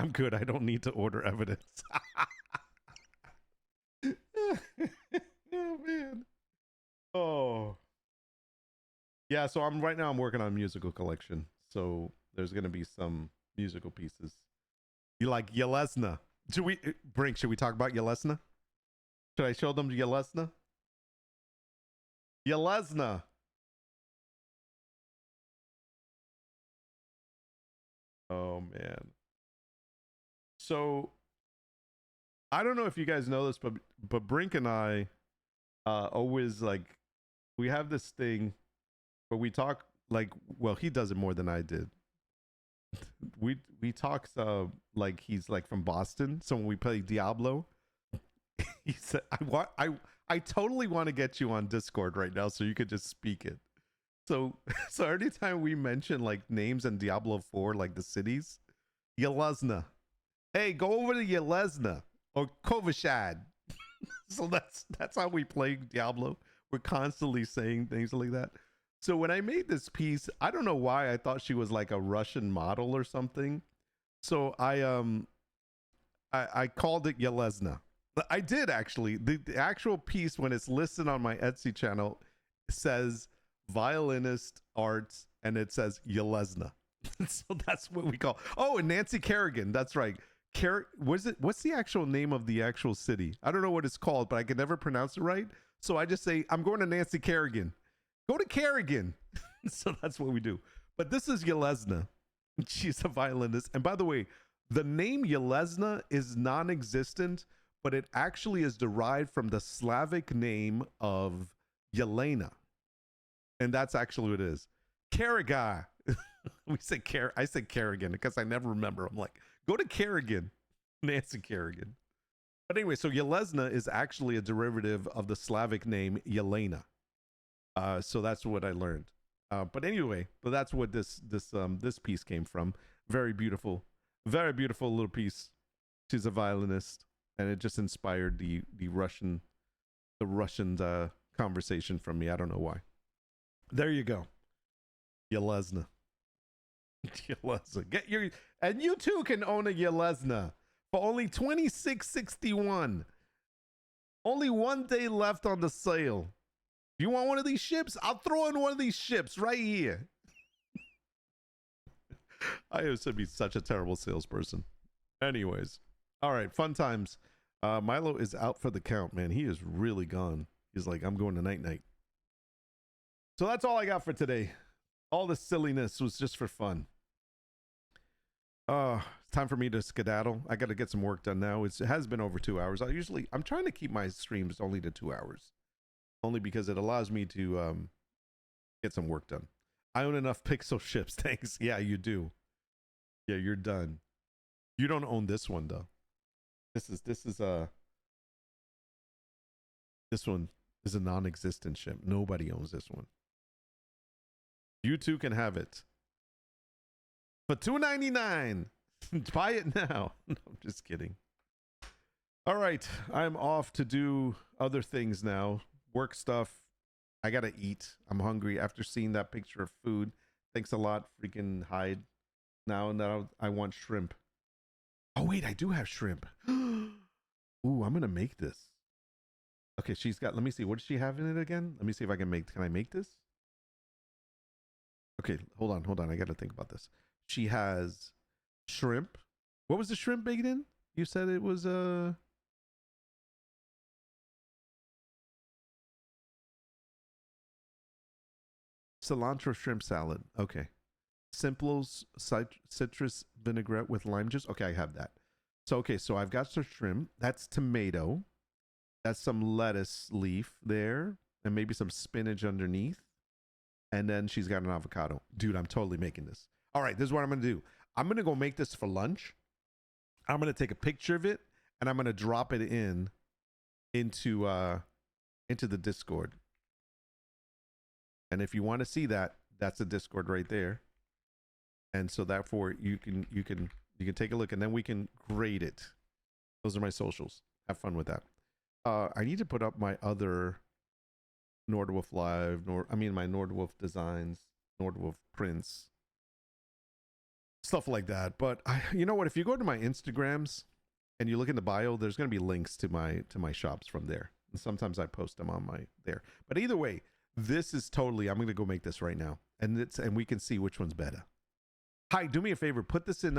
Speaker 1: I'm good. I don't need to order evidence. Oh man. Oh. Yeah, so I'm working on a musical collection. So there's gonna be some musical pieces. You like Yelesna? Should we talk about Yelesna? Should I show them Yelesna? Yelesna. Oh man. So I don't know if you guys know this, but Brink and I always like, we have this thing where we talk like, well, he does it more than I did. We talk like he's like from Boston. So when we play Diablo, he said, I totally want to get you on Discord right now so you could just speak it. So every time we mention like names in Diablo 4, like the cities, Yelesna. Hey, go over to Yelesna or Kovashad. So that's how we play Diablo. We're constantly saying things like that. So when I made this piece, I don't know why I thought she was like a Russian model or something. So I called it Yelesna. I did actually. The actual piece, when it's listed on my Etsy channel, says violinist arts, and it says Yelesna. So that's what we call. Oh, and Nancy Kerrigan. That's right. What's the actual name of the actual city? I don't know what it's called, but I can never pronounce it right. So I just say, I'm going to Nancy Kerrigan. Go to Kerrigan. So that's what we do. But this is Yelesna. She's a violinist. And by the way, the name Yelesna is non-existent, but it actually is derived from the Slavic name of Yelena. And that's actually what it is. Kerriga. I said Kerrigan because I never remember. I'm like, go to Kerrigan. Nancy Kerrigan. But anyway, so Yelesna is actually a derivative of the Slavic name Yelena. So that's what I learned. But anyway, but that's what this piece came from. Very beautiful little piece. She's a violinist, and it just inspired the Russian conversation from me. I don't know why. There you go. Yelesna. Yelesna. And you too can own a Yelesna for only $26.61. Only 1 day left on the sale. You want one of these ships? I'll throw in one of these ships right here. I used to be such a terrible salesperson. Anyways, all right, fun times. Milo is out for the count, man. He is really gone. He's like, I'm going to night. So that's all I got for today. All the silliness was just for fun. It's time for me to skedaddle. I got to get some work done now. It has been over 2 hours. I'm trying to keep my streams only to 2 hours, only because it allows me to get some work done. I own enough pixel ships. Thanks. Yeah, you do. Yeah, you're done. You don't own this one though. This one is a non-existent ship. Nobody owns this one. You too can have it for $2.99. Buy it now. No, I'm just kidding. All right, I'm off to do other things now. Work stuff. I gotta eat. I'm hungry after seeing that picture of food. Thanks a lot, freaking Hyde. Now I want shrimp. Oh wait, I do have shrimp. Ooh, I'm gonna make this. Okay, she's got. Let me see. What does she have in it again? Let me see if I can make. Can I make this? Okay, hold on. I gotta think about this. She has shrimp. What was the shrimp baked in? You said it was cilantro shrimp salad. Okay. Simple's citrus vinaigrette with lime juice. Okay, I have that. So I've got some shrimp. That's tomato. That's some lettuce leaf there, and maybe some spinach underneath. and then she's got an avocado. Dude, I'm totally making this. All right, this is what I'm gonna do. I'm gonna go make this for lunch. I'm gonna take a picture of it and I'm gonna drop it into the Discord. And if you want to see that, that's the Discord right there. And so therefore you can take a look, and then we can grade it. Those are my socials. Have fun with that. I need to put up my other Nordwolf Live, my Nordwolf Designs, Nordwolf Prints, stuff like that. But you know what? If you go to my Instagrams and you look in the bio, there's going to be links to my shops from there. And sometimes I post them on my there. But either way, this is totally. I'm going to go make this right now, and we can see which one's better. Hi, do me a favor. Put this in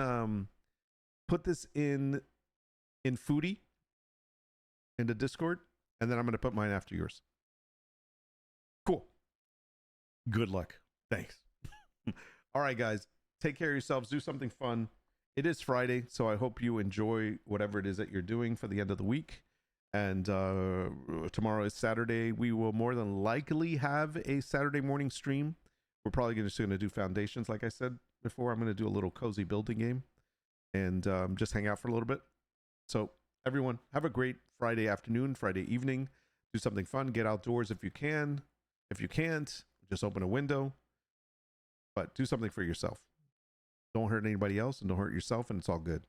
Speaker 1: Foodie in the Discord, and then I'm going to put mine after yours. Cool. Good luck. Thanks. All right, guys. Take care of yourselves. Do something fun. It is Friday, so I hope you enjoy whatever it is that you're doing for the end of the week. And tomorrow is Saturday. We will more than likely have a Saturday morning stream. We're probably just going to do foundations, like I said before. I'm going to do a little cozy building game and just hang out for a little bit. So everyone, have a great Friday afternoon, Friday evening. Do something fun. Get outdoors if you can. If you can't, just open a window. But do something for yourself. Don't hurt anybody else and don't hurt yourself, and it's all good.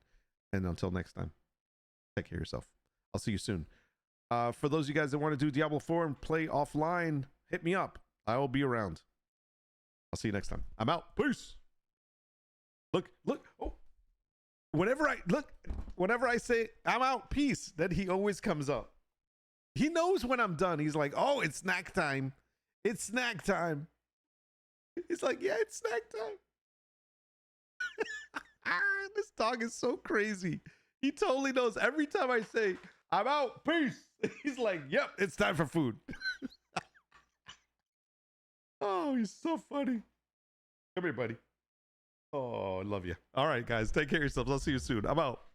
Speaker 1: And until next time, take care of yourself. I'll see you soon. For those of you guys that want to do Diablo 4 and play offline, hit me up. I will be around. I'll see you next time. I'm out. Peace. Look. Oh, whenever I say I'm out, peace, then he always comes up. He knows when I'm done. He's like, oh, it's snack time. It's snack time. He's like, yeah, it's snack time. This dog is so crazy. He totally knows. Every time I say, I'm out, peace, he's like, yep, it's time for food. Oh, he's so funny. Come here, buddy. Oh, I love you. All right, guys, take care of yourselves. I'll see you soon. I'm out.